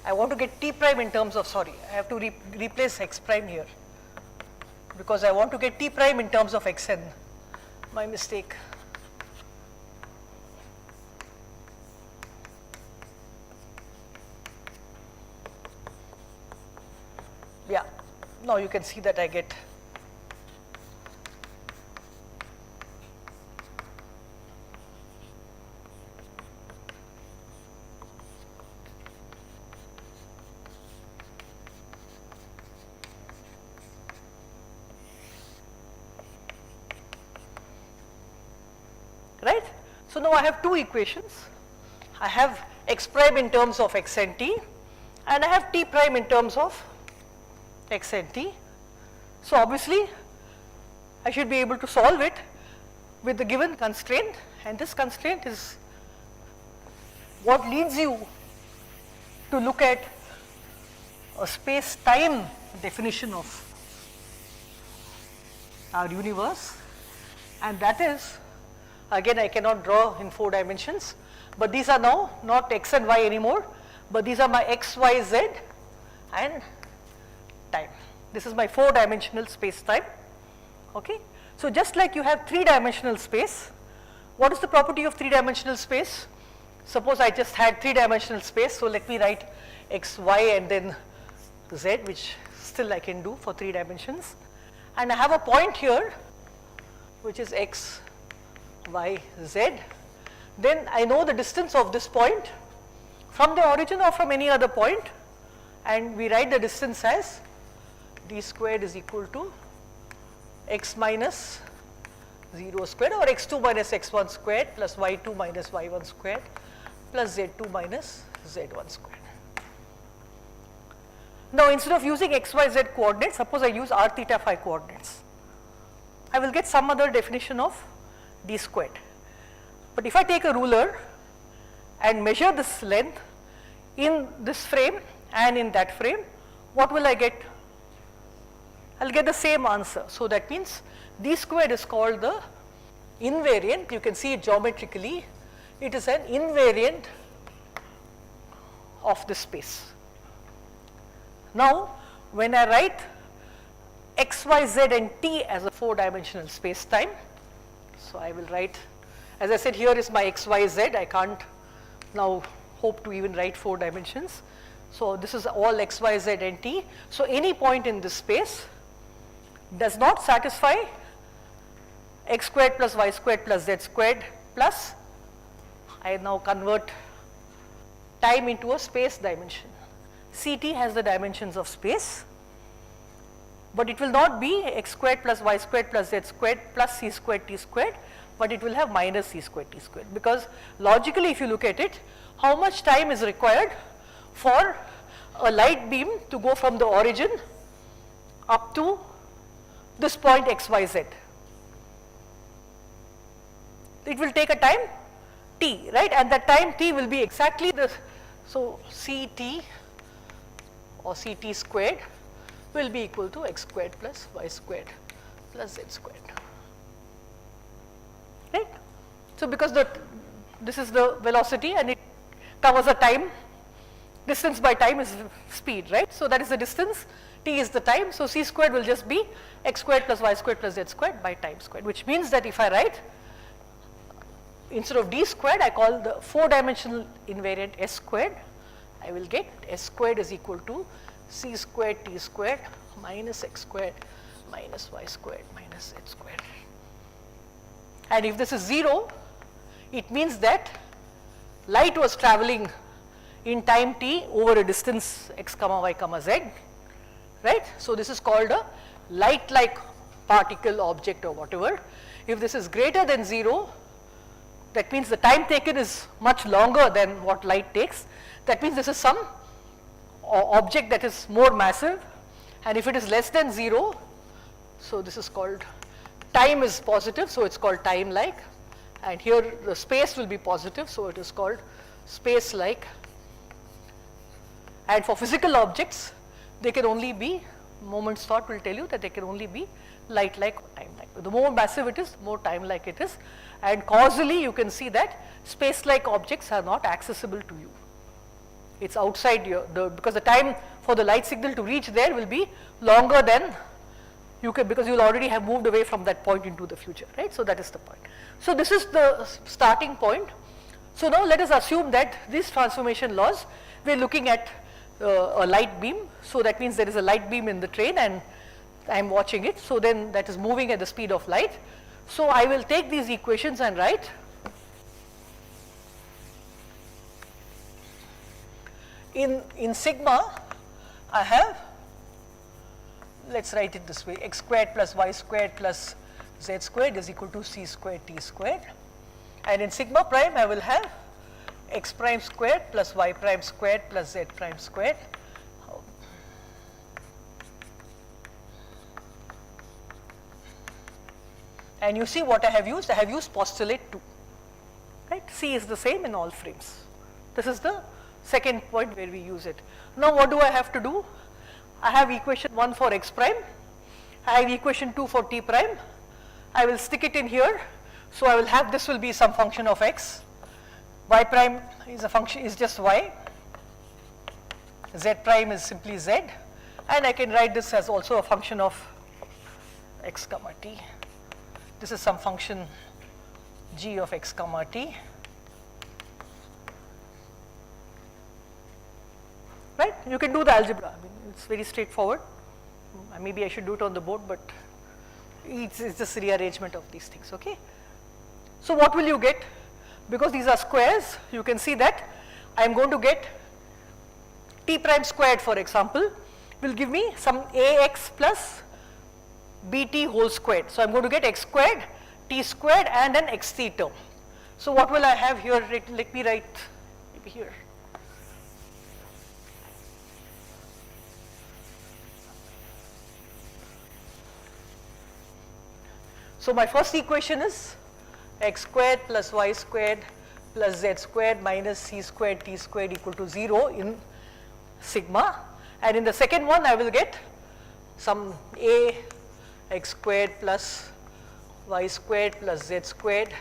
I want to get t prime in terms of, sorry, I have to replace x prime here, because I want to get t prime in terms of xn. My mistake. Yeah, now you can see that I get right. So now I have two equations. I have x prime in terms of x and t, and I have t prime in terms of x and t. So obviously I should be able to solve it with the given constraint, and this constraint is what leads you to look at a space-time definition of our universe, and that is, again I cannot draw in 4 dimensions, but these are now not x and y anymore, but these are my x, y, z and time. This is my 4-dimensional space-time. Okay? So just like you have 3-dimensional space, what is the property of 3-dimensional space? Suppose I just had 3-dimensional space, so let me write x, y and then z, which still I can do for 3 dimensions. And I have a point here which is x, y, z. Then I know the distance of this point from the origin or from any other point, and we write the distance as d squared is equal to x minus 0 squared, or x2 minus x1 squared plus y2 minus y1 squared plus z2 minus z1 squared. Now instead of using x, y, z coordinates, suppose I use r theta phi coordinates. I will get some other definition of d squared. But if I take a ruler and measure this length in this frame and in that frame, what will I get? I will get the same answer. So that means d squared is called the invariant. You can see it geometrically. It is an invariant of the space. Now when I write x, y, z and t as a 4-dimensional space time, so I will write, as I said, here is my x, y, z. I can't now hope to even write 4 dimensions. So this is all x, y, z and t. So any point in this space does not satisfy x squared plus y squared plus z squared plus, I now convert time into a space dimension. Ct has the dimensions of space, but it will not be x squared plus y squared plus z squared plus c squared t squared, but it will have minus c squared t squared, because logically if you look at it, how much time is required for a light beam to go from the origin up to this point x, y, z? It will take a time t, right? And that time t will be exactly the, so Ct or Ct squared will be equal to x squared plus y squared plus z squared. right? So because this is the velocity and it covers a time, distance by time is speed, right? So that is the distance, t is the time, so c squared will just be x squared plus y squared plus z squared by time squared, which means that if I write, instead of d squared, I call the 4-dimensional invariant s squared, I will get s squared is equal to c squared t squared minus x squared minus y squared minus z squared. And if this is 0, it means that light was traveling in time t over a distance x comma y comma z, right? So this is called a light-like particle, object or whatever. If this is greater than 0, that means the time taken is much longer than what light takes. That means this is some object that is more massive, and if it is less than 0, so this is called, time is positive, so it's called time-like, and here the space will be positive, so it is called space-like. And for physical objects, they can only be, Moment's thought will tell you that they can only be light-like or time-like. The more massive it is, the more time-like it is, and causally you can see that space-like objects are not accessible to you. It's outside because the time for the light signal to reach there will be longer than you can, because you will already have moved away from that point into the future, right? So that is the point. So this is the starting point. So now let us assume that these transformation laws, we are looking at a light beam. So that means there is a light beam in the train and I am watching it. So then that is moving at the speed of light. So I will take these equations and write in sigma, I have, let's write it this way, x squared plus y squared plus z squared is equal to c squared t squared, and in sigma prime I will have x prime squared plus y prime squared plus z prime squared. And you see what I have used? I have used postulate 2, right? C is the same in all frames. This is the second point where we use it. Now what do I have to do? I have equation 1 for x prime, I have equation 2 for t prime. I will stick it in here. So I will have, this will be some function of x, y prime is a function, is just y, z prime is simply z, and I can write this as also a function of x comma t. This is some function g of x comma t, right? You can do the algebra, I mean, it's very straightforward. Maybe I should do it on the board, but it's just rearrangement of these things, okay? So what will you get? Because these are squares, you can see that I am going to get t prime squared, for example, will give me some ax plus bt whole squared. So I am going to get x squared, t squared and an xt term. So what will I have here? Let me write maybe here. So my first equation is x squared plus y squared plus z squared minus c squared t squared equal to 0 in sigma, and in the second one I will get some a x squared plus y squared plus z squared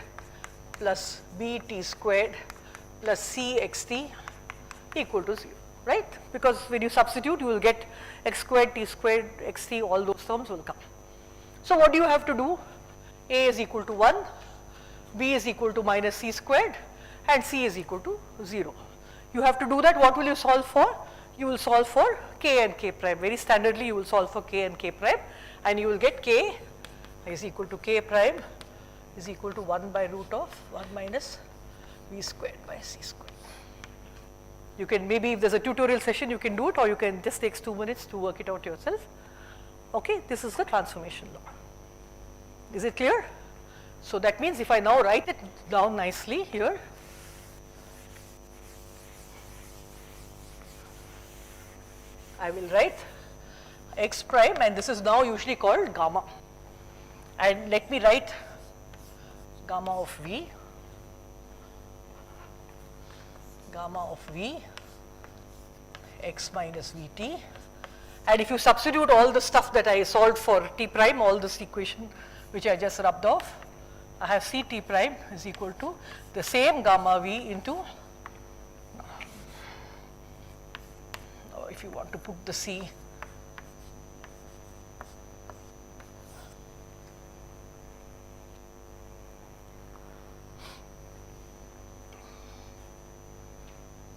plus b t squared plus c xt equal to 0, right? Because when you substitute you will get x squared, t squared, xt, all those terms will come. So what do you have to do? A is equal to 1, b is equal to minus c squared, and c is equal to 0. You have to do that. What will you solve for? You will solve for k and k prime. Very standardly you will solve for k and k prime, and you will get k is equal to k prime is equal to 1 by root of 1 minus v squared by c squared. You can, maybe if there's a tutorial session you can do it, or you can just take 2 minutes to work it out yourself. Okay, this is the transformation law. Is it clear? So that means if I now write it down nicely here, I will write x prime, and this is now usually called gamma, and let me write gamma of v, x minus vt, and if you substitute all the stuff that I solved for t prime, all this equation which I just rubbed off, I have Ct prime is equal to the same gamma v into, if you want to put the C,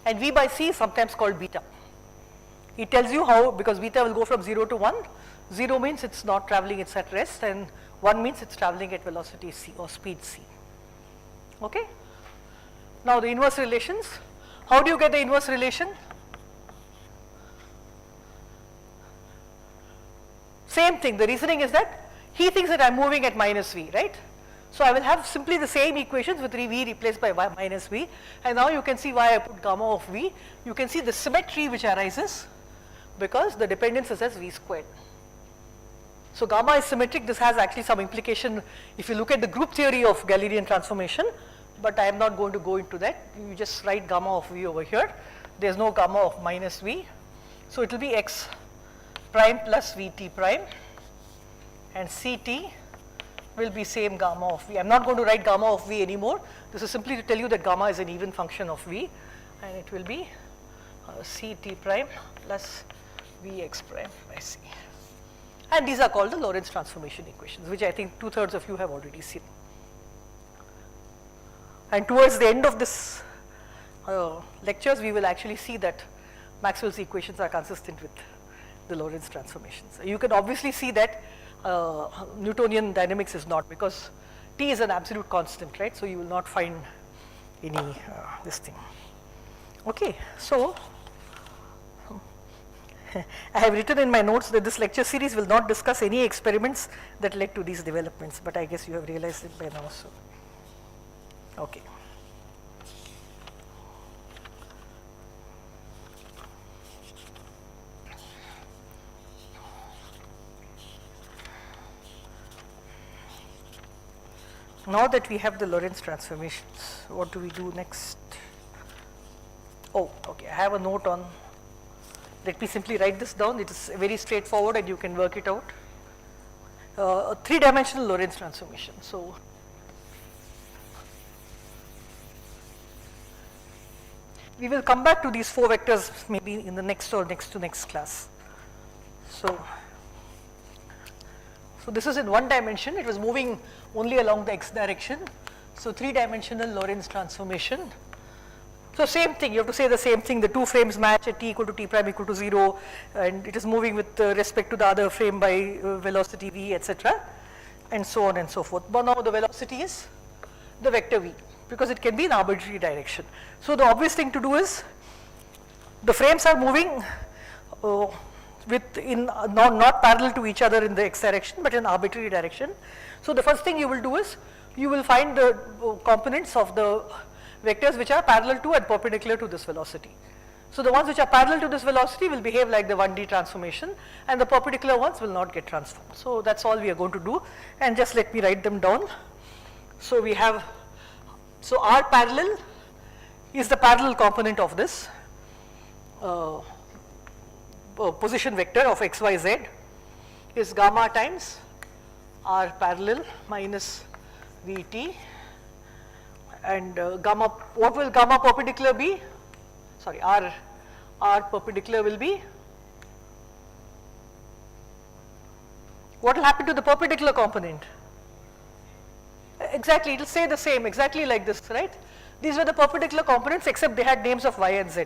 and V by C is sometimes called beta. It tells you how, because beta will go from 0 to 1. 0 means it's not traveling, it's at rest, and 1 means it's traveling at velocity c or speed c. Okay? Now the inverse relations. How do you get the inverse relation? Same thing. The reasoning is that he thinks that I'm moving at minus v, right? So I will have simply the same equations with v replaced by y minus v, and now you can see why I put gamma of v. You can see the symmetry which arises because the dependence is as v squared. So gamma is symmetric. This has actually some implication if you look at the group theory of Galilean transformation, but I am not going to go into that. You just write gamma of v over here. There is no gamma of minus v. So it will be x prime plus vt prime, and ct will be same gamma of v. I am not going to write gamma of v anymore. This is simply to tell you that gamma is an even function of v, and it will be ct prime plus vx prime by c. And these are called the Lorentz transformation equations, which I think 2/3 of you have already seen. And towards the end of this lectures, we will actually see that Maxwell's equations are consistent with the Lorentz transformations. You can obviously see that Newtonian dynamics is not, because T is an absolute constant, right? So you will not find any this thing. Okay, so I have written in my notes that this lecture series will not discuss any experiments that led to these developments, but I guess you have realized it by now. So, okay. Now that we have the Lorentz transformations, what do we do next? Oh, okay, I have a note on, let me simply write this down. It is very straightforward and you can work it out. A 3-dimensional Lorentz transformation. So, we will come back to these 4 vectors maybe in the next or next to next class. So this is in 1 dimension. It was moving only along the x direction. So 3-dimensional Lorentz transformation. So same thing, you have to say the same thing. The 2 frames match at t equal to t prime equal to 0, and it is moving with respect to the other frame by velocity v, etc., and so on and so forth. But now the velocity is the vector v, because it can be in arbitrary direction. So the obvious thing to do is, the frames are moving not parallel to each other in the x direction, but in arbitrary direction. So the first thing you will do is, you will find the components of the vectors which are parallel to and perpendicular to this velocity. So the ones which are parallel to this velocity will behave like the 1D transformation, and the perpendicular ones will not get transformed. So that's all we are going to do, and just let me write them down. So we have, so R parallel is the parallel component of this position vector of x, y, z is gamma times R parallel minus Vt, and gamma, what will gamma perpendicular be? Sorry, R perpendicular will be, what will happen to the perpendicular component? Exactly, it will stay the same, exactly like this, right? These were the perpendicular components, except they had names of y and z.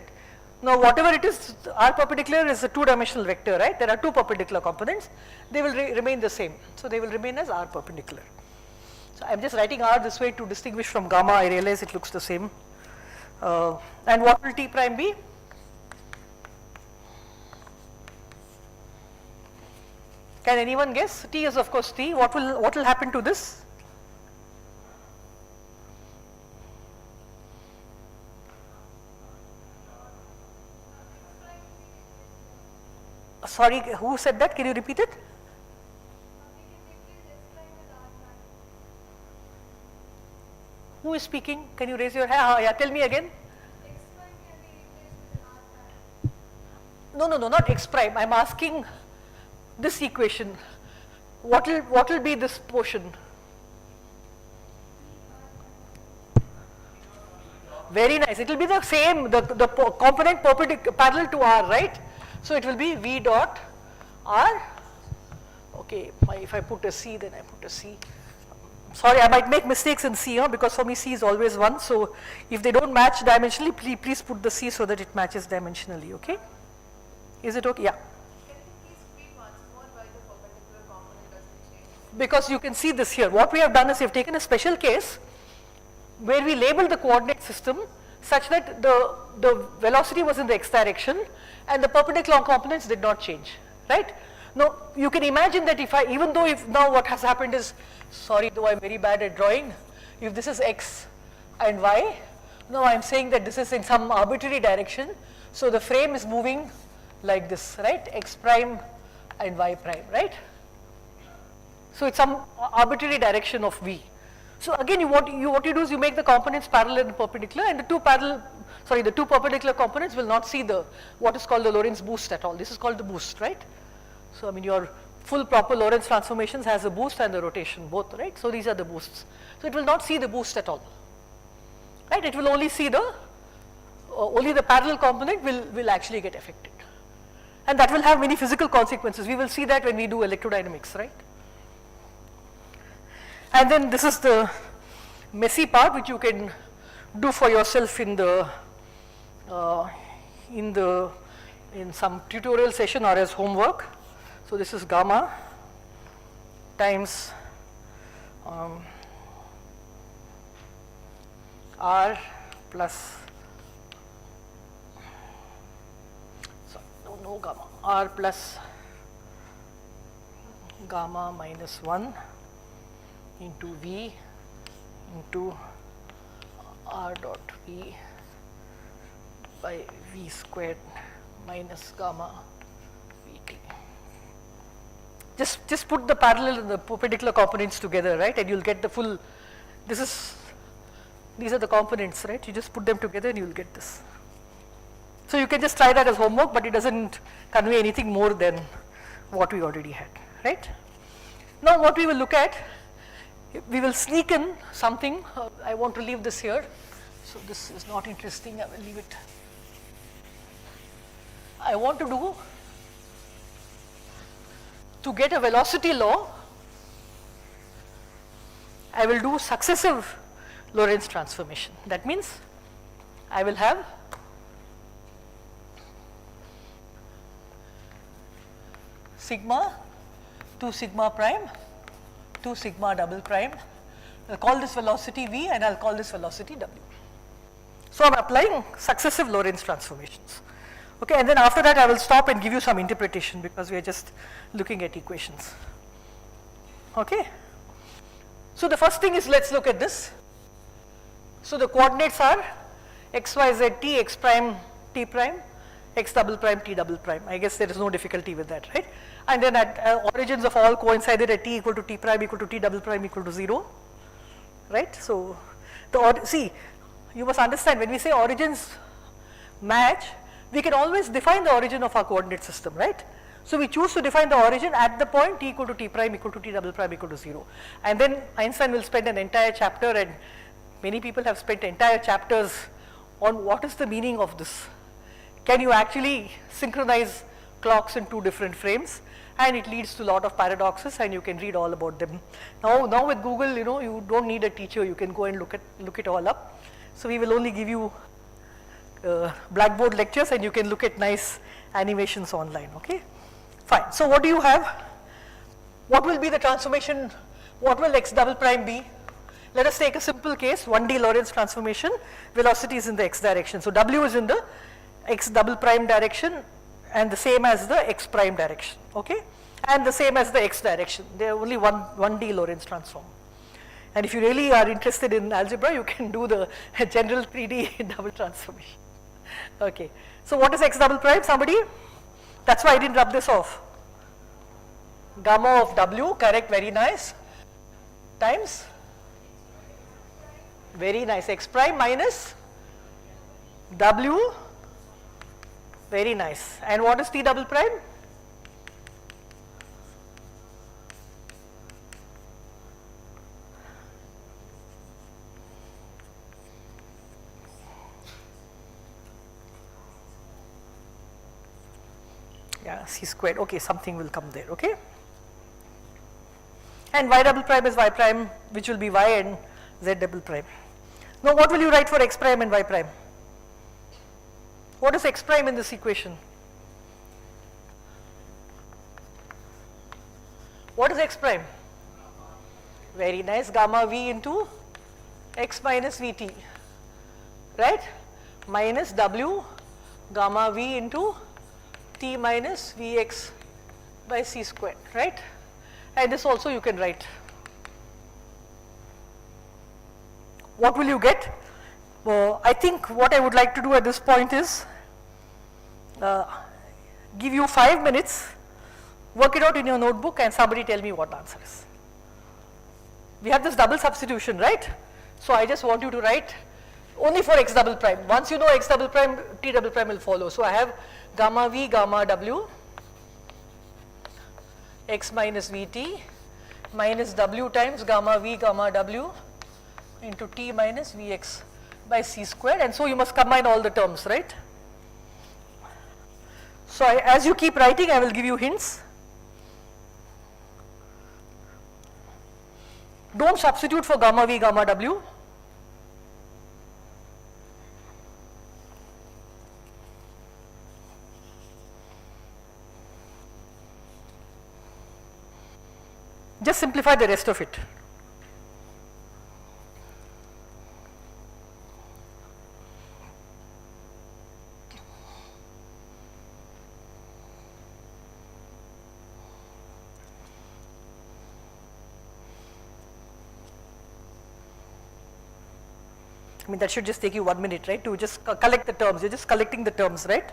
Now whatever it is, R perpendicular is a 2-dimensional vector, right? There are 2 perpendicular components, they will remain the same. So they will remain as R perpendicular. So I am just writing R this way to distinguish from gamma. I realize it looks the same. And what will T prime be? Can anyone guess? T is of course T. What will happen to this? Sorry, who said that? Can you repeat it? Who is speaking? Can you raise your hand? Yeah, tell me again. No, not x prime. I am asking this equation. What will be this portion? Very nice. It will be the same, the component parallel to R, right? So it will be V dot R. Okay, if I put a C, then I put a C. Sorry, I might make mistakes in C, because for me C is always 1. So if they don't match dimensionally, please put the C so that it matches dimensionally, okay? Is it okay? Yeah. Because you can see this here. What we have done is we have taken a special case where we label the coordinate system such that the velocity was in the x direction and the perpendicular components did not change, right? Now, you can imagine that even though now what has happened is, sorry though I'm very bad at drawing, if this is x and y, now I'm saying that this is in some arbitrary direction, so the frame is moving like this, right? X prime and y prime, right? So it's some arbitrary direction of v. So again, what you do is you make the components parallel and perpendicular, and the two perpendicular components will not see what is called the Lorentz boost at all. This is called the boost, right? So I mean your full proper Lorentz transformations has a boost and the rotation both, right? So these are the boosts. So it will not see the boost at all, right? It will only see only the parallel component will actually get affected, and that will have many physical consequences. We will see that when we do electrodynamics, right? And then this is the messy part which you can do for yourself in some tutorial session or as homework. So this is gamma times R plus no gamma R plus gamma minus 1 into V into R dot V by V squared minus gamma Vt. Just put the parallel and the perpendicular components together, right? And you'll get the full, these are the components, right? You just put them together and you'll get this. So you can just try that as homework, but it doesn't convey anything more than what we already had, right? Now what we will look at, we will sneak in something. I want to leave this here. So this is not interesting, I will leave it. I want to get a velocity law, I will do successive Lorentz transformation. That means I will have sigma to sigma prime to sigma double prime. I'll call this velocity V and I'll call this velocity W. So I'm applying successive Lorentz transformations. Okay, and then after that I will stop and give you some interpretation because we are just looking at equations. Okay. So the first thing is, let's look at this. So the coordinates are x, y, z, t, x prime, t prime, x double prime, t double prime. I guess there is no difficulty with that, right? And then at origins of all coincided at t equal to t prime equal to t double prime equal to 0, right? So see, you must understand, when we say origins match, we can always define the origin of our coordinate system, right? So we choose to define the origin at the point t equal to t prime equal to t double prime equal to 0. And then Einstein will spend an entire chapter, and many people have spent entire chapters on what is the meaning of this. Can you actually synchronize clocks in two different frames? And it leads to a lot of paradoxes, and you can read all about them. Now with Google, you don't need a teacher, you can go and look it all up. So we will only give you Blackboard lectures, and you can look at nice animations online, okay? Fine. So what do you have? What will be the transformation? What will x double prime be? Let us take a simple case, 1D Lorentz transformation. Velocity is in the x direction. So W is in the x double prime direction and the same as the x prime direction, okay? And the same as the x direction. They are only 1D Lorentz transform. And if you really are interested in algebra, you can do the general 3D double transformation. Okay. So what is x double prime? Somebody? That's why I didn't rub this off. Gamma of W, correct, very nice. Times? Very nice. X prime minus W. Very nice. And what is T double prime? Yeah, c squared, okay, something will come there, okay. And y double prime is y prime, which will be y and z double prime. Now what will you write for x prime and y prime? What is x prime in this equation? What is x prime? Very nice, gamma v into x minus vt, right? Minus w gamma v into t minus vx by c squared, right? And this also you can write. What will you get? I think what I would like to do at this point is give you 5 minutes, work it out in your notebook and somebody tell me what the answer is. We have this double substitution, right? So I just want you to write only for x double prime. Once you know x double prime, t double prime will follow. So I have gamma v gamma w x minus vt minus w times gamma v gamma w into t minus vx by c squared, and so you must combine all the terms, right? So as you keep writing, I will give you hints. Don't substitute for gamma v gamma w. Just simplify the rest of it. I mean, that should just take you 1 minute, right, to just collect the terms. You're just collecting the terms, right?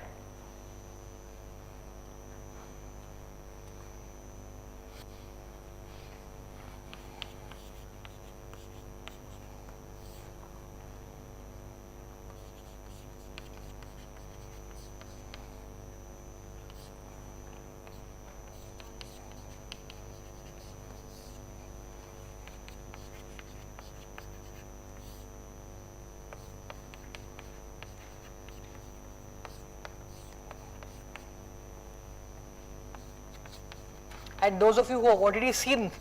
And those of you who have already seen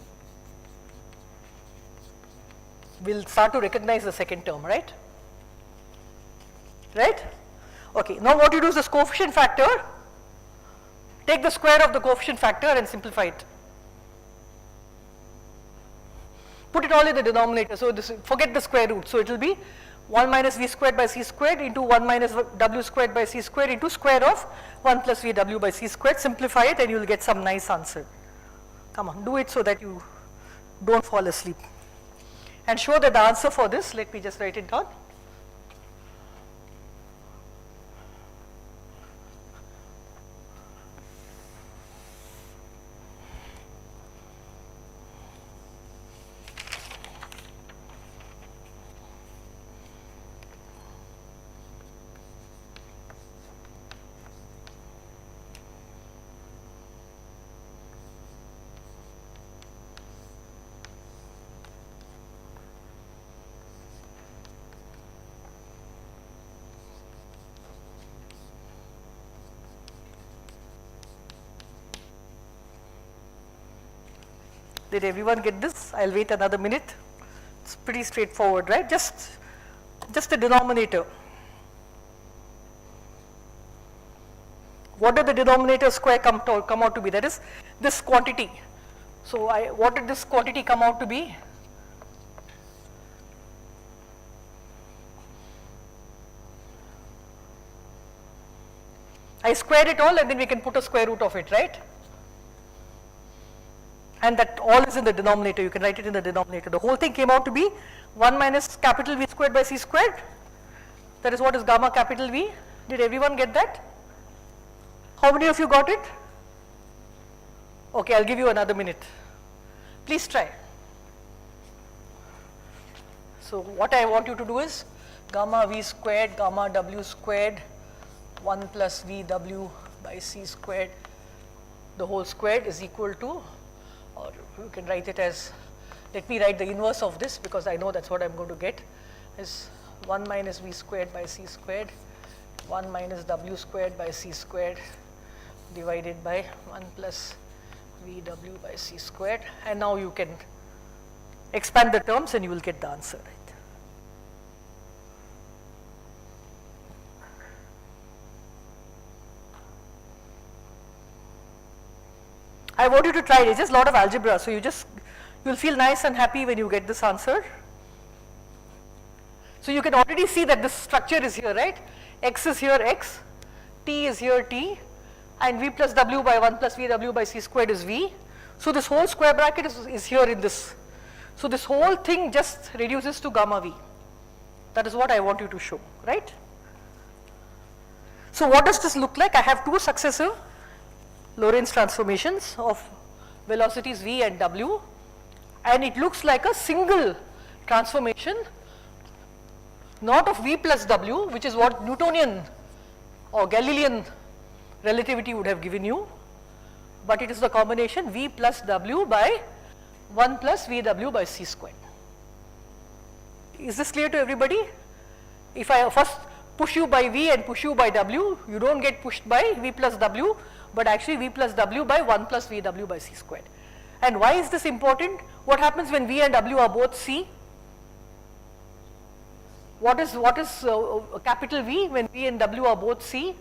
will start to recognize the second term, right? Right? Okay, now what you do is this coefficient factor, take the square of the coefficient factor and simplify it. Put it all in the denominator, so this, forget the square root, so it will be 1 minus v squared by c squared into 1 minus w squared by c squared into square of 1 plus vw by c squared. Simplify it and you will get some nice answer. Come on, do it so that you don't fall asleep. And show that the answer for this, let me just write it down. Did everyone get this? I'll wait another minute. It's pretty straightforward, right? Just the denominator. What did the denominator square come out to be? That is this quantity. So what did this quantity come out to be? I squared it all and then we can put a square root of it, right? And that all is in the denominator, you can write it in the denominator. The whole thing came out to be 1 minus capital V squared by C squared. That is what is gamma capital V. Did everyone get that? How many of you got it? Okay, I'll give you another minute. Please try. So what I want you to do is gamma V squared, gamma W squared, 1 plus VW by C squared, the whole squared is equal to, or you can write it as, let me write the inverse of this because I know that's what I'm going to get, is 1 minus V squared by C squared, 1 minus W squared by C squared, divided by 1 plus VW by C squared, and now you can expand the terms and you will get the answer, right? I want you to try it. It's just a lot of algebra, so you'll feel nice and happy when you get this answer. So you can already see that this structure is here, right? X is here X, T is here T, and V plus W by 1 plus VW by C squared is V. So this whole square bracket is here in this. So this whole thing just reduces to gamma V. That is what I want you to show, right? So what does this look like? I have two successive Lorentz transformations of velocities V and W, and it looks like a single transformation, not of V plus W, which is what Newtonian or Galilean relativity would have given you, but it is the combination V plus W by 1 plus VW by C squared. Is this clear to everybody? If I first push you by V and push you by W, you don't get pushed by V plus W, but actually V plus W by 1 plus VW by C squared. And why is this important? What happens when V and W are both C? What is capital V when V and W are both C?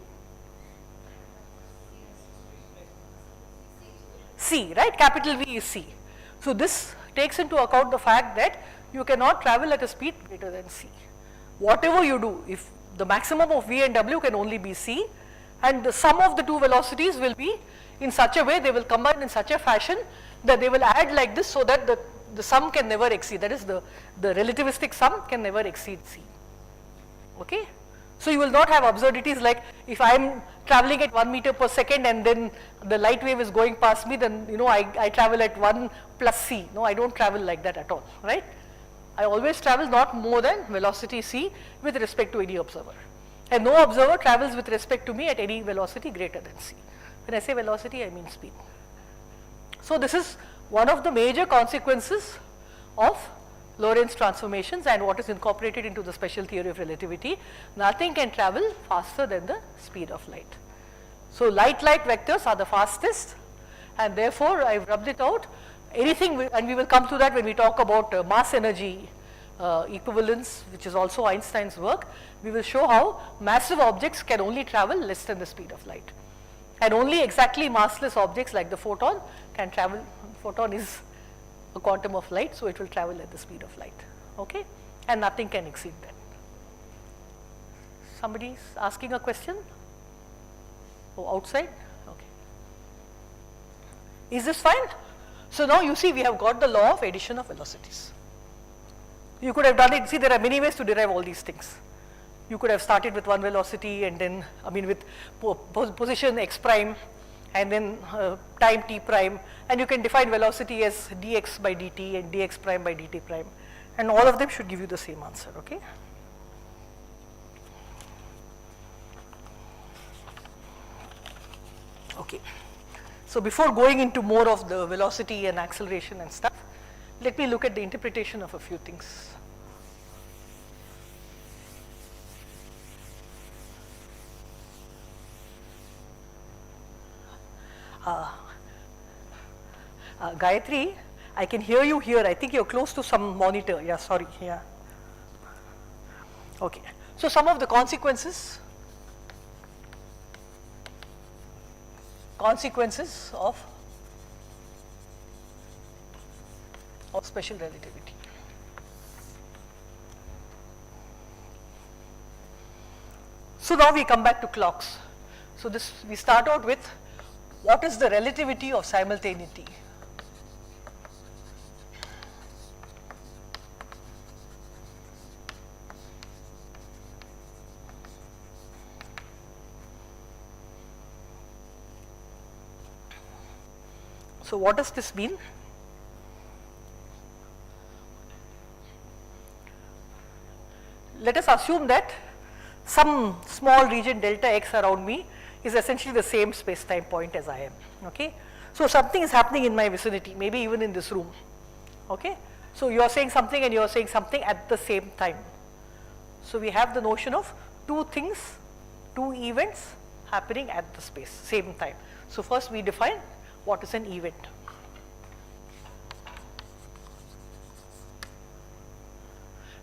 C, right? Capital V is C. So this takes into account the fact that you cannot travel at a speed greater than C. Whatever you do, if the maximum of V and W can only be C, and the sum of the two velocities will be in such a way, they will combine in such a fashion that they will add like this, so that the sum can never exceed, that is the relativistic sum can never exceed C. Okay? So you will not have absurdities like if I am traveling at 1 meter per second and then the light wave is going past me, then I travel at 1 plus C. No, I don't travel like that at all, right? I always travel not more than velocity C with respect to any observer. And no observer travels with respect to me at any velocity greater than C. When I say velocity, I mean speed. So this is one of the major consequences of Lorentz transformations and what is incorporated into the special theory of relativity. Nothing can travel faster than the speed of light. So light vectors are the fastest, and therefore I have rubbed it out. Anything, and we will come to that when we talk about mass energy equivalence, which is also Einstein's work. We will show how massive objects can only travel less than the speed of light, and only exactly massless objects like the photon can travel. Photon is a quantum of light, so it will travel at the speed of light, okay, and nothing can exceed that. Somebody is asking a question? Oh, outside? Okay. Is this fine? So now you see we have got the law of addition of velocities. You could have done it, see there are many ways to derive all these things. You could have started with one velocity and then, with position x prime and then time t prime, and you can define velocity as dx by dt and dx prime by dt prime, and all of them should give you the same answer, okay? Okay. So before going into more of the velocity and acceleration and stuff, let me look at the interpretation of a few things. Gayatri, I can hear you here. I think you're close to some monitor. Yeah, sorry. Yeah. Okay. So some of the consequences of special relativity. So now we come back to clocks. So this, we start out with what is the relativity of simultaneity. So what does this mean? Let us assume that some small region delta x around me is essentially the same space-time point as I am, okay? So something is happening in my vicinity, maybe even in this room, okay? So you are saying something and you are saying something at the same time. So we have the notion of two things, two events happening at the same time. So first we define what is an event.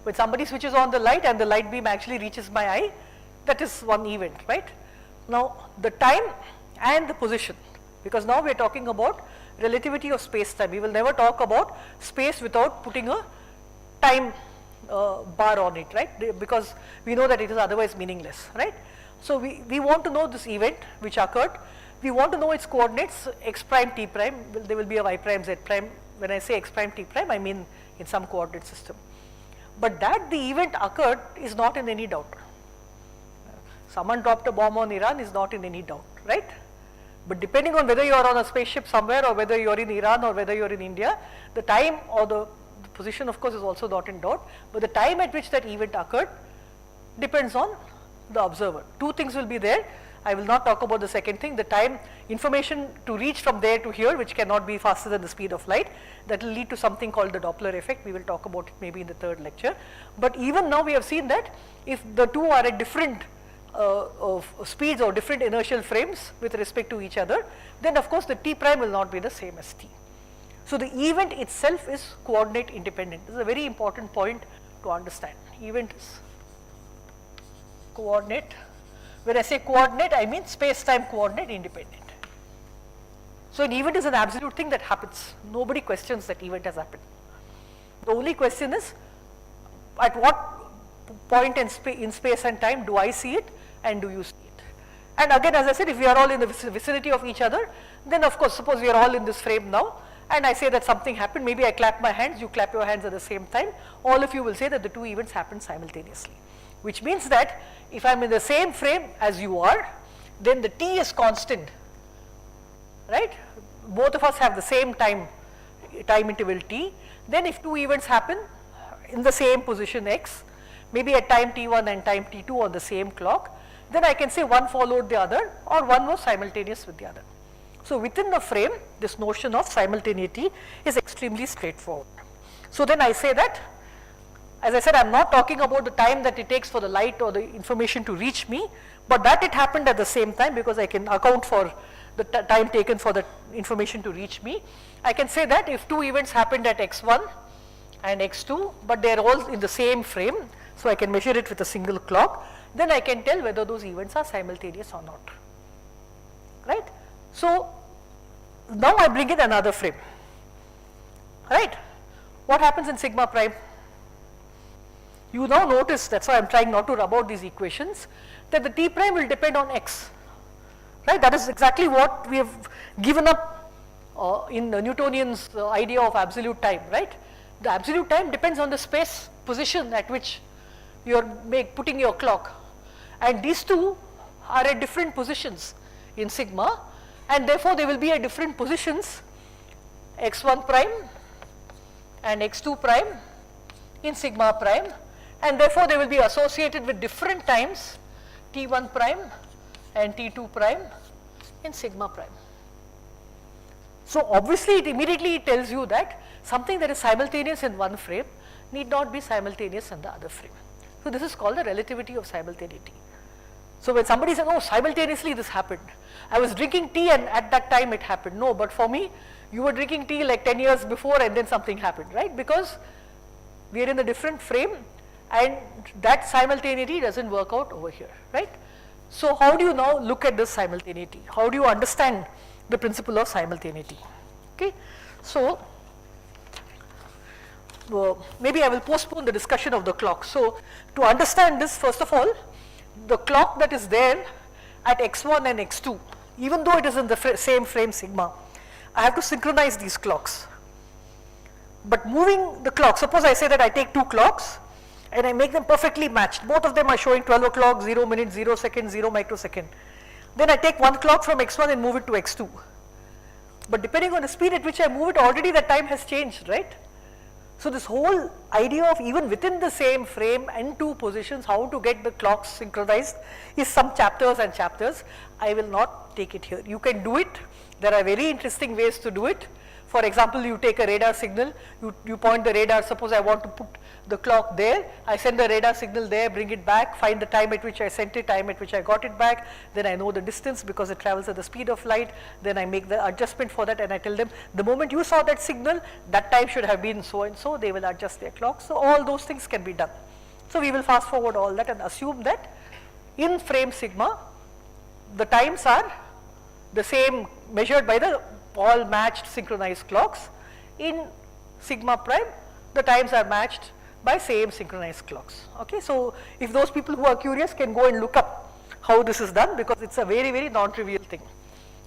When somebody switches on the light and the light beam actually reaches my eye, that is one event, right? Now the time and the position, because now we are talking about relativity of space-time. We will never talk about space without putting a time bar on it, right? Because we know that it is otherwise meaningless, right? So we want to know this event which occurred. We want to know its coordinates, x prime, t prime. There will be a y prime, z prime. When I say x prime, t prime, I mean in some coordinate system. But that the event occurred is not in any doubt. Someone dropped a bomb on Iran is not in any doubt, right? But depending on whether you are on a spaceship somewhere or whether you are in Iran or whether you are in India, the time or the position of course is also not in doubt, but the time at which that event occurred depends on the observer. Two things will be there. I will not talk about the second thing, the time, information to reach from there to here, which cannot be faster than the speed of light. That will lead to something called the Doppler effect. We will talk about it maybe in the third lecture. But even now we have seen that if the two are at different of speeds or different inertial frames with respect to each other, then of course the t prime will not be the same as t. So the event itself is coordinate independent. This is a very important point to understand. Event is coordinate. When I say coordinate, I mean space-time coordinate independent. So an event is an absolute thing that happens. Nobody questions that event has happened. The only question is, at what point in space and time do I see it and do you see it? And again, as I said, if we are all in the vicinity of each other, then of course, suppose we are all in this frame now, and I say that something happened, maybe I clap my hands, you clap your hands at the same time, all of you will say that the two events happened simultaneously. Which means that if I am in the same frame as you are, then the t is constant, right? Both of us have the same time interval t. Then if two events happen in the same position x, maybe at time t1 and time t2 on the same clock, then I can say one followed the other or one was simultaneous with the other. So within the frame, this notion of simultaneity is extremely straightforward. So then I say that, as I said, I am not talking about the time that it takes for the light or the information to reach me, but that it happened at the same time because I can account for the time taken for the information to reach me. I can say that if two events happened at x1 and x2, but they are all in the same frame, so I can measure it with a single clock, then I can tell whether those events are simultaneous or not, right? So now I bring in another frame, right? What happens in sigma prime? You now notice, that's why I am trying not to rub out these equations, that the t prime will depend on x, right? That is exactly what we have given up in Newtonian's idea of absolute time, right? The absolute time depends on the space position at which you are putting your clock, and these two are at different positions in sigma, and therefore they will be at different positions x1 prime and x2 prime in sigma prime, and therefore they will be associated with different times t1 prime and t2 prime in sigma prime. So obviously it immediately tells you that something that is simultaneous in one frame need not be simultaneous in the other frame. So this is called the relativity of simultaneity. So when somebody says, oh, simultaneously this happened, I was drinking tea and at that time it happened. No, but for me, you were drinking tea like 10 years before and then something happened, right? Because we are in a different frame and that simultaneity doesn't work out over here, right? So how do you now look at this simultaneity? How do you understand the principle of simultaneity? Okay, so maybe I will postpone the discussion of the clock. So to understand this, first of all, the clock that is there at x1 and x2, even though it is in the same frame sigma, I have to synchronize these clocks. But moving the clock, suppose I say that I take two clocks and I make them perfectly matched. Both of them are showing 12 o'clock, 0 minute, 0 second, 0 microsecond. Then I take one clock from x1 and move it to x2. But depending on the speed at which I move it, already the time has changed, right? So this whole idea of even within the same frame and two positions, how to get the clocks synchronized is some chapters and chapters. I will not take it here. You can do it. There are very interesting ways to do it. For example, you take a radar signal, you point the radar, suppose I want to put the clock there, I send the radar signal there, bring it back, find the time at which I sent it, time at which I got it back, then I know the distance because it travels at the speed of light, then I make the adjustment for that and I tell them, the moment you saw that signal, that time should have been so and so, they will adjust their clock. So all those things can be done. So we will fast forward all that and assume that in frame sigma, the times are the same measured by the all matched synchronized clocks. In sigma prime, the times are matched by same synchronized clocks. Okay, so if those people who are curious can go and look up how this is done, because it's a very, very non-trivial thing.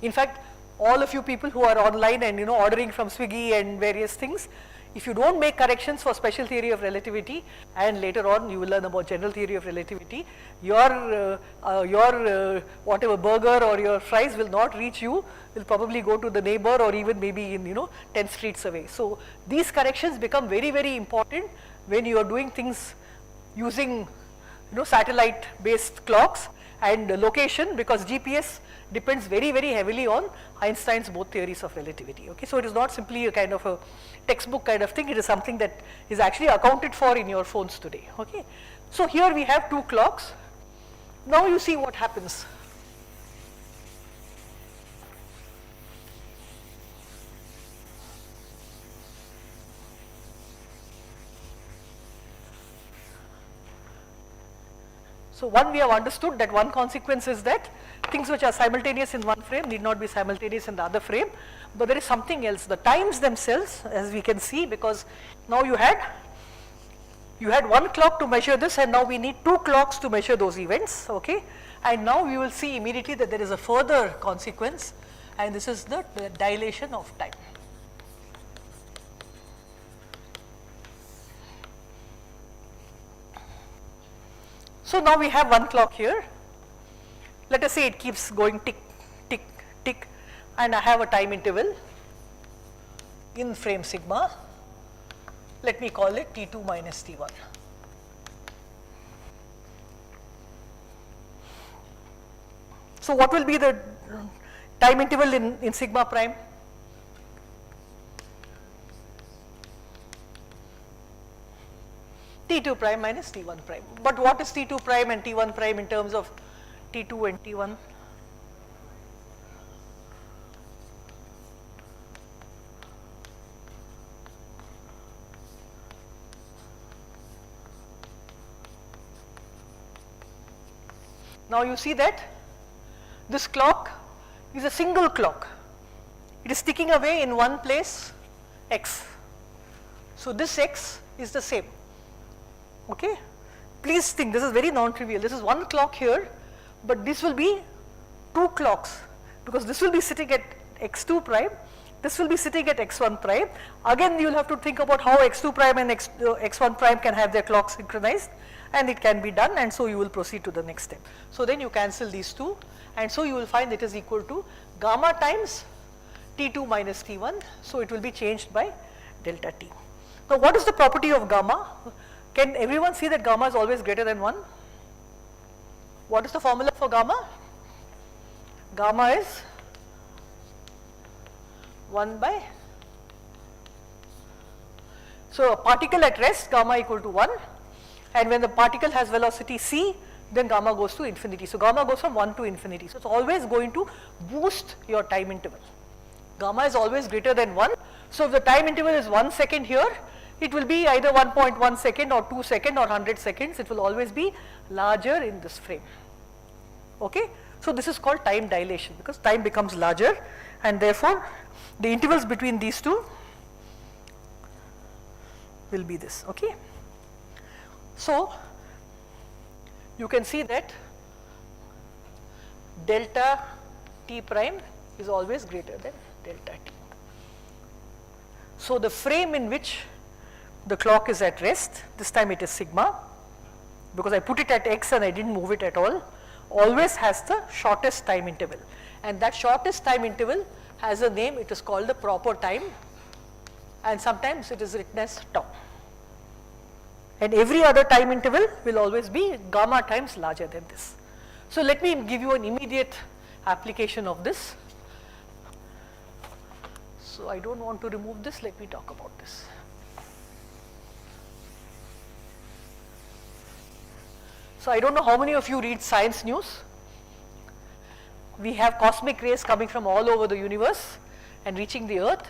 In fact, all of you people who are online and ordering from Swiggy and various things, if you don't make corrections for special theory of relativity, and later on you will learn about general theory of relativity, your whatever burger or your fries will not reach you, will probably go to the neighbor or even maybe in 10 streets away. So these corrections become very, very important when you are doing things using satellite based clocks and location, because GPS depends very, very heavily on Einstein's both theories of relativity. Okay, so it is not simply a kind of a textbook kind of thing, it is something that is actually accounted for in your phones today. Okay, so here we have two clocks. Now you see what happens. So one, we have understood that one consequence is that things which are simultaneous in one frame need not be simultaneous in the other frame, but there is something else, the times themselves, as we can see, because now you had one clock to measure this and now we need two clocks to measure those events. Okay, and now we will see immediately that there is a further consequence, and this is the dilation of time. So now we have one clock here. Let us say it keeps going tick, tick, tick, and I have a time interval in frame sigma. Let me call it T2 minus T1. So what will be the time interval in sigma prime? T2 prime minus T1 prime. But what is T2 prime and T1 prime in terms of T2 and T1? Now you see that this clock is a single clock. It is ticking away in one place, x. So this x is the same. Okay, please think this is very non-trivial. This is one clock here, but this will be two clocks, because this will be sitting at x2 prime, this will be sitting at x1 prime. Again, you will have to think about how x2 prime and x1 prime can have their clocks synchronized, and it can be done, and so you will proceed to the next step. So then you cancel these two, and so you will find it is equal to gamma times T2 minus T1, so it will be changed by delta T. Now what is the property of gamma? Can everyone see that gamma is always greater than 1? What is the formula for gamma? Gamma is 1 by, so a particle at rest, gamma equal to 1, and when the particle has velocity c, then gamma goes to infinity. So gamma goes from 1 to infinity. So it's always going to boost your time interval. Gamma is always greater than 1. So if the time interval is 1 second here, it will be either 1.1 second or 2 second or 100 seconds. It will always be larger in this frame. Okay? So this is called time dilation, because time becomes larger, and therefore the intervals between these two will be this. Okay? So you can see that delta t prime is always greater than delta t. So the frame in which the clock is at rest, this time it is sigma, because I put it at x and I didn't move it at all, always has the shortest time interval, and that shortest time interval has a name. It is called the proper time, and sometimes it is written as tau. And every other time interval will always be gamma times larger than this. So let me give you an immediate application of this. So So I don't want to remove this, let me talk about this. So I don't know how many of you read science news. We have cosmic rays coming from all over the universe and reaching the earth,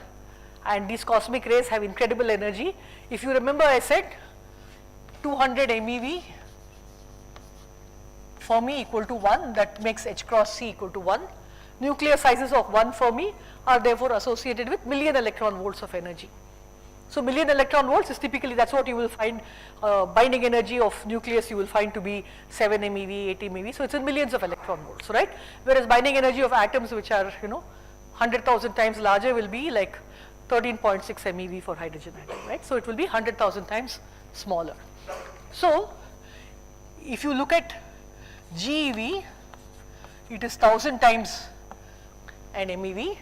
and these cosmic rays have incredible energy. If you remember, I said 200 MeV Fermi equal to 1, that makes H cross C equal to 1. Nuclear sizes of 1 Fermi are therefore associated with million electron volts of energy. So million electron volts is typically, that's what you will find, binding energy of nucleus you will find to be 7 MeV, 8 MeV, so it's in millions of electron volts, right? Whereas binding energy of atoms, which are 100,000 times larger, will be like 13.6 MeV for hydrogen atom, right? So it will be 100,000 times smaller. So if you look at GeV, it is 1000 times an MeV,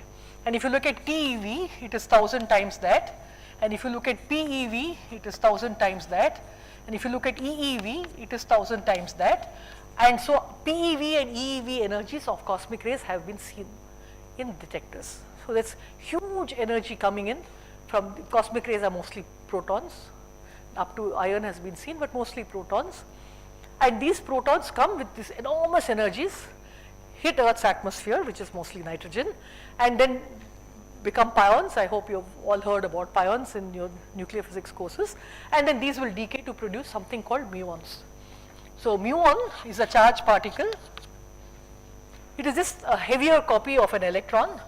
and if you look at TeV, it is 1000 times that, and if you look at PeV, it is 1000 times that, and if you look at EeV, it is 1000 times that, and so PeV and EeV energies of cosmic rays have been seen in detectors. So that's huge energy coming in from cosmic rays are mostly protons, up to iron has been seen, but mostly protons, and these protons come with these enormous energies, hit Earth's atmosphere, which is mostly nitrogen, and then become pions. I hope you've all heard about pions in your nuclear physics courses, and then these will decay to produce something called muons. So muon is a charged particle. It is just a heavier copy of an electron.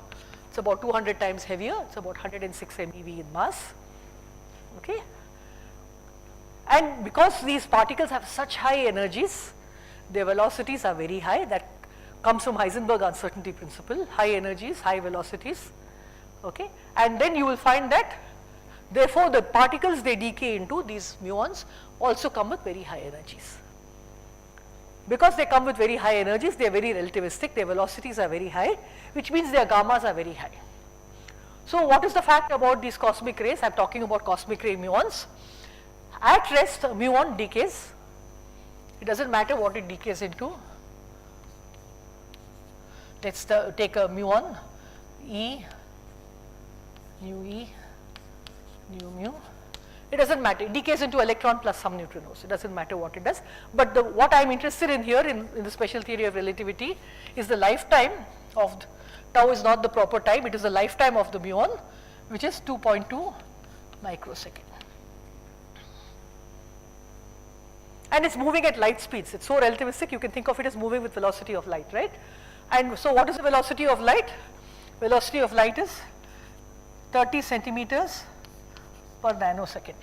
It's about 200 times heavier. It's about 106 MeV in mass. Okay. And because these particles have such high energies, their velocities are very high. That comes from Heisenberg uncertainty principle, high energies, high velocities, okay. And then you will find that therefore the particles they decay into, these muons, also come with very high energies. Because they come with very high energies, they are very relativistic, their velocities are very high, which means their gammas are very high. So what is the fact about these cosmic rays? I am talking about cosmic ray muons. At rest, a muon decays. It does not matter what it decays into. Let us take a muon, E, nu mu. It does not matter, it decays into electron plus some neutrinos, it does not matter what it does. But what I am interested in here in the special theory of relativity is the lifetime of, tau is not the proper time, it is the lifetime of the muon, which is 2.2 microsecond. And it's moving at light speeds, it's so relativistic, you can think of it as moving with velocity of light, right? And so what is the velocity of light? Velocity of light is 30 centimeters per nanosecond.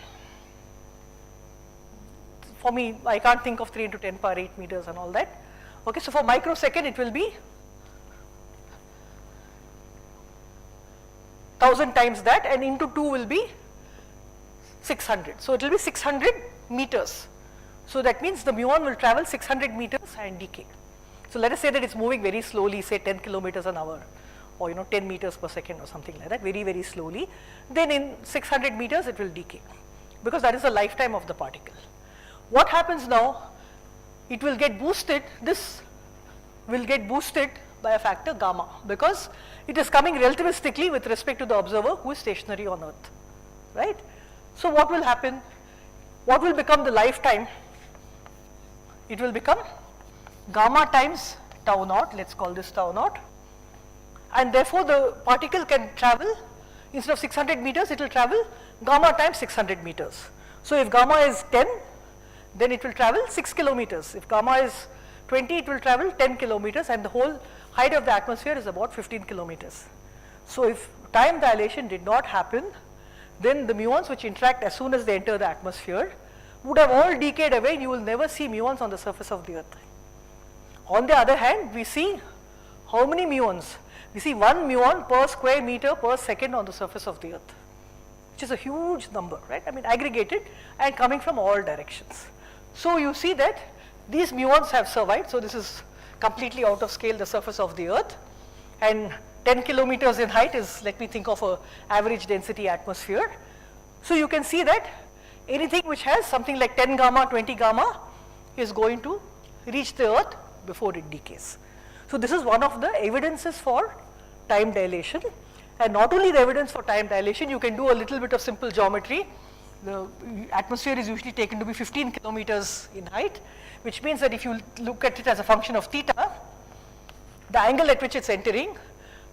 For me, I can't think of 3 into 10 power 8 meters and all that. Okay, so for microsecond it will be 1000 times that, and into 2 will be 600. So it will be 600 meters. So that means the muon will travel 600 meters and decay. So let us say that it's moving very slowly, say 10 kilometers an hour, or 10 meters per second or something like that, very, very slowly. Then in 600 meters it will decay, because that is the lifetime of the particle. What happens now? It will get boosted, this will get boosted by a factor gamma, because it is coming relativistically with respect to the observer who is stationary on Earth, right? So what will happen? What will become the lifetime? It will become gamma times tau naught, let us call this tau naught, and therefore the particle can travel, instead of 600 meters it will travel gamma times 600 meters. So if gamma is 10, then it will travel 6 kilometers. If gamma is 20, it will travel 10 kilometers, and the whole height of the atmosphere is about 15 kilometers. So if time dilation did not happen, then the muons which interact as soon as they enter the atmosphere would have all decayed away, and you will never see muons on the surface of the Earth. On the other hand, we see how many muons? We see 1 muon per square meter per second on the surface of the Earth, which is a huge number, right? I mean aggregated and coming from all directions. So you see that these muons have survived. So this is completely out of scale, the surface of the Earth, and 10 kilometers in height is, let me think of a average density atmosphere. So you can see that anything which has something like 10 gamma, 20 gamma is going to reach the Earth before it decays. So this is one of the evidences for time dilation, And not only the evidence for time dilation, you can do a little bit of simple geometry. The atmosphere is usually taken to be 15 kilometers in height, which means that if you look at it as a function of theta, the angle at which it's entering,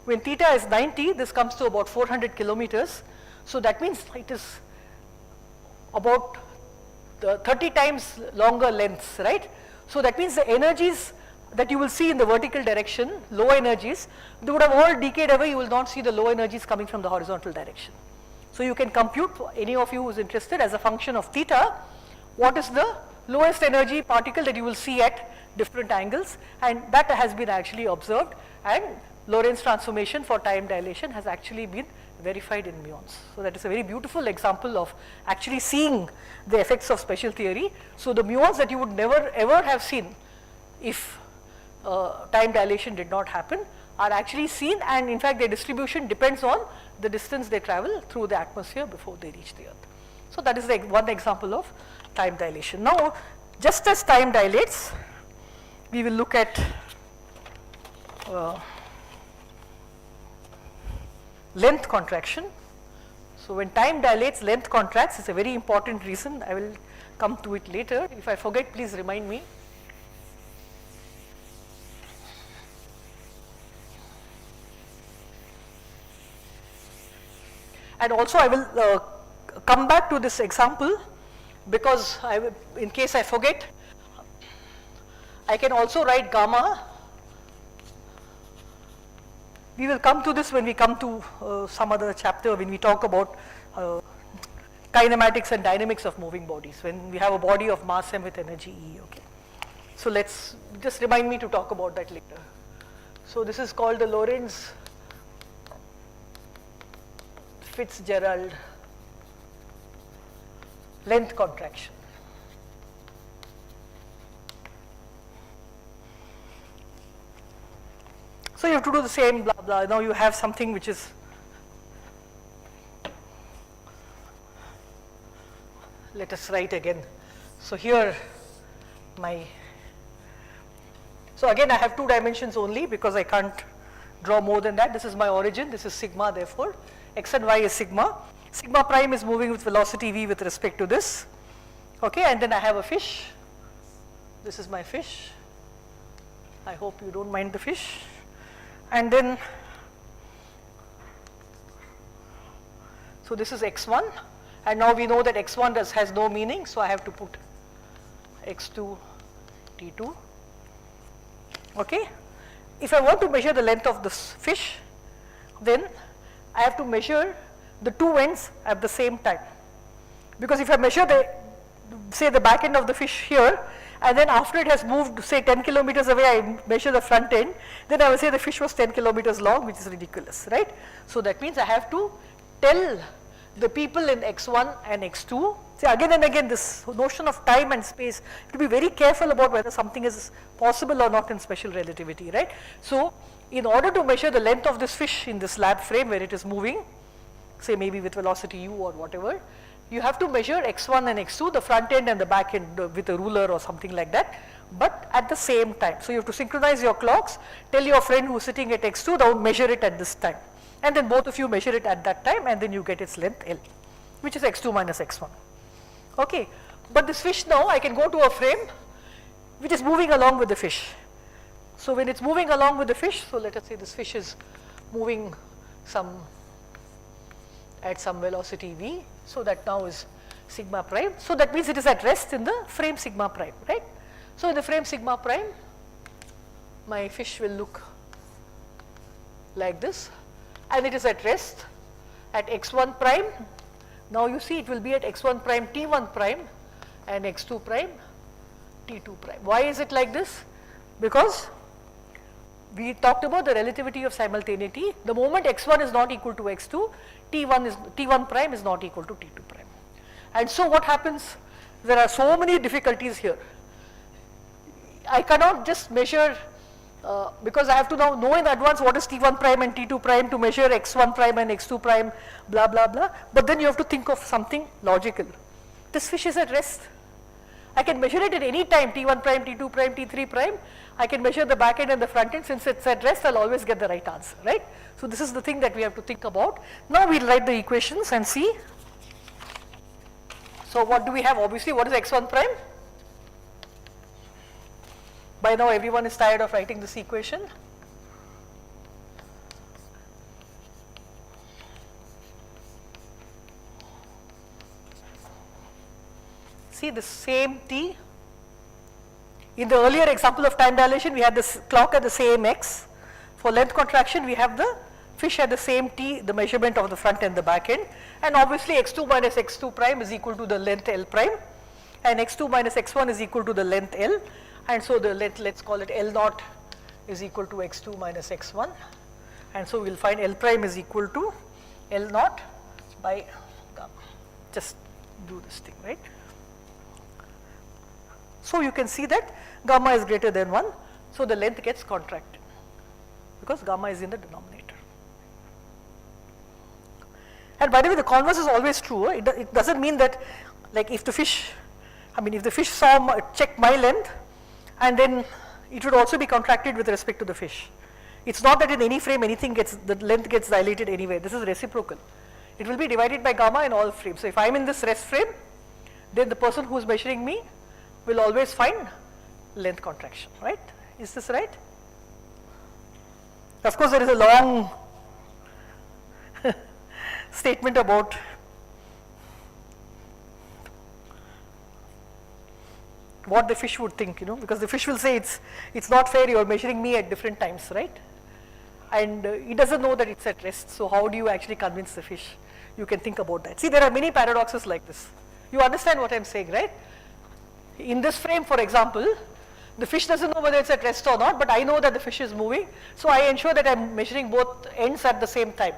when theta is 90, this comes to about 400 kilometers. So that means it is about 30 times longer lengths, right? So that means the energies that you will see in the vertical direction, low energies, they would have all decayed away. You will not see the low energies coming from the horizontal direction. So you can compute, for any of you who is interested, as a function of theta, what is the lowest energy particle that you will see at different angles, and that has been actually observed, and Lorentz transformation for time dilation has actually been verified in muons. So that is a very beautiful example of actually seeing the effects of special theory. So the muons that you would never ever have seen if time dilation did not happen are actually seen, and in fact their distribution depends on the distance they travel through the atmosphere before they reach the earth. So that is one example of time dilation. Now, just as time dilates, we will look at length contraction. So when time dilates, length contracts. It's a very important reason. I will come to it later. If I forget, please remind me. And also I will come back to this example, because in case I forget, I can also write gamma. We will come to this when we come to some other chapter, when we talk about kinematics and dynamics of moving bodies, when we have a body of mass m with energy E. Okay. So let's just remind me to talk about that later. So this is called the Lorentz Fitzgerald length contraction. So you have to do the same blah blah. Now you have something which is let us write again. So here so again I have 2 dimensions only because I can't draw more than that. This is my origin, this is sigma, therefore x and y is sigma. Sigma prime is moving with velocity v with respect to this. Okay, and then I have a fish. This is my fish. I hope you don't mind the fish. And then, so this is x1, and now we know that x1 has no meaning, so I have to put x2, t2. Okay. If I want to measure the length of this fish, then I have to measure the 2 ends at the same time. Because if I measure say the back end of the fish here, and then after it has moved say 10 kilometers away, I measure the front end, then I will say the fish was 10 kilometers long, which is ridiculous, right? So that means I have to tell the people in x1 and x2, see again and again this notion of time and space, to be very careful about whether something is possible or not in special relativity, right? So in order to measure the length of this fish in this lab frame where it is moving, say maybe with velocity u or whatever, you have to measure x1 and x2, the front end and the back end with a ruler or something like that, but at the same time. So you have to synchronize your clocks, tell your friend who is sitting at x2, now measure it at this time. And then both of you measure it at that time, and then you get its length L, which is x2 minus x1. Okay, but this fish now, I can go to a frame which is moving along with the fish. So when it's moving along with the fish, so let us say this fish is moving at some velocity v, so that now is sigma prime. So that means it is at rest in the frame sigma prime, right? So in the frame sigma prime, my fish will look like this, and it is at rest at x1 prime. Now you see it will be at x1 prime t1 prime and x2 prime t2 prime. Why is it like this? Because we talked about the relativity of simultaneity. The moment x1 is not equal to x2, t1 prime is not equal to t2 prime. And so what happens, there are so many difficulties here. I cannot just measure, because I have to now know in advance what is t1 prime and t2 prime to measure x1 prime and x2 prime, blah blah blah. But then you have to think of something logical. This fish is at rest. I can measure it at any time, T1 prime, T2 prime, T3 prime. I can measure the back end and the front end. Since it's at rest, I'll always get the right answer, right? So this is the thing that we have to think about. Now we'll write the equations and see. So what do we have? Obviously, what is x1 prime? By now everyone is tired of writing this equation. See the same t. In the earlier example of time dilation, we had this clock at the same x. For length contraction, we have the fish at the same t, the measurement of the front and the back end. And obviously x2 minus x2 prime is equal to the length L prime, and x2 minus x1 is equal to the length L. And so the length, let's call it L naught, is equal to x2 minus x1. And so we'll find L prime is equal to L naught by gamma. Just do this thing, right? So you can see that gamma is greater than 1, so the length gets contracted because gamma is in the denominator. And by the way, the converse is always true. It doesn't mean that, like, if the fish, if the fish checked my length, and then it would also be contracted with respect to the fish. It's not that in any frame the length gets dilated anywhere. This is reciprocal. It will be divided by gamma in all frames. So if I'm in this rest frame, then the person who is measuring me will always find length contraction, right? Is this right? Of course, there is a long statement about what the fish would think, because the fish will say it's not fair, you're measuring me at different times, right? And he doesn't know that it's at rest, so how do you actually convince the fish? You can think about that. See, there are many paradoxes like this. You understand what I'm saying, right? In this frame, for example, the fish doesn't know whether it's at rest or not, but I know that the fish is moving, so I ensure that I'm measuring both ends at the same time.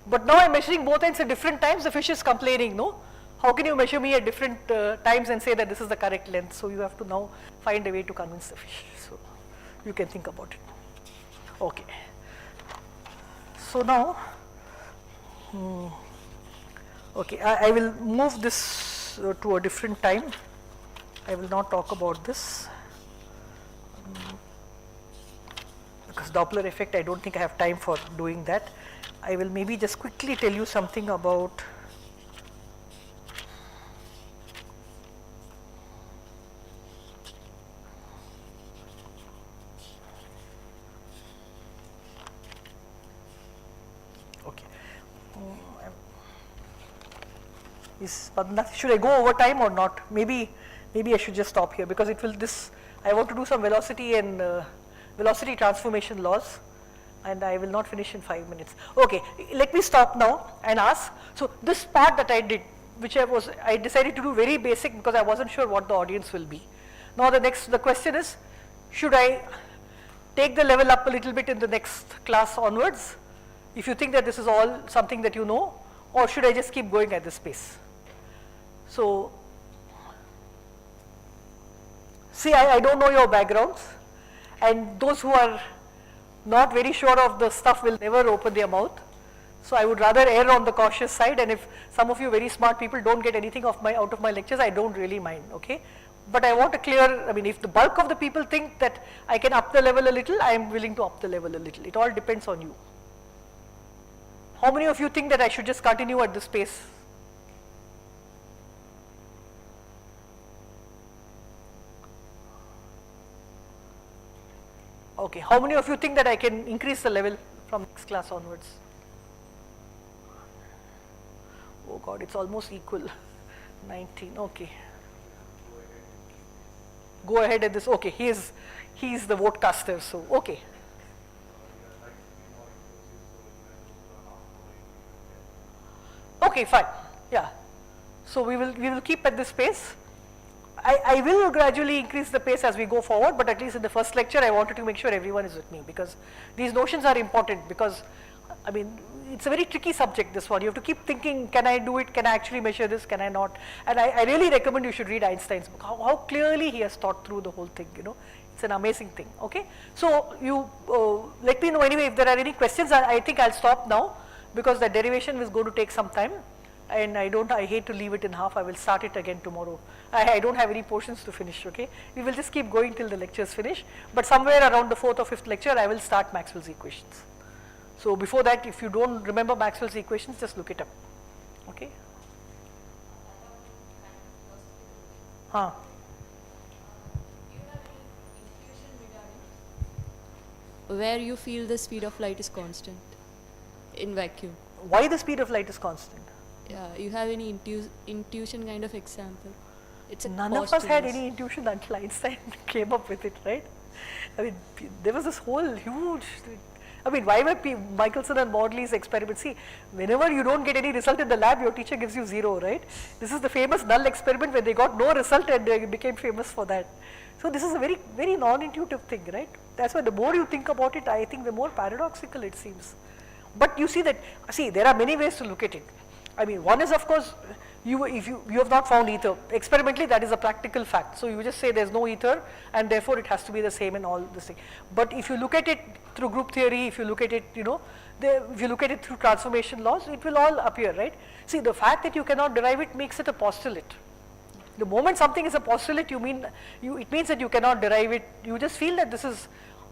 But now I'm measuring both ends at different times, the fish is complaining, no? How can you measure me at different times and say that this is the correct length? So you have to now find a way to convince the fish. So you can think about it. Okay. So now, okay, I will move this to a different time. I will not talk about this because Doppler effect, I don't think I have time for doing that. I will maybe just quickly tell you something about should I go over time or not? Maybe I should just stop here because I want to do some velocity and velocity transformation laws, and I will not finish in 5 minutes. Okay, let me stop now and ask. So this part that I did, which I decided to do very basic because I wasn't sure what the audience will be. Now the question is, should I take the level up a little bit in the next class onwards, if you think that this is all something that you know, or should I just keep going at this pace? So, see, I don't know your backgrounds, and those who are not very sure of the stuff will never open their mouth. So I would rather err on the cautious side, and if some of you very smart people don't get anything out of my lectures, I don't really mind, okay? But I want to clear, if the bulk of the people think that I can up the level a little, I am willing to up the level a little. It all depends on you. How many of you think that I should just continue at this pace? Okay, how many of you think that I can increase the level from next class onwards? Oh God, it's almost equal. 19, okay. Go ahead at this, okay, he is the vote caster, so okay. Okay, fine, yeah. So we will keep at this pace. I will gradually increase the pace as we go forward, but at least in the first lecture I wanted to make sure everyone is with me because these notions are important because, it's a very tricky subject, this one. You have to keep thinking, can I do it, can I actually measure this, can I not? And I really recommend you should read Einstein's book, how clearly he has thought through the whole thing, It's an amazing thing, okay? So you let me know anyway if there are any questions. I think I'll stop now because the derivation is going to take some time. and I hate to leave it in half. I will start it again tomorrow. I don't have any portions to finish, okay? We will just keep going till the lectures finish, but somewhere around the 4th or 5th lecture, I will start Maxwell's equations. So before that, if you don't remember Maxwell's equations, just look it up, okay? Huh. Where you feel the speed of light is constant in vacuum. Why the speed of light is constant? Yeah, you have any intuition kind of example? It's a None of us had postulate. any intuition until Einstein came up with it, right? I mean, there was this whole huge, I mean, why were Michelson and Morley's experiments? See, whenever you don't get any result in the lab, your teacher gives you 0, right? This is the famous null experiment where they got no result and they became famous for that. So this is a very, very non-intuitive thing, right? That's why the more you think about it, I think the more paradoxical it seems. But you see that, see, there are many ways to look at it. I mean, one is of course, if you have not found ether. Experimentally, that is a practical fact. So you just say there's no ether and therefore it has to be the same in all this thing. But if you look at it through group theory, if you look at it, you know, if you look at it through transformation laws, it will all appear, right? See, the fact that you cannot derive it makes it a postulate. The moment something is a postulate, it means that you cannot derive it. You just feel that this is,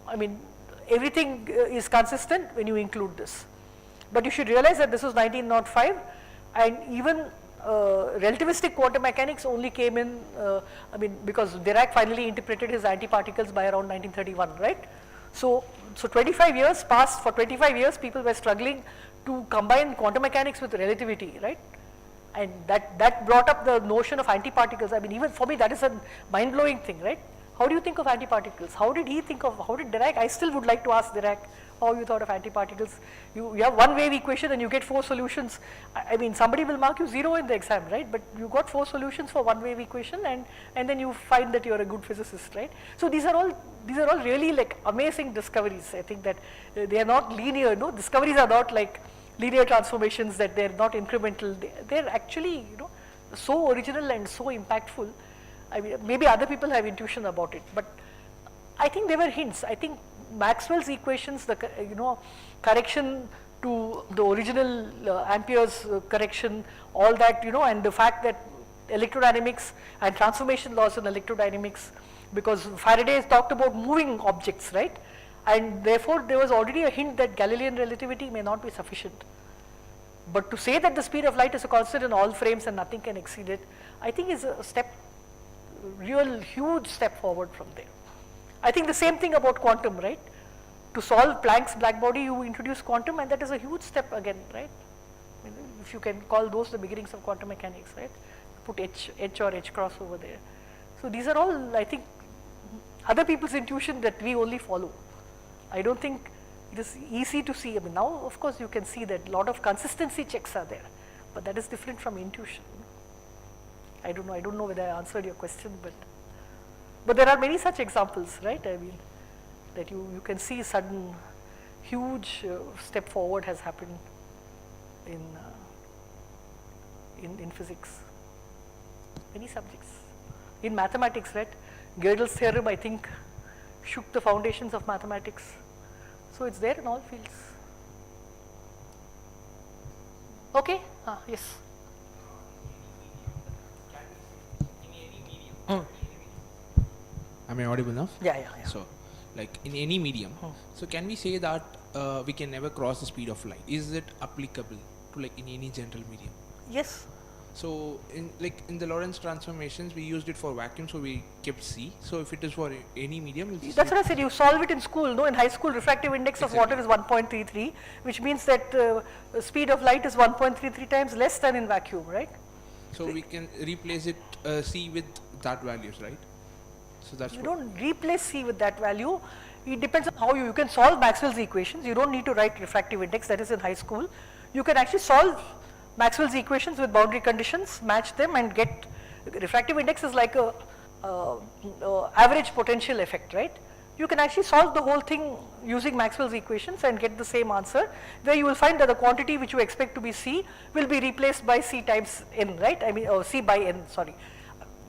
I mean, everything is consistent when you include this. But you should realize that this was 1905, and even relativistic quantum mechanics only came in, I mean, because Dirac finally interpreted his antiparticles by around 1931, right? So 25 years passed. For 25 years, people were struggling to combine quantum mechanics with relativity, right? And that brought up the notion of antiparticles. I mean, even for me, that is a mind-blowing thing, right? How do you think of antiparticles? How did Dirac? I still would like to ask Dirac how you thought of antiparticles. You have one wave equation and you get 4 solutions. I mean, somebody will mark you 0 in the exam, right? But you got 4 solutions for one wave equation, and then you find that you're a good physicist, right? So these are all really like amazing discoveries. I think that they are not linear, no? Discoveries are not like linear transformations, that they're not incremental. They're actually, you know, so original and so impactful. I mean, maybe other people have intuition about it, but I think there were hints. I think Maxwell's equations, the correction to the original Ampere's correction, all that, you know, and the fact that electrodynamics and transformation laws in electrodynamics, because Faraday talked about moving objects, right? And therefore there was already a hint that Galilean relativity may not be sufficient. But to say that the speed of light is a constant in all frames and nothing can exceed it, I think is a step, real huge step forward from there. I think the same thing about quantum, right? To solve Planck's black body, you introduce quantum, and that is a huge step again, right? I mean, if you can call those the beginnings of quantum mechanics, right? Put H or H cross over there. So these are all, I think, other people's intuition that we only follow. I don't think it is easy to see. I mean, now of course you can see that a lot of consistency checks are there, but that is different from intuition. I don't know whether I answered your question, but there are many such examples, right? I mean, that you can see sudden huge step forward has happened in physics, many subjects. In mathematics, right? Gödel's theorem, I think, shook the foundations of mathematics. So it's there in all fields. Okay? Yes. Am I audible enough? Yeah. So, like in any medium, so can we say that we can never cross the speed of light? Is it applicable to like in any general medium? Yes. So in the Lorentz transformations, we used it for vacuum, so we kept C. So if it is for any medium, we'll that's what I said. You solve it in school. No, in high school, refractive index of water is 1.33, which means that the speed of light is 1.33 times less than in vacuum, right? So we can replace it C with that values, right? So that's you don't replace C with that value. It depends on how you can solve Maxwell's equations. You don't need to write refractive index. That is in high school. You can actually solve Maxwell's equations with boundary conditions, match them, and get refractive index is like a average potential effect, right? You can actually solve the whole thing using Maxwell's equations and get the same answer, where you will find that the quantity which you expect to be C will be replaced by C times N, right? I mean, C by N, sorry.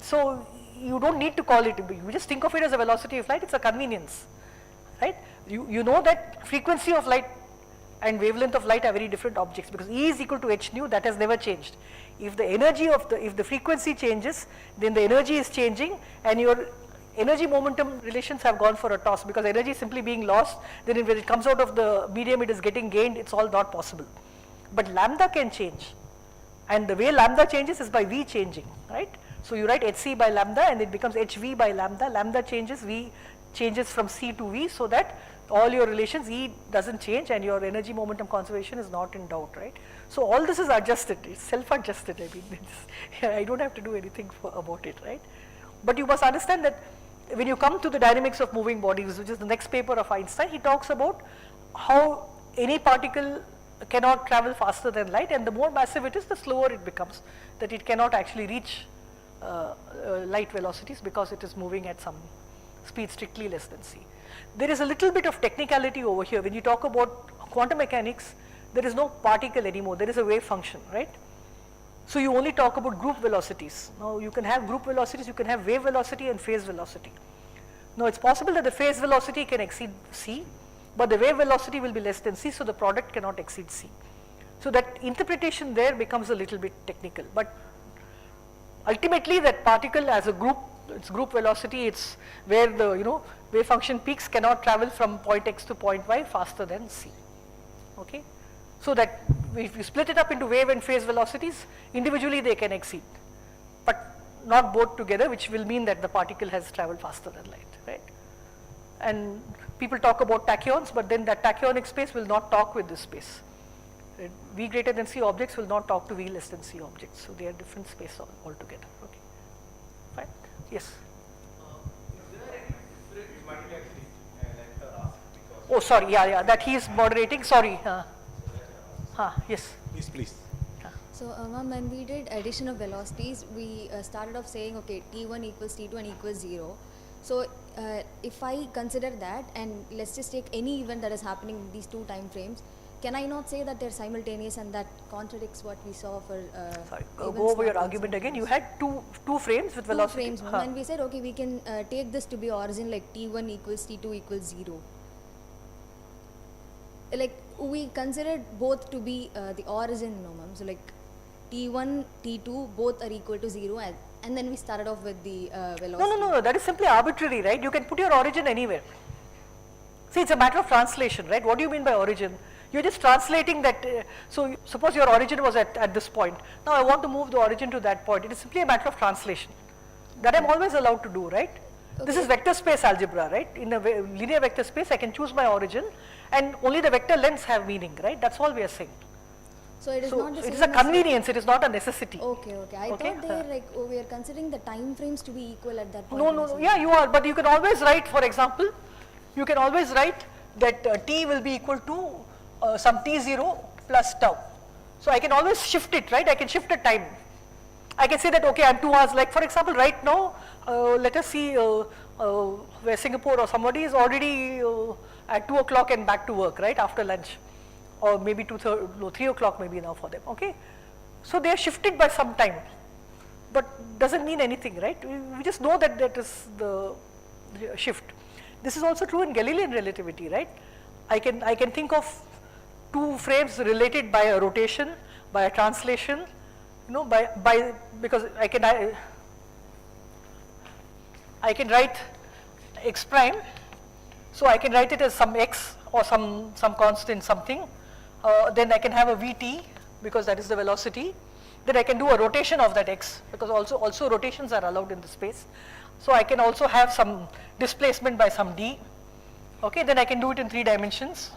So you don't need to call it, you just think of it as a velocity of light. It's a convenience, right? You know that frequency of light and wavelength of light are very different objects, because E is equal to h nu, that has never changed. If the energy of if the frequency changes, then the energy is changing, and your energy momentum relations have gone for a toss, because energy is simply being lost, then when it comes out of the medium it is getting gained, it's all not possible. But lambda can change, and the way lambda changes is by V changing, right? So you write hc by lambda and it becomes hv by lambda, lambda changes, V changes from C to V, so that all your relations E doesn't change and your energy momentum conservation is not in doubt, right? So all this is adjusted, it's self-adjusted, I mean, I don't have to do anything about it, right? But you must understand that when you come to the dynamics of moving bodies, which is the next paper of Einstein, he talks about how any particle cannot travel faster than light, and the more massive it is, the slower it becomes, that it cannot actually reach light velocities because it is moving at some speed strictly less than c. There is a little bit of technicality over here. When you talk about quantum mechanics, there is no particle anymore, there is a wave function, right? So you only talk about group velocities. Now you can have group velocities, you can have wave velocity and phase velocity. Now it's possible that the phase velocity can exceed c, but the wave velocity will be less than c, so the product cannot exceed c. So that interpretation there becomes a little bit technical, but ultimately that particle as a group, its group velocity, it's where the wave function peaks cannot travel from point x to point y faster than c, okay? So that if you split it up into wave and phase velocities, individually they can exceed, but not both together, which will mean that the particle has traveled faster than light, right? And people talk about tachyons, but then that tachyonic space will not talk with this space. V greater than c objects will not talk to V less than c objects, so they are different space altogether, okay? Fine, yes? Oh, sorry, yeah, that he is moderating, sorry. Yes. Please. So, ma'am, when we did addition of velocities, we started off saying, okay, T1 equals T2 and equals 0. So, if I consider that, and let's just take any event that is happening in these two time frames, can I not say that they're simultaneous and that contradicts what we saw for sorry, go over your argument again. You had two frames with velocity. Two frames, ma'am, and we said, okay, we can take this to be origin like T1 equals T2 equals 0. Like, we considered both to be the origin, no ma'am. So like T1, T2 both are equal to 0, and then we started off with the velocity. No, that is simply arbitrary, right? You can put your origin anywhere. See, it's a matter of translation, right? What do you mean by origin? You're just translating that, so suppose your origin was at this point. Now I want to move the origin to that point. It is simply a matter of translation. That I'm always allowed to do, right? Okay. This is vector space algebra, right? In a linear vector space, I can choose my origin, and only the vector lengths have meaning, right? That's all we are saying. So it is not the same. It is a convenience, it is not a necessity. Okay. I thought they like, we are considering the time frames to be equal at that point. No, yeah, you are, but you can always write, for example, you can always write that t will be equal to some t0 plus tau. So I can always shift it, right? I can shift the time. I can say that, okay, I'm 2 hours, like for example, right now, let us see where Singapore or somebody is already at 2 o'clock and back to work, right, after lunch, or maybe 3 o'clock maybe now for them, okay? So they are shifted by some time, but doesn't mean anything, right? We just know that that is the shift. This is also true in Galilean relativity, right? I can think of two frames related by a rotation, by a translation, because I can write x prime, so I can write it as some x or some constant something, then I can have a vt because that is the velocity, then I can do a rotation of that x because also rotations are allowed in the space. So I can also have some displacement by some d, okay, then I can do it in 3 dimensions.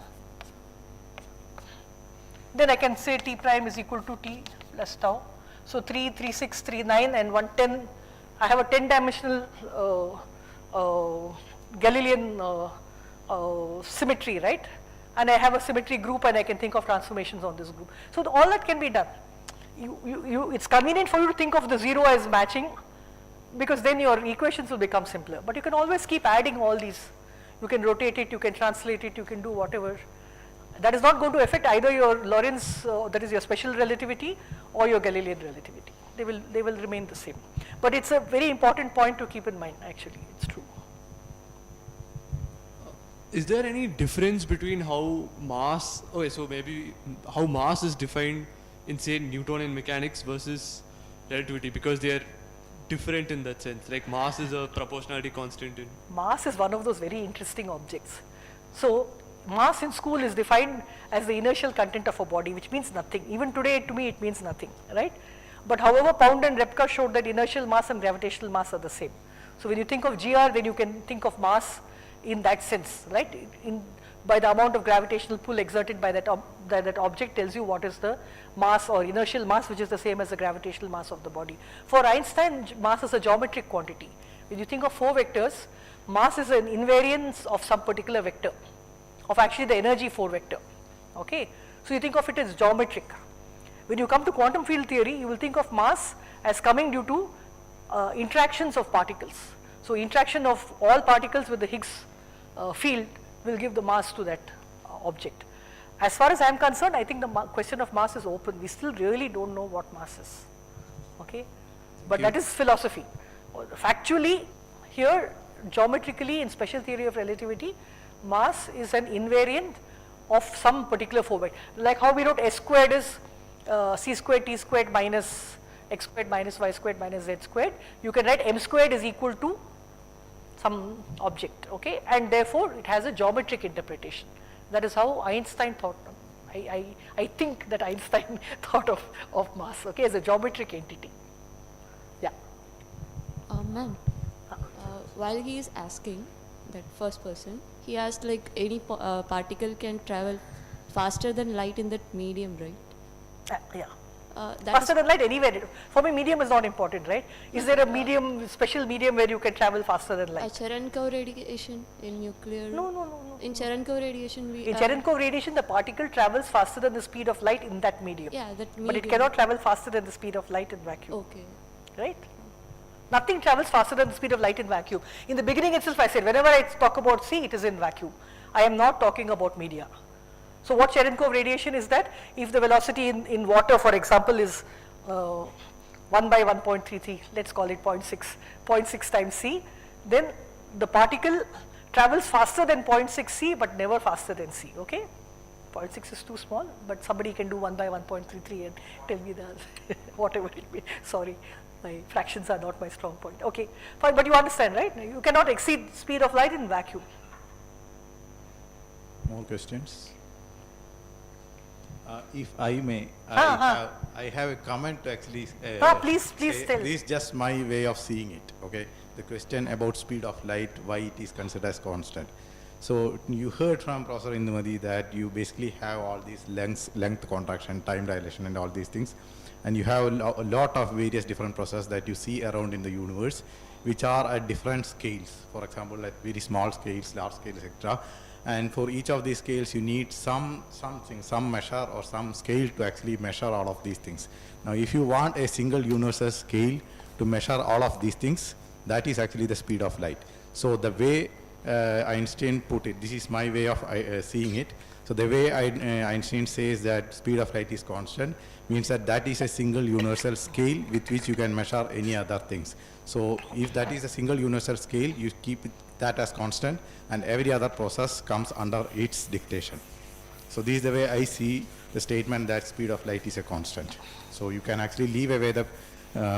Then I can say t prime is equal to t plus tau. So 3, 3, 6, 3, 9 and 1, 10. I have a 10-dimensional Galilean symmetry, right? And I have a symmetry group and I can think of transformations on this group. So all that can be done. It's convenient for you to think of the 0 as matching because then your equations will become simpler. But you can always keep adding all these. You can rotate it, you can translate it, you can do whatever. That is not going to affect either your Lorentz, that is your special relativity, or your Galilean relativity. They will remain the same. But it's a very important point to keep in mind, actually, it's true. is there any difference between how mass, okay, so maybe how mass is defined in say Newtonian mechanics versus relativity, because they are different in that sense, like mass is a proportionality constant in. Mass is one of those very interesting objects. So mass in school is defined as the inertial content of a body, which means nothing. Even today to me it means nothing, right? But however, Pound and Repka showed that inertial mass and gravitational mass are the same. So when you think of GR, then you can think of mass in that sense, right? By the amount of gravitational pull exerted by that object tells you what is the mass or inertial mass, which is the same as the gravitational mass of the body. For Einstein, mass is a geometric quantity. When you think of 4 vectors, mass is an invariance of some particular vector, of actually the energy 4 vector, okay? So you think of it as geometric. When you come to quantum field theory, you will think of mass as coming due to interactions of particles. So interaction of all particles with the Higgs field will give the mass to that object. As far as I am concerned, I think the question of mass is open. We still really don't know what mass is, okay? But that is philosophy. Factually, here, geometrically in special theory of relativity, mass is an invariant of some particular 4 vector. Like how we wrote S squared is C squared T squared minus X squared minus Y squared minus Z squared. You can write M squared is equal to some object, okay, and therefore it has a geometric interpretation. That is how Einstein thought. I think that Einstein thought of mass, okay, as a geometric entity. Yeah. Ma'am, while he is asking, that first person, he asked like any particle can travel faster than light in that medium, right? Yeah. That Faster than light anywhere. For me, medium is not important, right? Is there a medium, special medium where you can travel faster than light? Cherenkov radiation in nuclear. No. In Cherenkov radiation, we. In Cherenkov radiation, the particle travels faster than the speed of light in that medium. Yeah, that medium. But it cannot travel faster than the speed of light in vacuum. Okay. Right? Nothing travels faster than the speed of light in vacuum. In the beginning itself, I said, whenever I talk about C, it is in vacuum. I am not talking about media. So what Cherenkov radiation is that if the velocity in water, for example, is 1 by 1.33, let's call it 0.6 times C, then the particle travels faster than 0.6 C, but never faster than C, okay? 0.6 is too small, but somebody can do 1 by 1.33 and tell me the answer, whatever it be. Sorry, my fractions are not my strong point. Okay, fine, but you understand, right? You cannot exceed speed of light in vacuum. More questions? If I may, I have a comment to actually. Please tell. This is just my way of seeing it. Okay, the question about speed of light, why it is considered as constant. So you heard from Professor Indumadi that you basically have all these length contraction, time dilation, and all these things, and you have a lot of various different processes that you see around in the universe, which are at different scales. For example, at very small scales, large scales, etc. And for each of these scales, you need some measure or some scale to actually measure all of these things. Now, if you want a single universal scale to measure all of these things, that is actually the speed of light. So the way Einstein put it, this is my way of seeing it. So the way Einstein says that speed of light is constant means that that is a single universal scale with which you can measure any other things. So if that is a single universal scale, you keep that as constant, and every other process comes under its dictation. So this is the way I see the statement that speed of light is a constant. So you can actually leave away the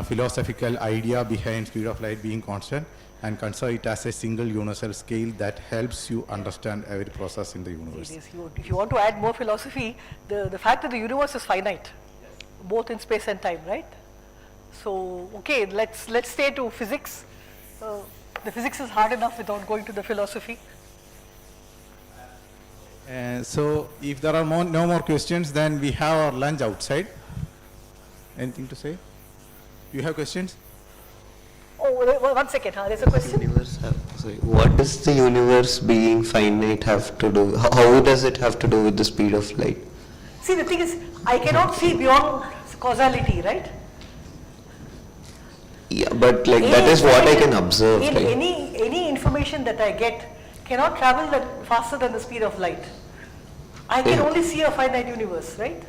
philosophical idea behind speed of light being constant and consider it as a single universal scale that helps you understand every process in the universe. If you want to add more philosophy, the fact that the universe is finite, both in space and time, right? So, okay, let's stay to physics. The physics is hard enough without going to the philosophy. So, if there are no more questions, then we have our lunch outside. Anything to say? You have questions? Oh, 1 second, there's a question. What does the universe being finite have to do? How does it have to do with the speed of light? See, the thing is, I cannot see beyond causality, right? Yeah, but like that is what I can observe. Right? Any information that I get cannot travel faster than the speed of light. I can only see a finite universe, right?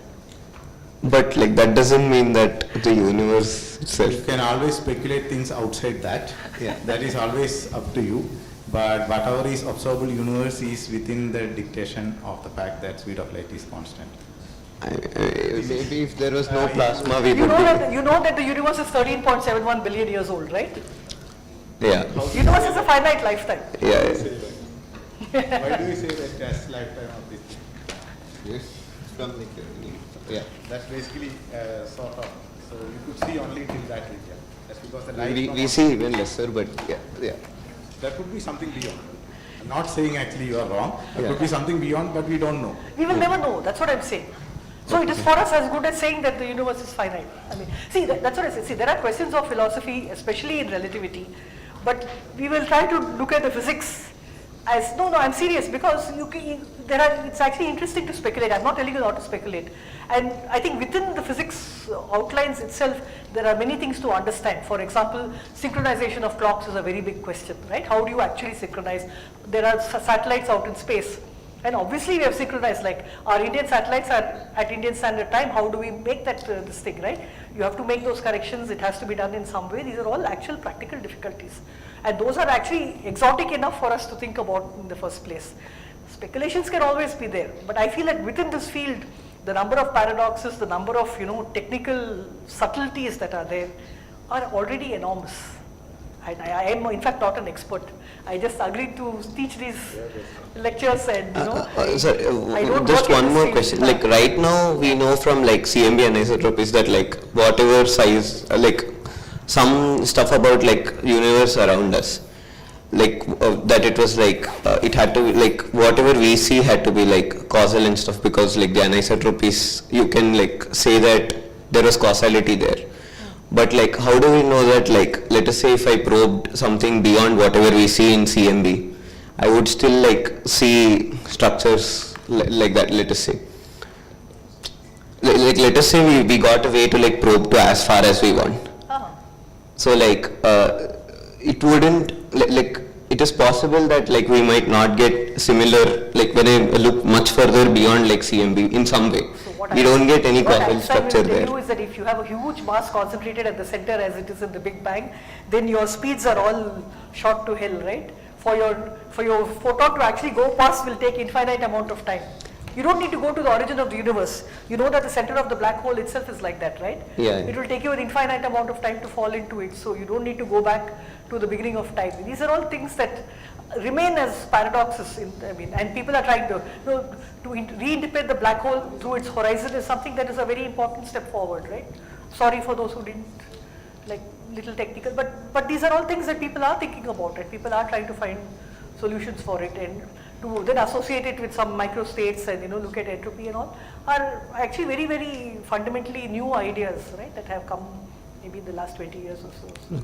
But like that doesn't mean that the universe itself. You can always speculate things outside that. Yeah, that is always up to you. but whatever is observable universe is within the dictation of the fact that speed of light is constant. Maybe if there was no plasma, we You would know that the universe is 13.71 billion years old, right? Yeah. Universe is a finite lifetime. Yeah. Why do you say that as lifetime of this? Yes. Yeah. That's basically sort of, so you could see only till that region. That's because the light We see even lesser, but yeah. there could be something beyond. I'm not saying actually you are wrong. There Yeah. could be something beyond, but we don't know. We will never know, that's what I'm saying. So it is for us as good as saying that the universe is finite. I mean, see, that's what I say. See, there are questions of philosophy, especially in relativity, but we will try to look at the physics as, no, I'm serious, because it's actually interesting to speculate. I'm not telling you not to speculate. And I think within the physics outlines itself, there are many things to understand. For example, synchronization of clocks is a very big question, right? How do you actually synchronize? There are satellites out in space. And obviously we have synchronized, like our Indian satellites are at Indian Standard Time. How do we make that this thing, right? You have to make those corrections. It has to be done in some way. These are all actual practical difficulties. And those are actually exotic enough for us to think about in the first place. Speculations can always be there. But I feel that within this field, the number of paradoxes, the number of technical subtleties that are there are already enormous. And I am in fact not an expert. I just agreed to teach these lectures and I don't just work in one this more field. question. Like right now we know from like CMB anisotropies that like whatever size, like some stuff about like universe around us, like that it was like it had to be like whatever we see had to be like causal and stuff, because like the anisotropies you can like say that there was causality there. But like how do we know that, like let us say if I probed something beyond whatever we see in CMB, I would still like see structures like that, let us say. Like let us say we got a way to like probe to as far as we want. So like it wouldn't like it is possible that like we might not get similar, like when I look much further beyond like CMB in some way. We don't get any causal structure there. What I will tell you is that if you have a huge mass concentrated at the center as it is in the Big Bang, then your speeds are all shot to hell, right? For your photon to actually go past will take infinite amount of time. You don't need to go to the origin of the universe. You know that the center of the black hole itself is like that, right? Yeah. It will take you an infinite amount of time to fall into it, so you don't need to go back to the beginning of time. These are all things that remain as paradoxes, and people are trying to reinterpret the black hole through its horizon is something that is a very important step forward, right? Sorry for those who didn't, like little technical, but these are all things that people are thinking about, and people are trying to find solutions for it, and to then associate it with some microstates and look at entropy and all are actually very, very fundamentally new ideas, right, that have come maybe in the last 20 years or so.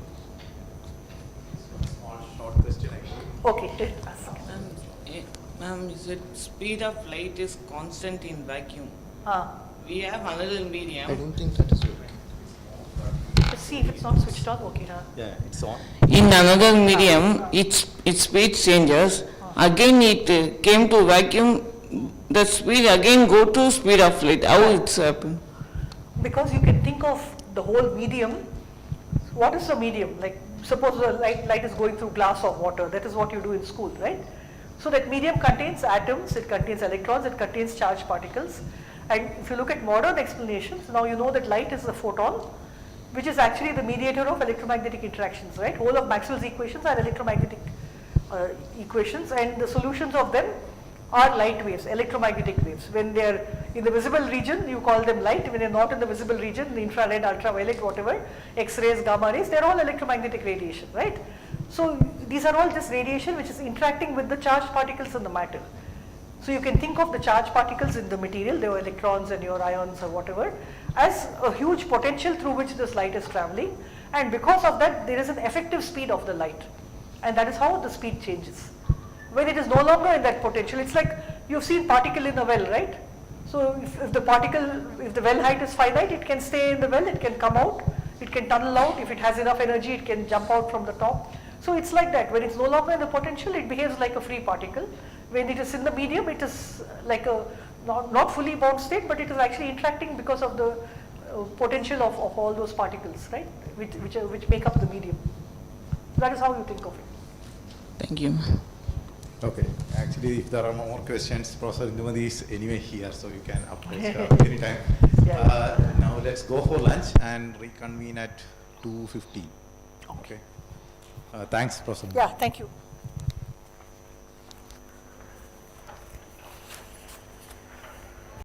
Small short question actually. Okay, ask. Ma'am, is it speed of light is constant in vacuum? We have another medium. I don't think that is good. Let's see if it's not switched on. Okay, Yeah, it's on. In another medium, its speed changes. Again, it came to vacuum. The speed again go to speed of light. How it's happened? Because you can think of the whole medium. What is the medium? Like suppose the light is going through glass or water. That is what you do in school, right? So that medium contains atoms, it contains electrons, it contains charged particles. And if you look at modern explanations, now you know that light is a photon, which is actually the mediator of electromagnetic interactions, right? Whole of Maxwell's equations are electromagnetic equations, and the solutions of them are light waves, electromagnetic waves. When they are in the visible region, you call them light. When they are not in the visible region, the infrared, ultraviolet, whatever, X-rays, gamma rays, they are all electromagnetic radiation, right? So these are all just radiation which is interacting with the charged particles in the matter. So you can think of the charged particles in the material, they were electrons and your ions or whatever, as a huge potential through which this light is traveling, and because of that there is an effective speed of the light, and that is how the speed changes. When it is no longer in that potential, it's like you've seen particle in a well, right? So if the well height is finite, it can stay in the well, it can come out, it can tunnel out. If it has enough energy, it can jump out from the top. So it's like that. When it's no longer in the potential, it behaves like a free particle. When it is in the medium, it is like a not fully bound state, but it is actually interacting because of the potential of all those particles, right? Which make up the medium. So that is how you think of it. Thank you. Okay. Actually, if there are more questions, Professor Indumati is anyway here, so you can approach her anytime. Now let's go for lunch and reconvene at 2:15. Okay. Thanks, Professor. Yeah, thank you.